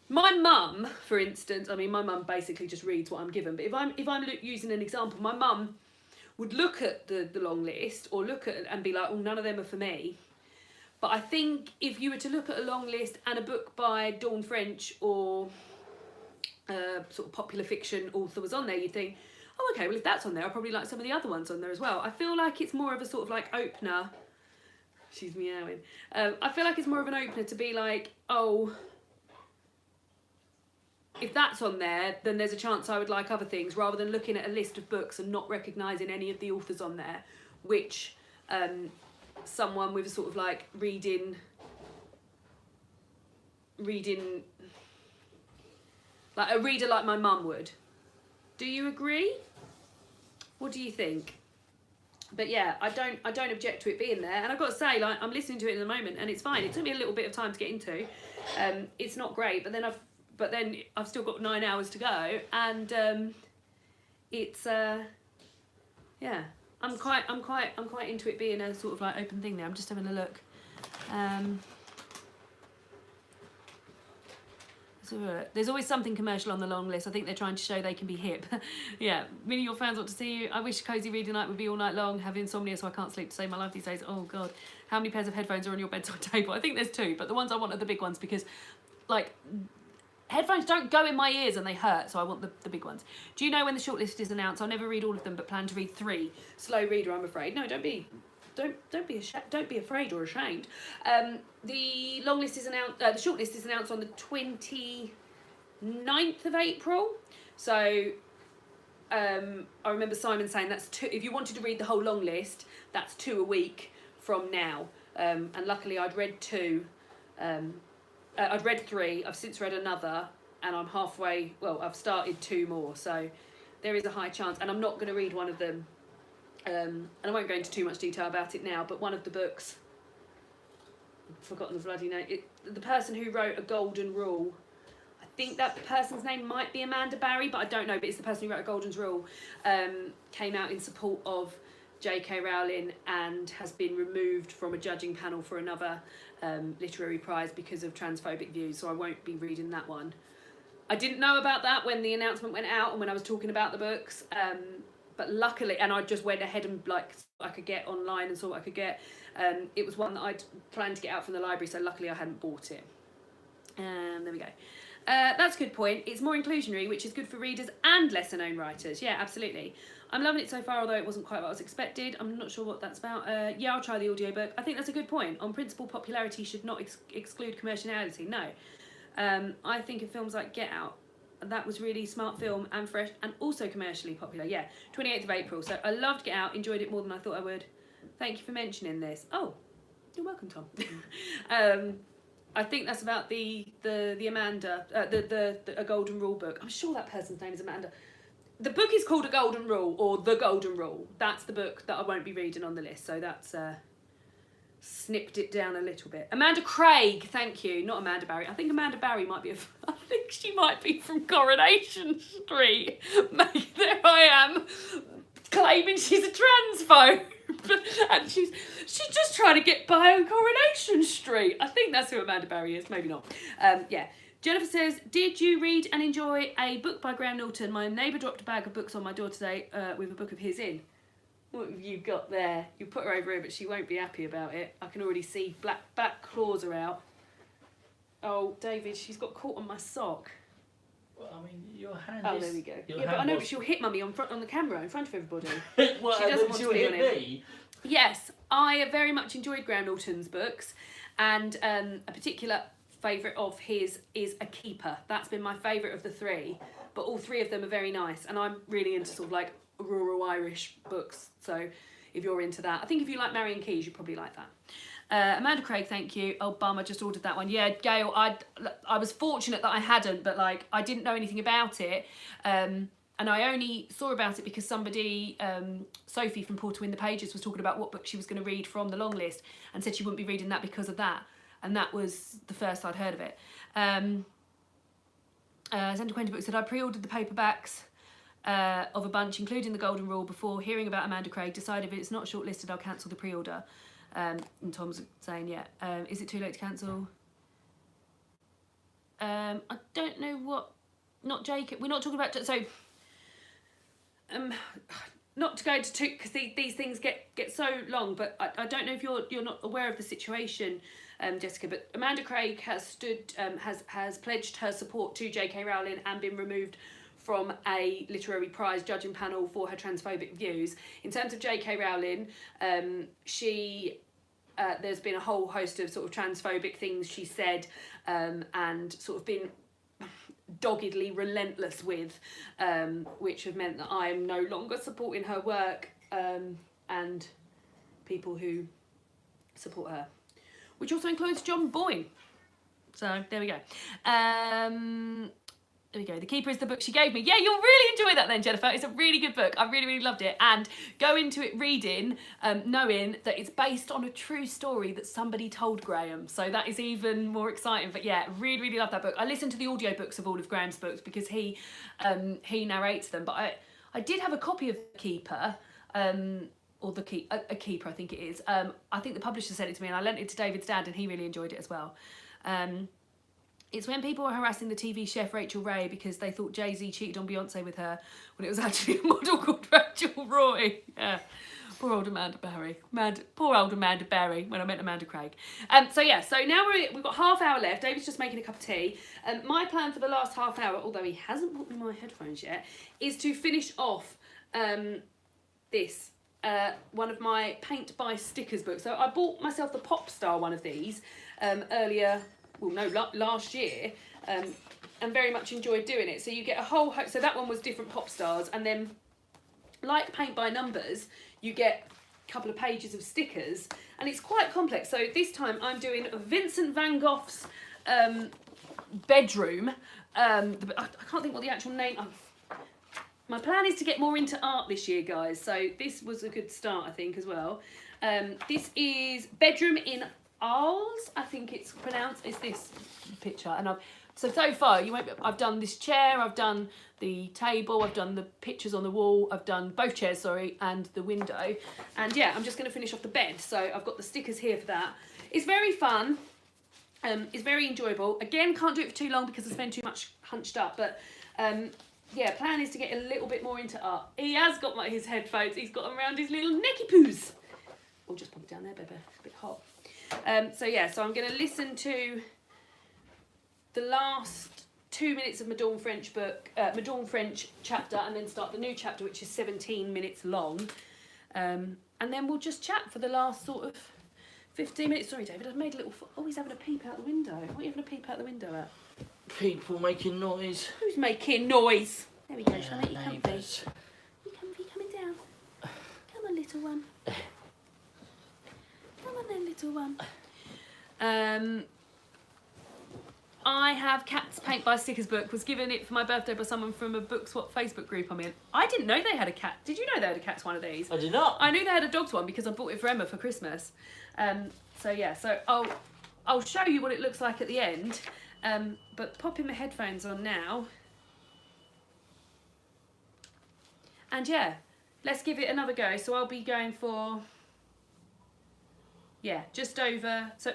my mum, for instance, I mean, my mum basically just reads what I'm given, but if I'm using an example, my mum would look at the long list or look at it and be like, oh, none of them are for me. But I think if you were to look at a long list and a book by Dawn French or sort of popular fiction author was on there, you'd think, oh, okay, well, if that's on there, I'll probably like some of the other ones on there as well. I feel like it's more of a sort of like opener. She's meowing. I feel like it's more of an opener to be like, oh, if that's on there, then there's a chance I would like other things, rather than looking at a list of books and not recognising any of the authors on there, which someone with a sort of like reading, like a reader like my mum would. Do you agree? What do you think? But yeah, I don't object to it being there, and I've got to say, like, I'm listening to it in the moment, and it's fine. It took me a little bit of time to get into. It's not great, but then I've still got 9 hours to go, and it's yeah, I'm quite into it being a sort of like open thing there. I'm just having a look. So, there's always something commercial on the long list. I think they're trying to show they can be hip. Yeah, many of your fans want to see you. I wish Cosy reading night would be all night long. Have insomnia, so I can't sleep to save my life these days. Oh God, how many pairs of headphones are on your bedside table? I think there's 2, but the ones I want are the big ones because, like, headphones don't go in my ears and they hurt, so I want the big ones. Do you know when the shortlist is announced? I'll never read all of them, but plan to read 3. Slow reader, I'm afraid. No, don't be afraid or ashamed. The long list is announced. The shortlist is announced on the 29th of April. So I remember Simon saying that's 2. If you wanted to read the whole long list, that's 2 a week from now. And luckily, I'd read 2. I'd read 3, I've since read another, and I'm halfway, well, I've started 2 more, so there is a high chance, and I'm not going to read one of them, and I won't go into too much detail about it now, but one of the books, I've forgotten the bloody name, the person who wrote A Golden Rule, I think that person's name might be Amanda Barry, but I don't know, but it's the person who wrote A Golden Rule, came out in support of J.K. Rowling and has been removed from a judging panel for another literary prize because of transphobic views, so I won't be reading that one. I didn't know about that when the announcement went out and when I was talking about the books, but luckily, and I just went ahead and like I could get online and saw what I could get. It was one that I'd planned to get out from the library, so luckily I hadn't bought it. There we go. That's a good point. It's more inclusionary, which is good for readers and lesser known writers. Yeah, absolutely. I'm loving it so far, although it wasn't quite what I was expected. I'm not sure what that's about. Yeah, I'll try the audiobook. I think that's a good point. On principle, popularity should not exclude commerciality. No. I think of films like Get Out. That was really smart film and fresh and also commercially popular. Yeah, 28th of April. So I loved Get Out, enjoyed it more than I thought I would. Thank you for mentioning this. Oh, you're welcome, Tom. I think that's about the Amanda, the A Golden Rule book. I'm sure that person's name is Amanda. The book is called A Golden Rule, or The Golden Rule. That's the book that I won't be reading on the list, so that's snipped it down a little bit. Amanda Craig, thank you. Not Amanda Barry. I think Amanda Barry might be I think she might be from Coronation Street. There I am, claiming she's a transphobe. And she's just trying to get by on Coronation Street. I think that's who Amanda Barry is, maybe not. Yeah. Jennifer says, did you read and enjoy a book by Graham Norton? My neighbour dropped a bag of books on my door today with a book of his in. What have you got there? You put her over here, but she won't be happy about it. I can already see back claws are out. Oh, David, she's got caught on my sock. Well, I mean, your hand Oh, there we go. Yeah, but I know she'll hit Mummy on the camera in front of everybody. Well, she doesn't want to be on it. Me? Yes, I very much enjoyed Graham Norton's books, and a particular favourite of his is A Keeper. That's been my favourite of the 3, but all 3 of them are very nice, and I'm really into sort of like rural Irish books, so if you're into that, I think if you like Marion Keyes, you probably like that. Amanda Craig, thank you. Oh, bum, I just ordered that one. Yeah, Gail, I was fortunate that I hadn't, but like I didn't know anything about it, and I only saw about it because somebody, Sophie from Porter in the Pages, was talking about what book she was going to read from the long list, and said she wouldn't be reading that because of that. And that was the first I'd heard of it. Sandra Quentin Book said, I pre-ordered the paperbacks of a bunch, including The Golden Rule, before hearing about Amanda Craig. Decided if it's not shortlisted, I'll cancel the pre-order. And Tom's saying, yeah. Is it too late to cancel? I don't know what... Not Jacob. We're not talking about... So... not to go into too... Because these things get so long, but I don't know if you're not aware of the situation... Jessica, but Amanda Craig has has pledged her support to J.K. Rowling and been removed from a literary prize judging panel for her transphobic views. In terms of J.K. Rowling, there's been a whole host of sort of transphobic things she said, and sort of been doggedly relentless with, which have meant that I am no longer supporting her work and people who support her. Which also includes John Boyne. So, there we go. There we go. The Keeper is the book she gave me. Yeah, you'll really enjoy that then, Jennifer. It's a really good book. I really, really loved it. And go into it reading, knowing that it's based on a true story that somebody told Graham. So that is even more exciting. But yeah, really, really love that book. I listened to the audiobooks of all of Graham's books because he narrates them. But I did have a copy of Keeper, or a Keeper, I think it is. I think the publisher sent it to me and I lent it to David's dad and he really enjoyed it as well. It's when people were harassing the TV chef Rachel Ray because they thought Jay-Z cheated on Beyonce with her when it was actually a model called Rachel Roy. Yeah. Poor old Amanda Barry. Poor old Amanda Barry when I meant Amanda Craig. So yeah, so now we've got half hour left. David's just making a cup of tea. My plan for the last half hour, although he hasn't bought me my headphones yet, is to finish off this. One of my paint by stickers books. So I bought myself the Pop Star one of these last year, and very much enjoyed doing it. So you get a whole, so that one was different Pop Stars, and then like paint by numbers, you get a couple of pages of stickers, and it's quite complex. So this time I'm doing Vincent van Gogh's bedroom. I can't think what the actual name. My plan is to get more into art this year, guys. So this was a good start, I think, as well. This is Bedroom in Arles, I think it's pronounced. It's this picture, and so far I've done this chair, I've done the table, I've done the pictures on the wall, I've done both chairs, and the window, and yeah, I'm just going to finish off the bed. So I've got the stickers here for that. It's very fun. It's very enjoyable. Again, can't do it for too long because I spend too much hunched up, but yeah, plan is to get a little bit more into art. He has got his headphones, he's got them around his little necky poos. I'll just pop it down there, baby, it's a bit hot. So yeah, so I'm going to listen to the last 2 minutes of my Dawn French chapter, and then start the new chapter, which is 17 minutes long. And then we'll just chat for the last sort of 15 minutes. Sorry, David, I've made a little... Oh, he's having a peep out the window. What are you having a peep out the window at? People making noise. Who's making noise? There we go, shall I make you comfy? You comfy, coming down? Come on, little one. Come on then, little one. I have Cats Paint by Stickers book. Was given it for my birthday by someone from a Book Swap Facebook group I'm in. I didn't know they had a cat. Did you know they had a cat's one of these? I did not. I knew they had a dog's one because I bought it for Emma for Christmas. So yeah, so I'll show you what it looks like at the end. But popping my headphones on now. And yeah, let's give it another go. So I'll be going for, yeah, just over. So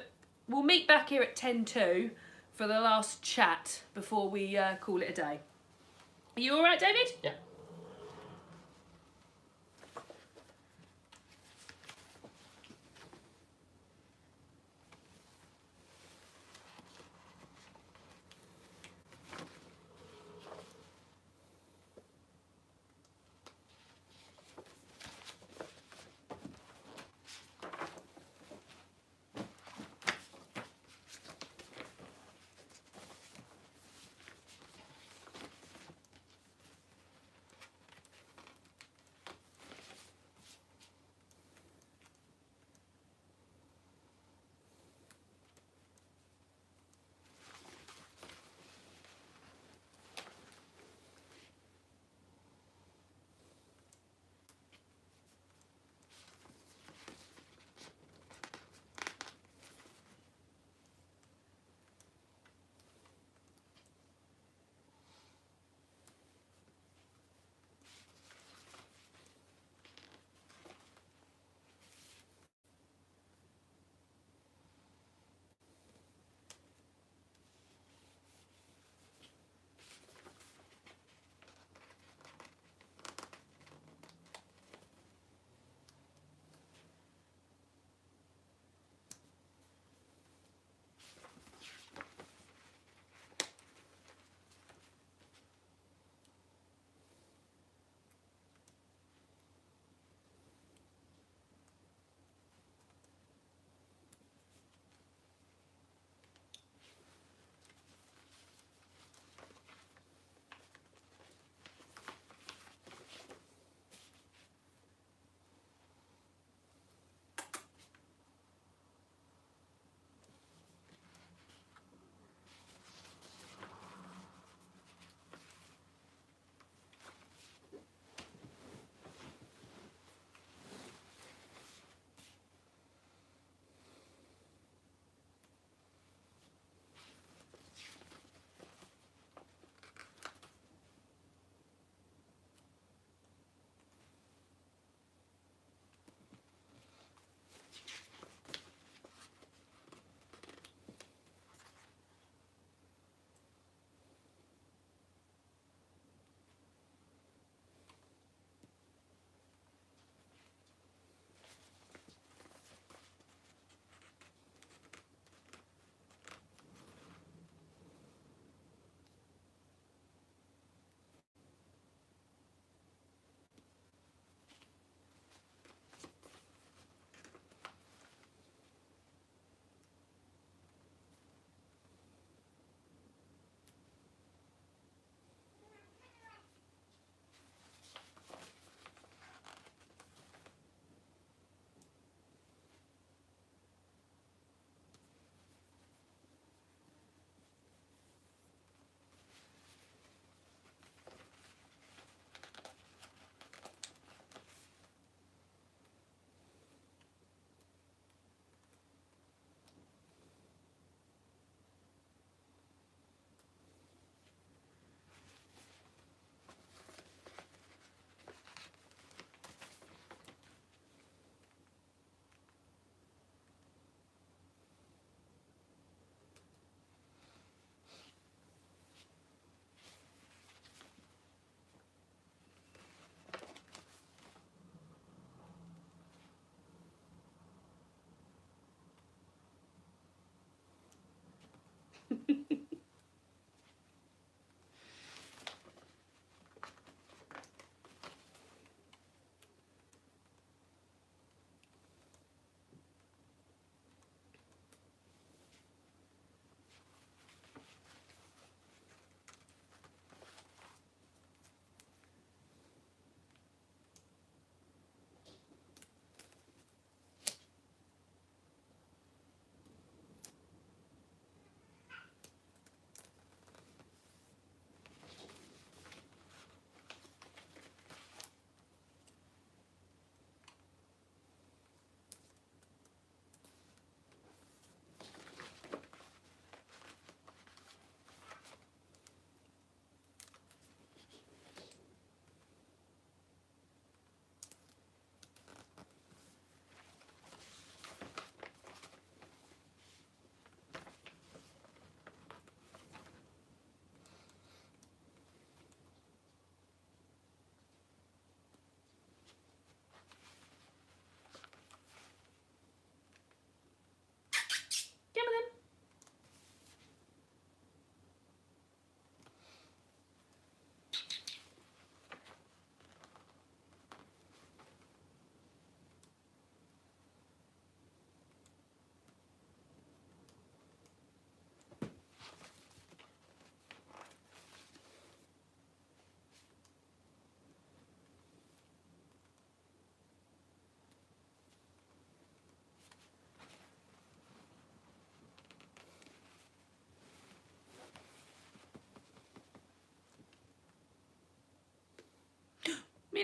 we'll meet back here at 10:02 for the last chat before we call it a day. Are you all right, David? Yeah.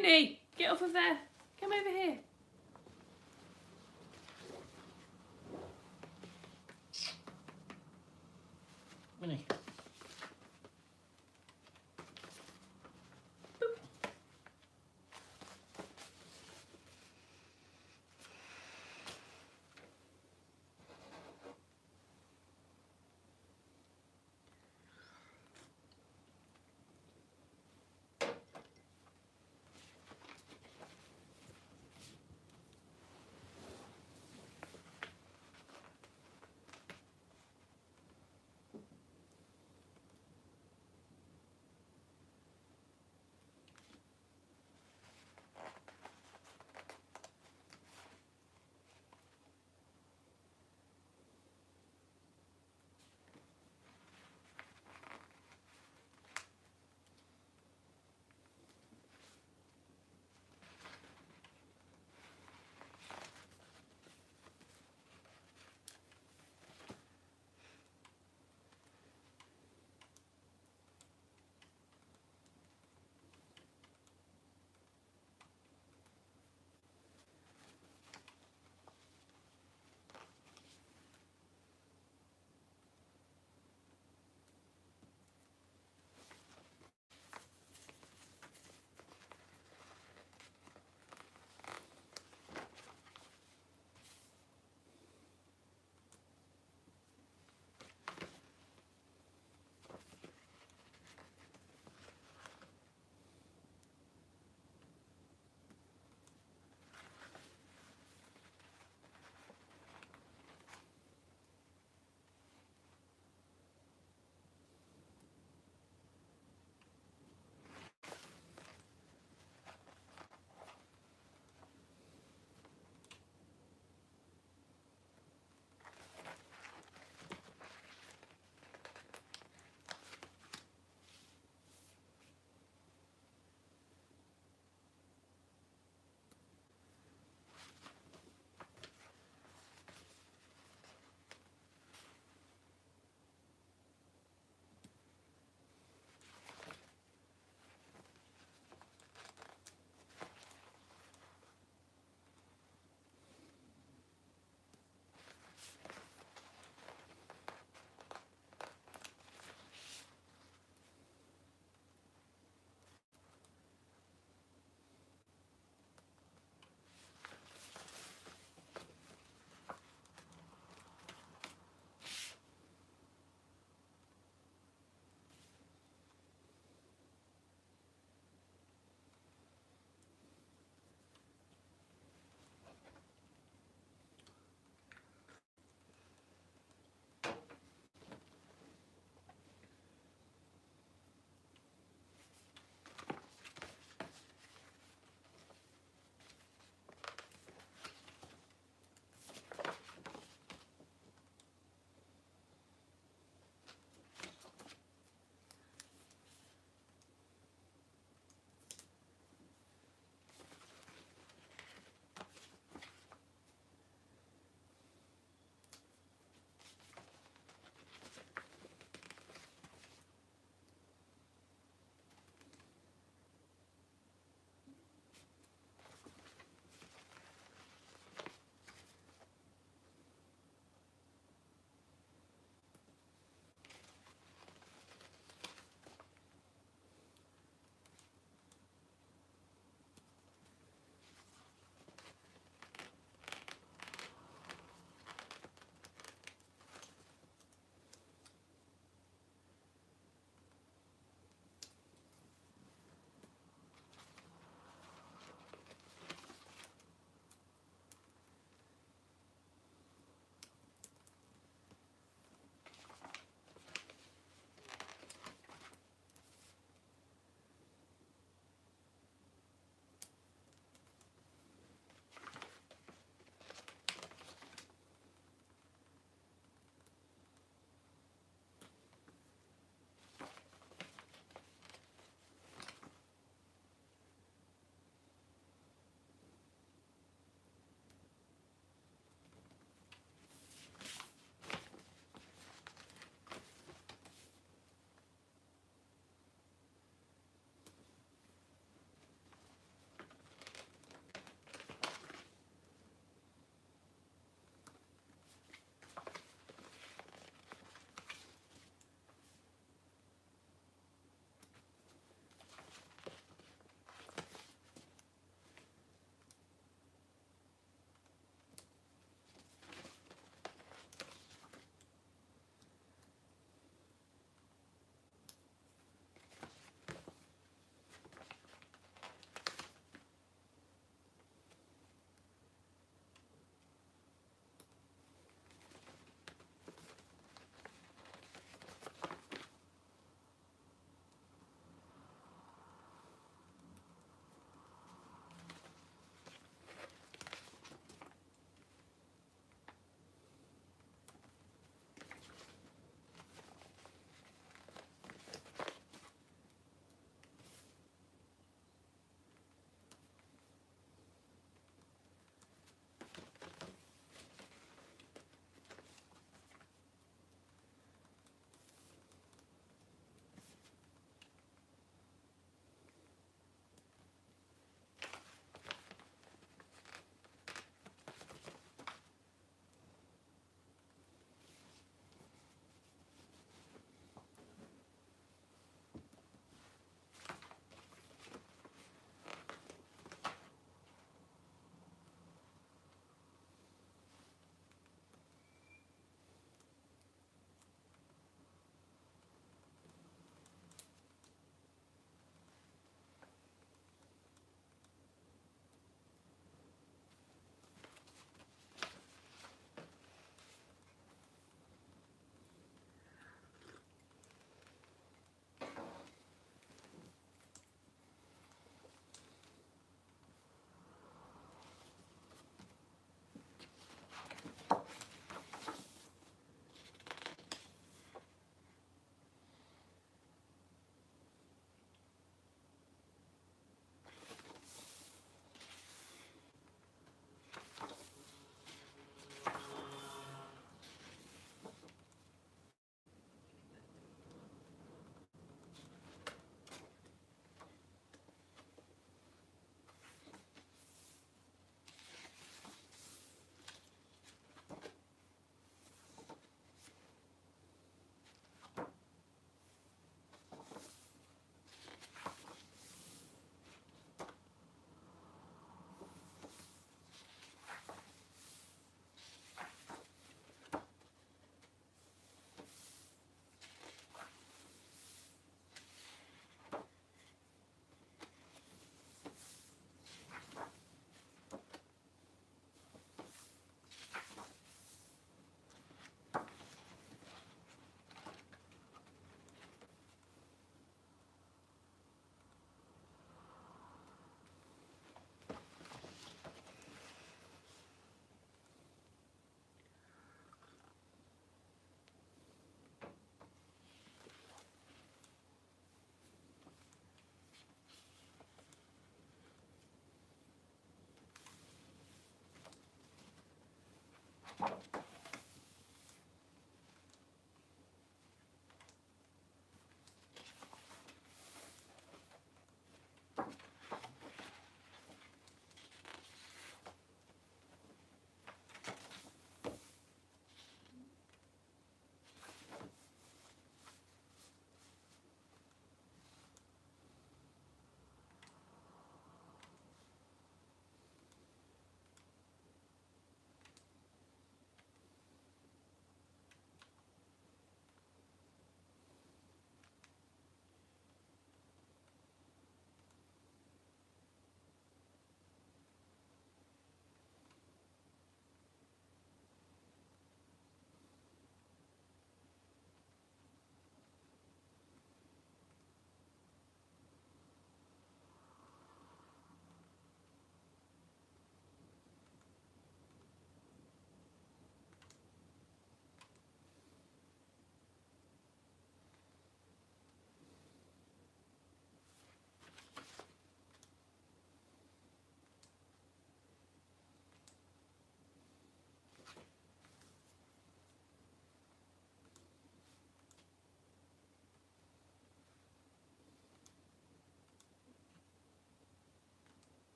Minnie, get off of there. Come over here. Minnie.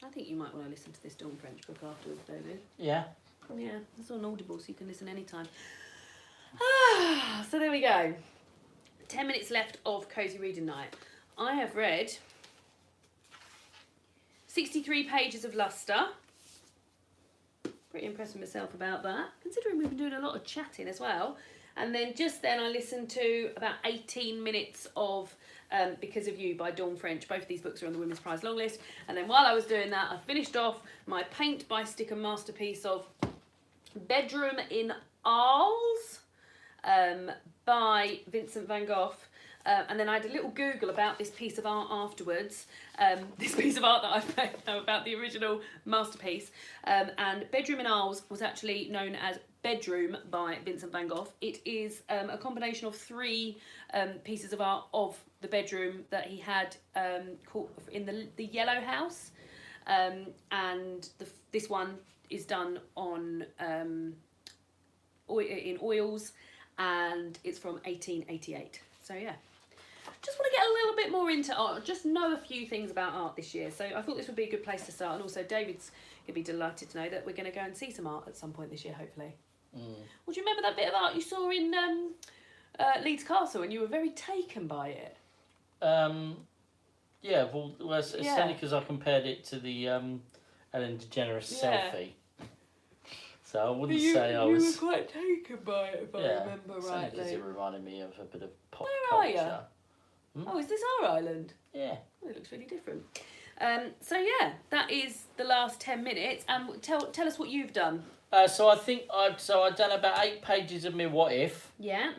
I think you might want to listen to this Dawn French book afterwards, David. Yeah. Yeah, it's on Audible, so you can listen anytime. So there we go. 10 minutes left of Cosy Reading Night. I have read 63 pages of Lustre. Pretty impressed with myself about that, considering we've been doing a lot of chatting as well. And then just then I listened to about 18 minutes of Because of You by Dawn French. Both of these books are on the Women's Prize long list. And then while I was doing that, I finished off my paint by sticker masterpiece of Bedroom in Arles by Vincent van Gogh. And then I had a little Google about this piece of art afterwards. This piece of art that I've made about the original masterpiece. And Bedroom in Arles was actually known as Bedroom by Vincent van Gogh. It is a combination of 3 pieces of art of the bedroom that he had called in the Yellow House. And this one is done on in oils, and it's from 1888. So yeah. Just want to get a little bit more into art, just know a few things about art this year. So I thought this would be a good place to start. And also David's going to be delighted to know that we're going to go and see some art at some point this year, hopefully. Well, do you remember that bit of art you saw in Leeds Castle and you were very taken by it? Yeah, well it's only because I compared it to the Ellen DeGeneres selfie. So I wouldn't say I was... You were quite taken by it, if I remember rightly. Because it reminded me of a bit of pop Where culture. are you? Oh, is this our island? Yeah. Oh, it looks really different. So yeah, that is the last 10 minutes. And tell us what you've done. So I think I'd done about 8 pages of my What If. Yeah.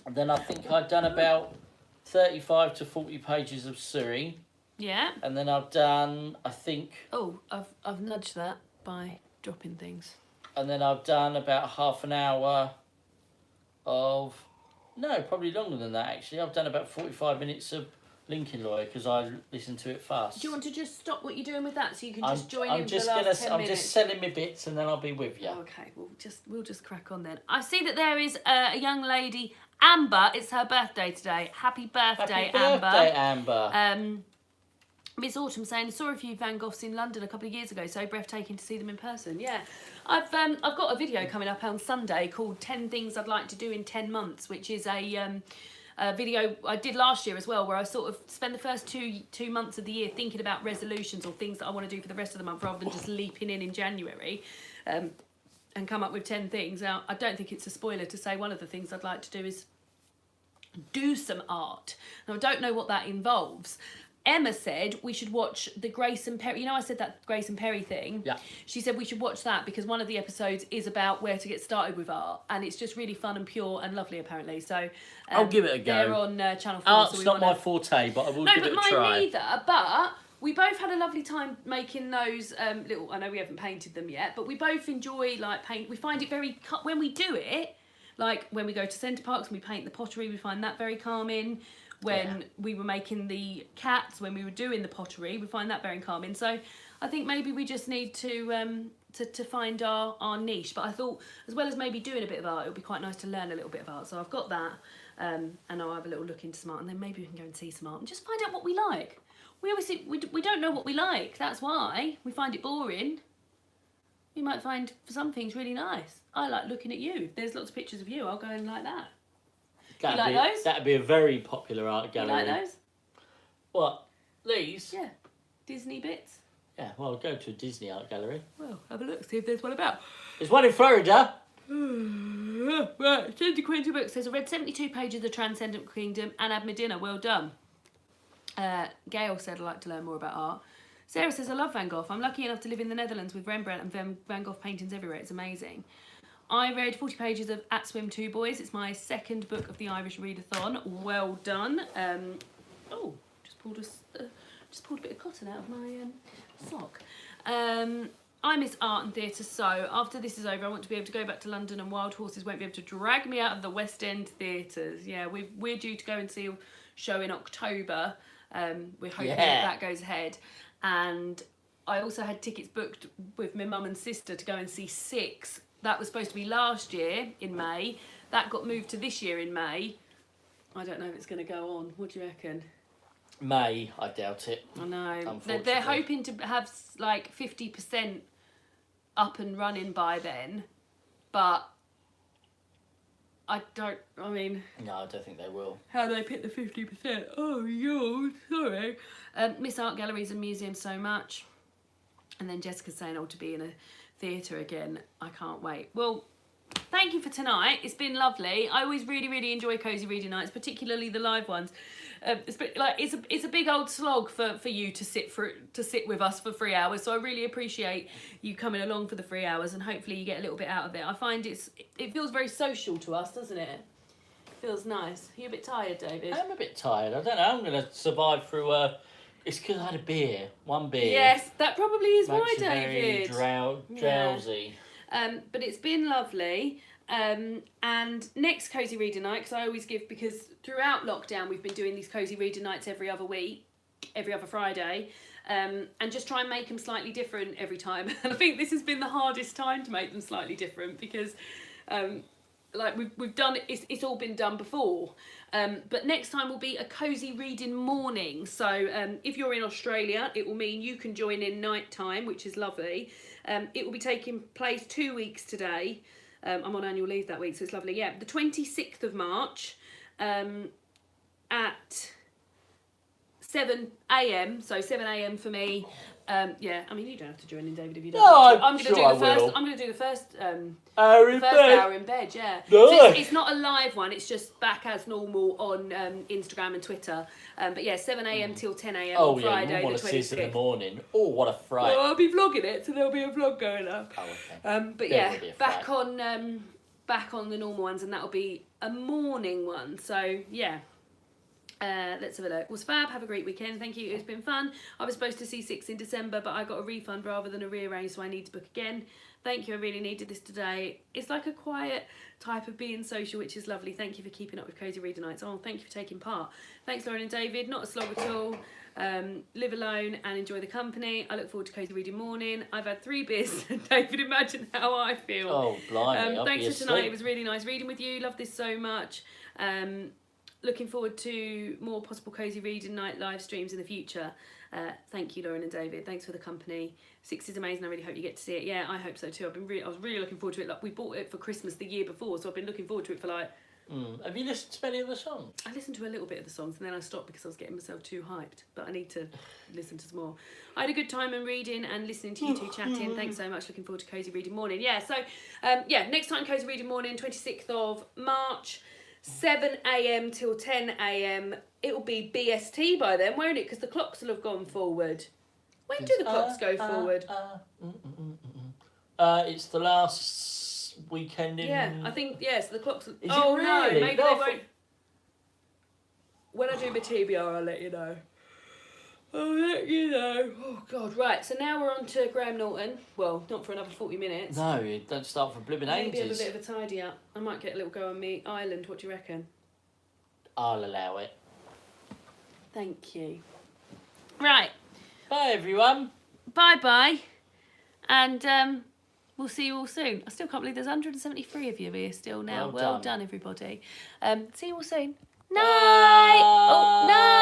And then I think I'd done about 35 to 40 pages of Surrey. Yeah. And then I've done, I think... Oh, I've nudged that by dropping things. And then I've done about half an hour of... No, probably longer than that, actually. I've done about 45 minutes of Lincoln Lawyer because I listened to it fast. Do you want to just stop what you're doing with that so you can just join in for the last 10 minutes? I'm just selling me bits and then I'll be with you. Okay, we'll just crack on then. I see that there is a young lady, Amber. It's her birthday today. Happy birthday, Amber. Happy birthday, Amber. Miss Autumn saying, saw a few Van Goghs in London a couple of years ago, so breathtaking to see them in person. Yeah, I've got a video coming up on Sunday called 10 Things I'd Like to Do in 10 Months, which is a video I did last year as well, where I sort of spend the first two months of the year thinking about resolutions or things that I want to do for the rest of the month rather than just leaping in January and come up with 10 things. Now, I don't think it's a spoiler to say one of the things I'd like to do is do some art. Now, I don't know what that involves. Emma said we should watch the Grace and Perry. You know, I said that Grace and Perry thing. Yeah. She said we should watch that because one of the episodes is about where to get started with art, and it's just really fun and pure and lovely, apparently. So I'll give it a go. They're on Channel 4. Art's not my forte, but I will give it a try. No, but mine neither. But we both had a lovely time making those little. I know we haven't painted them yet, but we both enjoy like paint. We find it very when we do it. Like when we go to Centre Parks and we paint the pottery, we find that very calming. When we were making the cats, when we were doing the pottery, we find that very calming. So I think maybe we just need to find our niche. But I thought, as well as maybe doing a bit of art, it would be quite nice to learn a little bit of art. So I've got that, and I'll have a little look into some art, and then maybe we can go and see some art and just find out what we like. We obviously we don't know what we like. That's why we find it boring. You might find some things really nice. I like looking at you. If there's lots of pictures of you, I'll go and like that. You like those? That'd be a very popular art gallery. You like those? What? These? Yeah. Disney bits? Yeah, well, I'll go to a Disney art gallery. Well, have a look, see if there's one about. There's one in Florida. Right, Cindy Quinty Book says, I read 72 pages of The Transcendent Kingdom and had my dinner, well done. Gail said, I'd like to learn more about art. Sarah says, I love Van Gogh. I'm lucky enough to live in the Netherlands with Rembrandt and Van Gogh paintings everywhere. It's amazing. I read 40 pages of At Swim 2 Boys. It's my second book of the Irish Readathon. Well done. Just pulled a bit of cotton out of my sock. I miss art and theatre, so after this is over, I want to be able to go back to London, and wild horses won't be able to drag me out of the West End theatres. Yeah, we're due to go and see a show in October. We're hoping that goes ahead. And I also had tickets booked with my mum and sister to go and see Six. That was supposed to be last year in May. That got moved to this year in May. I don't know if it's going to go on. What do you reckon? May, I doubt it. I know. Unfortunately. They're hoping to have like 50% up and running by then, but I mean... No, I don't think they will. How do they pick the 50%? Oh, yo, sorry. Miss art galleries and museums so much. And then Jessica's saying, to be in a theatre again. I can't wait. Well, thank you for tonight. It's been lovely. I always really, really enjoy Cosy Reading Nights, particularly the live ones. It's a big old slog for you to sit with us for 3 hours. So I really appreciate you coming along for the 3 hours, and hopefully you get a little bit out of it. I find it feels very social to us, doesn't it? It feels nice. Are you a bit tired, David? I'm a bit tired. I don't know. I'm going to survive through. It's because I had a beer. One beer. Yes, that probably is why, Makes you David. very drowsy. But it's been lovely. And next Cosy Reader Night, because I always because throughout lockdown we've been doing these Cosy Reader Nights every other week, every other Friday, and just try and make them slightly different every time. And I think this has been the hardest time to make them slightly different because we've done it, it's all been done before. But next time will be a Cosy Reading morning. So if you're in Australia, it will mean you can join in night time, which is lovely. It will be taking place 2 weeks today. I'm on annual leave that week, so it's lovely. Yeah, the 26th of March at 7 a.m. So 7 a.m. for me. Yeah, I mean, you don't have to join in, David, if you don't. No, I'm going to do the first. I'm going to do the first hour in bed. hour in bed. Yeah. No. So it's not a live one. It's just back as normal on Instagram and Twitter. But yeah, 7 a.m. till 10 a.m. on Friday, you want the to see us 26th. in the morning. Oh, what a fright. Well, I'll be vlogging it, so there'll be a vlog going up. Oh, okay. But yeah, back on the normal ones, and that'll be a morning one. So yeah. Let's have a look. It was fab. Have a great weekend. Thank you. It's been fun. I was supposed to see 6 in December, but I got a refund rather than a rearrange, so I need to book again. Thank you. I really needed this today. It's like a quiet type of being social, which is lovely. Thank you for keeping up with Cosy Reader Nights. Oh, thank you for taking part. Thanks, Lauren and David. Not a slog at all. Live alone and enjoy the company. I look forward to Cosy Reading morning. I've had 3 beers. David, imagine how I feel. Oh, blimey. Thanks for tonight. It was really nice reading with you. Love this so much. Looking forward to more possible Cosy Reading Night live streams in the future. Thank you, Lauren and David. Thanks for the company. 6 is amazing. I really hope you get to see it. Yeah, I hope so too. I was really looking forward to it. Like, we bought it for Christmas the year before, so I've been looking forward to it for like... Have you listened to any of the songs? I listened to a little bit of the songs and then I stopped because I was getting myself too hyped. But I need to listen to some more. I had a good time in reading and listening to you two chatting. Thanks so much. Looking forward to Cosy Reading morning. Yeah, so next time Cosy Reading morning, 26th of March. 7 a.m. till 10 a.m. It will be BST by then, won't it? Because the clocks will have gone forward. When do the clocks go forward? It's the last weekend in... Yeah, I think, yes, the clocks... Is oh, it no, really? maybe they won't... When I do my TBR, I'll let you know. Oh, God, right. So now we're on to Graham Norton. Well, not for another 40 minutes. No, it don't start for blibbing Maybe ages. have a bit of a tidy up. I might get a little go on me island. What do you reckon? I'll allow it. Thank you. Right. Bye, everyone. Bye-bye. And we'll see you all soon. I still can't believe there's 173 of you here still now. Well done, everybody. See you all soon. Night. Oh, night.